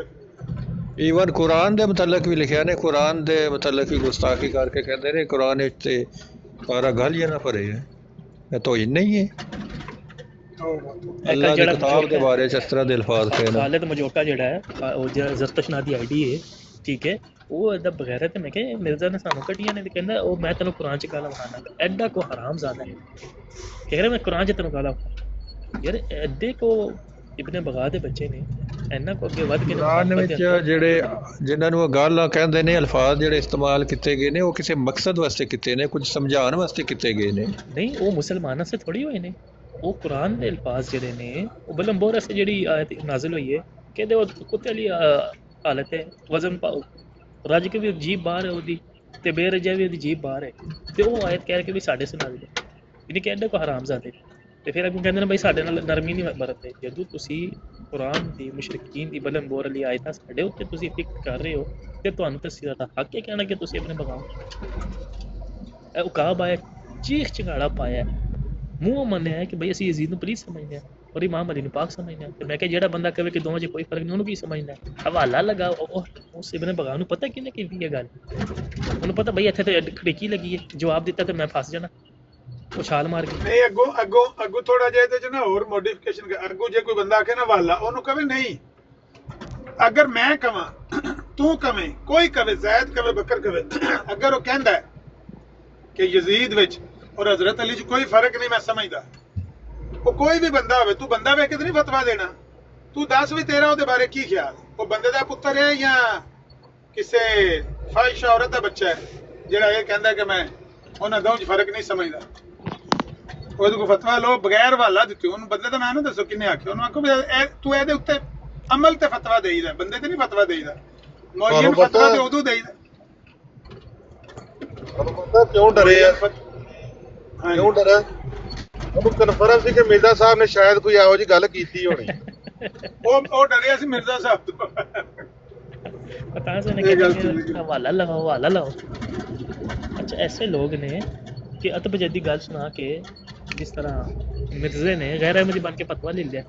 ਈਵਨ ਕੁਰਾਨ ਦੇ ਮੁਤਲਕ ਵੀ ਲਿਖਿਆ ਨੇ, ਕੁਰਾਨ ਦੇ ਮੁਤਲਕ ਵੀ ਗੁਸਤਾਖੀ ਕਰਕੇ ਕਹਿੰਦੇ ਨੇ ਕੁਰਾਨ ਵਿੱਚ ਤੇ ਸਾਰਾ ਗਾਲੀਆਂ ਨਾ ਭਰੇ ਹੈ, ਇਹ ਤੋਹੀਨ ਨਹੀਂ ਹੈ। ਅੱਲਾਹ ਦੀ ਕਿਤਾਬ ਦੇ ਬਾਰੇ 'ਚ ਇਸ ਤਰ੍ਹਾਂ ਦੇ ਅਲਫਾਜ਼ ਕਹੇ ਨੇ। ਖਾਲਿਦ ਮਜੋਟਾ ਜਿਹੜਾ ਹੈ, ਉਹ ਜਿਹੜਾ ਜ਼ਰਤਸ਼ਨਾ ਦੀ ਆਈਡੀ ਹੈ, ਠੀਕ ਹੈ, ਉਹ ਇਹਦਾ ਬਗੈਰ ਤੇ ਮੈਂ ਕਿਹਾ ਮਿਰਜ਼ਾ ਨੇ ਸਾਨੂੰ ਕੱਢੀਆਂ ਨੇ, ਤੇ ਕਹਿੰਦਾ ਉਹ ਮੈਂ ਤੈਨੂੰ ਕੁਰਾਨ 'ਚ ਗਾਲਾਂ ਵਿਖਾਣਾ, ਐਡਾ ਕੋ ਹਰਾਮ ਜ਼ਾਦਾ ਹੈ, ਕਹਿ ਰਿਹਾ ਮੈਂ ਕੁਰਾਨ 'ਚ ਤੈਨੂੰ ਗਾਲਾਂ ਵਿਖਾ। ਯਾਰ ਐਡੇ ਕੋ ਇਬਨ ਬਗਾ ਦੇ ਬੱਚੇ ਨੇ, ਇਹਨਾਂ ਕੋ ਅੱਗੇ ਵੱਧ ਕੇ ਕੁਰਾਨ ਵਿੱਚ ਜਿਹੜੇ ਜਿਨ੍ਹਾਂ ਨੂੰ ਗਾਲਾਂ ਕਹਿੰਦੇ ਨੇ, ਅਲਫਾਜ਼ ਜਿਹੜੇ ਇਸਤੇਮਾਲ ਕੀਤੇ ਗਏ ਨੇ, ਉਹ ਕਿਸੇ ਮਕਸਦ ਵਾਸਤੇ ਕੀਤੇ ਨੇ, ਕੁਝ ਸਮਝਾਉਣ ਵਾਸਤੇ ਕੀਤੇ ਗਏ ਨੇ। ਨਹੀਂ, ਉਹ ਮੁਸਲਮਾਨਾਂ ਸੇ ਥੋੜੀ ਹੋਏ ਨੇ, ਉਹ ਕੁਰਾਨ ਦੇ ਅਲਫਾਜ਼ ਜਿਹੜੇ ਨੇ, ਉਹ ਬਲੰਬੋਰ ਸੇ ਜਿਹੜੀ ਆਇਤ ਨਾਜ਼ਿਲ ਹੋਈ ਹੈ, ਕਹਿੰਦੇ ਉਹ ਕੁੱਤੇ ਵਾਲੀ ਹਾਲਤ ਹੈ, ਵਜ਼ਨ ਪਾਓ, ਰੱਜ ਕੇ ਵੀ ਜੀਭ ਬਾਹਰ ਹੈ ਉਹਦੀ, ਤੇ ਬੇਰਜਾ ਵੀ ਉਹਦੀ ਜੀਭ ਬਾਹਰ ਹੈ, ਤੇ ਉਹ ਆਇਤ ਕਹਿ ਕੇ ਵੀ ਸਾਡੇ ਸੇ ਨਾਜ਼ਿਲ ਹੈ, ਇਹਨੇ ਕਹਿੰਦੇ ਕੋ ਹਰਾਮ ਜ਼ਾਦੇ। ਤੇ ਫਿਰ ਅੱਗੋਂ ਕਹਿੰਦੇ ਨੇ ਬਈ ਸਾਡੇ ਨਾਲ ਨਰਮੀ ਨਹੀਂ ਵਰਤਦੇ। ਜਦੋਂ ਤੁਸੀਂ ਕੁਰਾਨ ਦੀ ਮੁਸ਼ਰਿਕੀਨ ਦੀ ਬਲੰਬੋਰ ਵਾਲੀ ਆਇਤਾਂ ਸਾਡੇ ਉੱਤੇ ਤੁਸੀਂ ਫਿਕਰ ਕਰ ਰਹੇ ਹੋ, ਤੇ ਤੁਹਾਨੂੰ ਤਾਂ ਸਿਰਾ ਦਾ ਹੱਕ ਹੈ ਕਹਿਣਾ ਕਿ ਤੁਸੀਂ ਆਪਣੇ ਬਗਾਓ। ਇਹ ਉਕਾਬ ਆਇਆ, ਚੀਖ ਚਿਹਾੜਾ ਪਾਇਆ, ਮੂੰਹ ਮੰਨਿਆ ਕਿ ਬਈ ਅਸੀਂ ਯਜ਼ੀਦ ਨੂੰ ਪਲੀਜ਼ ਸਮਝਦੇ ਹਾਂ ਔਰ ਇਮਾਮ ਅਲੀ ਨੂੰ ਪਾਕ ਸਮਝਦੇ ਹਾਂ। ਤੇ ਮੈਂ ਕਿਹਾ ਜਿਹੜਾ ਬੰਦਾ ਕਹੇ ਕਿ ਦੋਵਾਂ 'ਚ ਕੋਈ ਫਰਕ ਨਹੀਂ, ਉਹਨੂੰ ਕੀ ਸਮਝਦਾ? ਹਵਾਲਾ ਲਗਾ ਉਸ ਇਬਨ ਬਗਾ ਨੂੰ ਪਤਾ ਕਿਹਨੇ ਕੀਤੀ ਹੈ ਗੱਲ, ਉਹਨੂੰ ਪਤਾ ਬਈ ਇੱਥੇ ਤੇ ਖੜਕੀ ਲੱਗੀ ਹੈ, ਜਵਾਬ ਦਿੱਤਾ ਤੇ ਮੈਂ ਫਸ ਜਾਣਾ, ਉਹ ਛਾਲ ਮਾਰ ਗਈ। ਨਹੀਂ, ਅੱਗੋਂ ਥੋੜਾ ਜਿਹਾ ਇਹਦੇ 'ਚ ਨਾ ਹੋਰ ਮੋਡੀਫਿਕੇਸ਼ਨ ਕਰ। ਅੱਗੋਂ ਜੇ ਕੋਈ ਬੰਦਾ ਆਖੇ ਨਾ ਹਵਾਲਾ, ਉਹਨੂੰ ਕਹੇ ਨਹੀਂ, ਅਗਰ ਮੈਂ ਕਵਾਂ, ਤੂੰ ਕਵੇਂ, ਕੋਈ ਕਵੇ, ਜ਼ੈਦ ਕਵੇ, ਬਕਰ ਕਵੇ, ਅਗਰ ਉਹ ਕਹਿੰਦਾ ਕਿ ਯਜ਼ੀਦ ਵਿੱਚ ਔਰ ਹਜ਼ਰਤ ਅਲੀ 'ਚ ਕੋਈ ਫਰਕ ਨਹੀਂ ਮੈਂ ਸਮਝਦਾ, ਉਹ ਕੋਈ ਵੀ ਬੰਦਾ ਹੋਵੇ, ਤੂੰ ਬੰਦਾ ਵੇਖ ਕੇ ਨਹੀਂ ਫਤਵਾ ਦੇਣਾ, ਤੂੰ ਦੱਸ ਵੀ ਤੇਰਾ ਉਹਦੇ ਬਾਰੇ ਕੀ ਖਿਆਲ, ਉਹ ਬੰਦੇ ਦਾ ਪੁੱਤਰ ਹੈ ਜਾਂ ਕਿਸੇ ਫਾਹਿਸ਼ ਔਰਤ ਦਾ ਬੱਚਾ ਹੈ ਜਿਹੜਾ ਇਹ ਕਹਿੰਦਾ ਕਿ ਮੈਂ ਉਹਨਾਂ ਦੋਵਾਂ 'ਚ ਫਰਕ ਨਹੀਂ ਸਮਝਦਾ, ਉਹਦੇ ਕੋਲ ਫਤਵਾ ਲਓ ਬਗੈਰ ਹਵਾਲਾ ਦਿੱਤੇ। ਉਹਨੂੰ ਬੰਦੇ ਦਾ ਨਾਂ ਨਾ ਦੱਸੋ ਕਿੰਨੇ ਆਖਿਆ, ਉਹਨੂੰ ਆਖੋ ਵੀ ਤੂੰ ਇਹਦੇ ਉੱਤੇ ਅਮਲ ਤੇ ਫਤਵਾ ਦੇਈਦਾ, ਬੰਦੇ ਤੇ ਨਹੀਂ ਫਤਵਾ ਦੇਈਦਾ। ਮੌਜੂਦ ਫਤਵਾ ਤੇ ਉਦੋਂ ਦੇਈਦਾ। ਕਿਉਂ ਡਰੇ ਆ? ਕਿਉਂ ਡਰਿਆ? ਉਹਨੂੰ ਕਨਫਰਮ ਸੀ ਕਿ ਮਿਰਜ਼ਾ ਸਾਹਿਬ ਨੇ ਸ਼ਾਇਦ ਕੋਈ ਇਹੋ ਜਿਹੀ ਗੱਲ ਕੀਤੀ ਹੋਣੀ। ਉਹ ਡਰਿਆ ਸੀ ਮਿਰਜ਼ਾ ਸਾਹਿਬ ਤੋਂ। पता से हवाला लगाओ, हवाला लाओ। अच्छा, ऐसे लोग ने कि अतबजदी गल सुना के जिस तरह मिर्जे ने गैर अहमदी बन के फतवा ले लिया,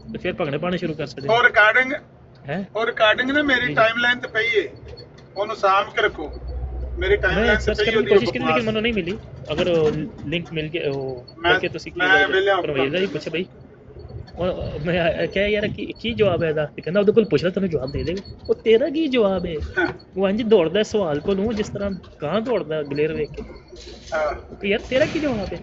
तो फिर भंगड़े पाने शुरू कर सकते। और रिकॉर्डिंग ना मेरी टाइमलाइन पे पई है, ਉਹਨੂੰ ਸਾਂਭ ਕੇ ਰੱਖੋ। ਮੇਰੀ ਟਾਈਮਲਾइन ਤੇ ਪਈ ਹੋਈ कोशिश की लेकिन ਮੈਨੂੰ नहीं मिली। अगर लिंक मिल के करके ਤੁਸੀਂ ਕੀ ਕਰਵਾਈਦਾ ਜੀ, ਪੁੱਛੇ ਬਈ ਮੈਂ ਕਿਹਾ ਯਾਰ ਕੀ ਜਵਾਬ ਹੈ ਇਹਦਾ? ਕਹਿੰਦਾ ਉਹਦੇ ਕੋਲ ਪੁੱਛ ਲੈ, ਤੈਨੂੰ ਜਵਾਬ ਦੇ ਦੇਗਾ। ਉਹ ਤੇਰਾ ਕੀ ਜਵਾਬ ਹੈ? ਉਹ ਇੰਝ ਦੌੜਦਾ ਸਵਾਲ ਕੋਲੋਂ ਜਿਸ ਤਰ੍ਹਾਂ ਗਾਂ ਦੌੜਦਾ ਗਲੇਰ ਵੇਖ ਕੇ। ਯਾਰ ਤੇਰਾ ਕੀ ਜਵਾਬ ਹੈ?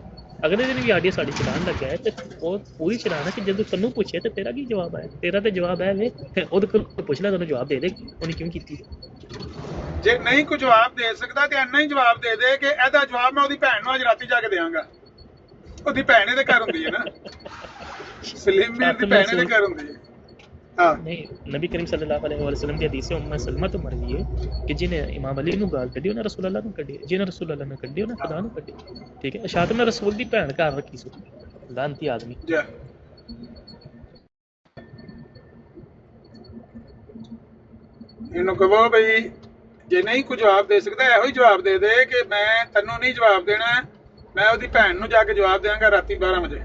ਅਗਲੇ ਦਿਨ ਵੀ ਆਡੀਓ ਸਾਡੀ ਚਲਾਉਣ ਲੱਗਾ ਹੈ, ਤੇ ਉਹ ਪੂਰੀ ਚਲਾਉਣਾ ਕਿ ਜਦੋਂ ਤੈਨੂੰ ਪੁੱਛੇ ਤੇ ਤੇਰਾ ਕੀ ਜਵਾਬ ਹੈ? ਤੇਰਾ ਤੇ ਜਵਾਬ ਹੈ ਵੇ, ਉਹਦੇ ਕੋਲ ਪੁੱਛ ਲੈ, ਤੈਨੂੰ ਜਵਾਬ ਦੇ ਦੇ ਉਹਨੇ ਕਿਉਂ ਕੀਤੀ। ਜੇ ਨਹੀਂ ਕੋਈ ਜਵਾਬ ਦੇ ਸਕਦਾ ਤੇ ਇੰਨਾ ਹੀ ਜਵਾਬ ਦੇ ਦੇ ਕਿ ਇਹਦਾ ਜਵਾਬ ਮੈਂ ਉਹਦੀ ਭੈਣ ਨੂੰ ਅੱਜ ਰਾਤੀ ਜਾ ਕੇ ਦੇਵਾਂਗਾ। ਉਹਦੀ ਭੈਣ ਇਹਦੇ ਘਰ ਹੁੰਦੀ ਹੈ ਨਾ, ਸਲੀਮ ਮੀਰ ਦੀ ਭੈਣ ਇਹਦੇ ਘਰ ਹੁੰਦੀ ਹੈ। ਨਹੀਂ, ਨਬੀ ਕਰੀਮ ਸੱਲੱਲਾਹੁ ਅਲੈहि ਵਸੱਲਮ ਦੀ ਹਦੀਸ ਹੈ, ਉम्मे सलमा ਤੋਂ ਮਰਵੀ ਹੈ ਕਿ ਜਿਹਨੇ ਇਮਾਮ ਅਲੀ ਨੂੰ ਗਾਲ ਕੱਢੀ, ਉਹਨੇ ਰਸੂਲ ਅੱਲਾਹ ਨੂੰ ਕੱਢੀ, ਜਿਹਨੇ ਰਸੂਲ ਅੱਲਾਹ ਨੂੰ ਕੱਢੀ, ਉਹਨੇ ਖੁਦਾ ਨੂੰ ਕੱਢੀ। ਠੀਕ ਹੈ, ਸ਼ਾਤਮ ਨੇ ਰਸੂਲ ਦੀ ਭੈਣ ਘਰ ਰੱਖੀ ਸੀ, ਲਾਨਤੀ ਆਦਮੀ। ਇਹਨੂੰ ਕਹੋ ਬਈ ਜੇ ਨਹੀਂ ਕੋਈ ਜਵਾਬ ਦੇ ਸਕਦਾ, ਇਹੋ ਹੀ ਜਵਾਬ ਦੇ ਦੇ ਕਿ ਮੈਂ ਤੈਨੂੰ ਨਹੀਂ ਜਵਾਬ ਦੇਣਾ, ਮੈਂ ਉਹਦੀ ਭੈਣ ਨੂੰ ਜਾ ਕੇ ਜਵਾਬ ਦੇਵਾਂਗਾ ਰਾਤੀ 12 ਵਜੇ।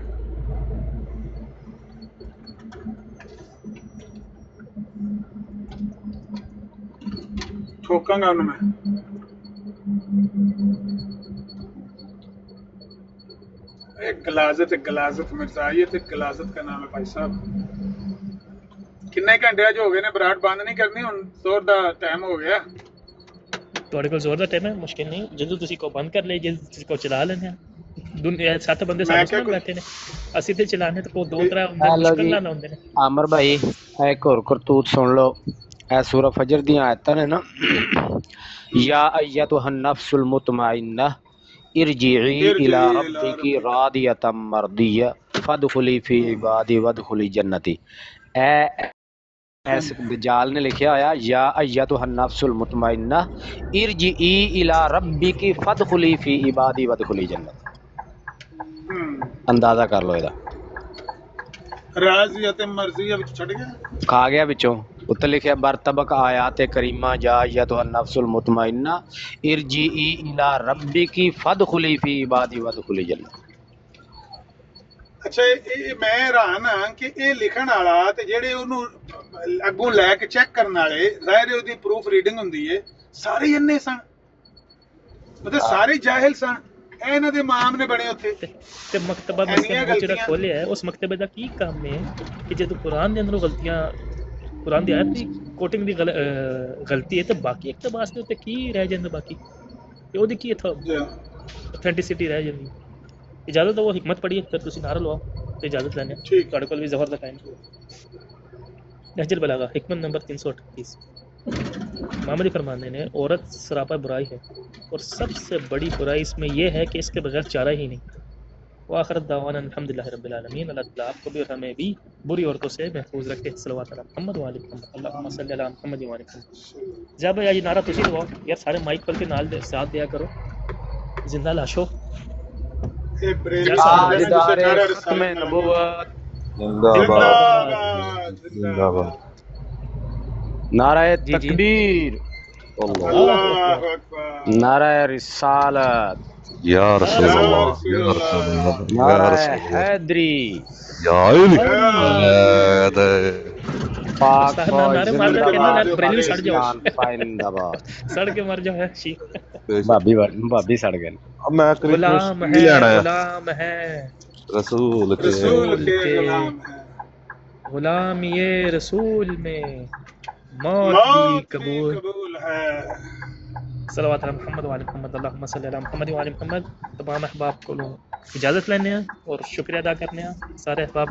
ਠੋਕਾਂਗਾ ਉਹਨੂੰ ਮੈਂ। गलाजत मिर्जा, ये तो गलाजत का नाम है भाई साहब। किन्ने घंटे हो गए ने बरात बंद नहीं करनी, हुन जोर दा टाइम हो गया। ਤੁਹਾਡੇ ਕੋਲ ਜ਼ੋਰ ਦਾ ਟਾਈਮ ਹੈ, ਮੁਸ਼ਕਿਲ ਨਹੀਂ, ਜਦੋਂ ਤੁਸੀਂ ਕੋ ਬੰਦ ਕਰ ਲਈ, ਜਦੋਂ ਤੁਸੀਂ ਕੋ ਚਲਾ ਲੈਣੇ ਆ। ਦੁਨੀਆ 7 ਬੰਦੇ ਸਾਡੇ ਨਾਲ ਬੈਠੇ ਨੇ, ਅਸੀਂ ਤੇ ਚਲਾਣੇ ਤੇ ਕੋ 2-3 ਹੁੰਦੇ, ਮੁਸ਼ਕਿਲ ਨਾਲ ਹੁੰਦੇ ਨੇ। ਆਮਰ ਭਾਈ ਇੱਕ ਹੋਰ ਕਰਤੂਤ ਸੁਣ ਲਓ, ਇਹ ਸੂਰਾ ਫਜਰ ਦੀਆਂ ਆਇਤਾਂ ਨੇ ਨਾ, ਯਾ ਅਯਤੁਹਨ ਨਫਸੁਲ ਮੁਤਮਇੰਨਾ ਇਰਜਿਈ ਇਲਾ ਰੱਬਿਕੀ ਰਾദിਯਤਮ ਮਰदिया ਫਦਖੁਲੀ ਫੀ ਇਬਾਦੀ ਵਦਖੁਲੀ ਜन्नती। ऐसे दज्जाल ने लिखा होया या अय्यतुहन नफ्सुल मुतमइन्ना इरजिई इला रब्बिकी फदखुली फी इबादी वदखुली जन्नत। अंदाजा कर लो ਇਹਦਾ। ਰਾਜ਼ੀਅਤ ਮਰਜ਼ੀਆ ਵਿੱਚ ਛੱਡ ਗਿਆ, ਖਾ ਗਿਆ ਵਿੱਚੋਂ। ਉੱਤੇ ਲਿਖਿਆ ਬਰਤਬਕ ਆਇਆਤ ਕਰੀਮਾ ਜਾ ਅਯਤੁਹਨ ਨਫਸੁਲ ਮੁਤਮइन्ना इरजिई इला रब्बिकी फदखुली फी इबादी वदखुली जन्नत। ਅੱਛਾ ਇਹ ਮੈਂ ਹੈਰਾਨ ਹਾਂ ਕਿ ਇਹ ਲਿਖਣ ਵਾਲਾ ਤੇ ਜਿਹੜੇ ਉਹਨੂੰ ਅੱਗੋਂ ਲੈ ਕੇ ਚੈੱਕ ਕਰਨ ਵਾਲੇ, ਜ਼ਾਹਿਰ ਹੈ ਉਹਦੀ ਪ੍ਰੂਫ ਰੀਡਿੰਗ ਹੁੰਦੀ ਹੈ, ਸਾਰੇ ਇੰਨੇ ਸਨ, ਮਤਲਬ ਸਾਰੇ ਜਾਹਿਲ ਸਨ। ਇਹ ਇਹਨਾਂ ਦੇ ਇਮਾਮ ਨੇ ਬਣੇ ਉੱਥੇ ਤੇ ਮਕਤਬਾ ਮਸਜਿਦ ਜਿਹੜਾ ਖੋਲਿਆ ਹੈ, ਉਸ ਮਕਤਬੇ ਦਾ ਕੀ ਕੰਮ ਹੈ ਕਿ ਜਦੋਂ ਕੁਰਾਨ ਦੇ ਅੰਦਰੋਂ ਗਲਤੀਆਂ, ਕੁਰਾਨ ਦੀ ਆਇਤ ਦੀ ਕੋਟਿੰਗ ਦੀ ਗਲਤੀ ਹੈ, ਤੇ ਬਾਕੀ ਇਕਤਬਾਸ ਦੇ ਉੱਤੇ ਕੀ ਰਹਿ ਜਾਂਦਾ, ਬਾਕੀ ਤੇ ਉਹਦੀ ਕੀ ਅਥੈਂਟਿਸਿਟੀ ਰਹਿ ਜਾਂਦੀ। इजाजत दो, वो हिकमत पढ़ी फिर तुसी नारा लवाओ तो इजाजत लेने। तुहाडे कोल भी ज़फर दा टाइम नहजुल बलागा हिकमत नंबर 338। मोहम्मद फरमाने ने औरत सरापा बुराई है और सबसे बड़ी बुराई इसमें यह है कि इसके बगैर चारा ही नहीं। वाखिर दावाना अल्हम्दुलिल्लाहि रब्बिल आलमीन। अल्लाह ताला आपको भी और हमें भी बुरी औरतों से महफूज रखे। सल्लल्लाहु अलैहि मोहम्मद व आलि मोहम्मद अल्लाहुम्मा सल्लि अला मोहम्मद व आलि मोहम्मद। जब ये नारा तुसी लवाओ यार, सारे माइक खोल के नाल साथ दिया करो। जिंदा लाशो नाराए तकबीर, नाराए रिसालत, या रसूल अल्लाह, या रसूल अल्लाह, नाराए हैदरी, या पाक नारे मार के ना बरेली सड़ जाओ, जिंदाबाद सड़ के मर जाओ है शी। भाभी सड़ गए। अब मैं गुलाम है, गुलाम है, रसूल के गुलाम है, गुलाम ये रसूल में मौत भी कबूल है। सल्लल्लाहु अलैहि मोहम्मद व आलि मोहम्मद अल्लाहुम्मा सल्लि अला मोहम्मद व आलि मोहम्मद। तमाम अहबाब को इजाज़त लेने और शुक्रिया अदा करने सारे अहबाब।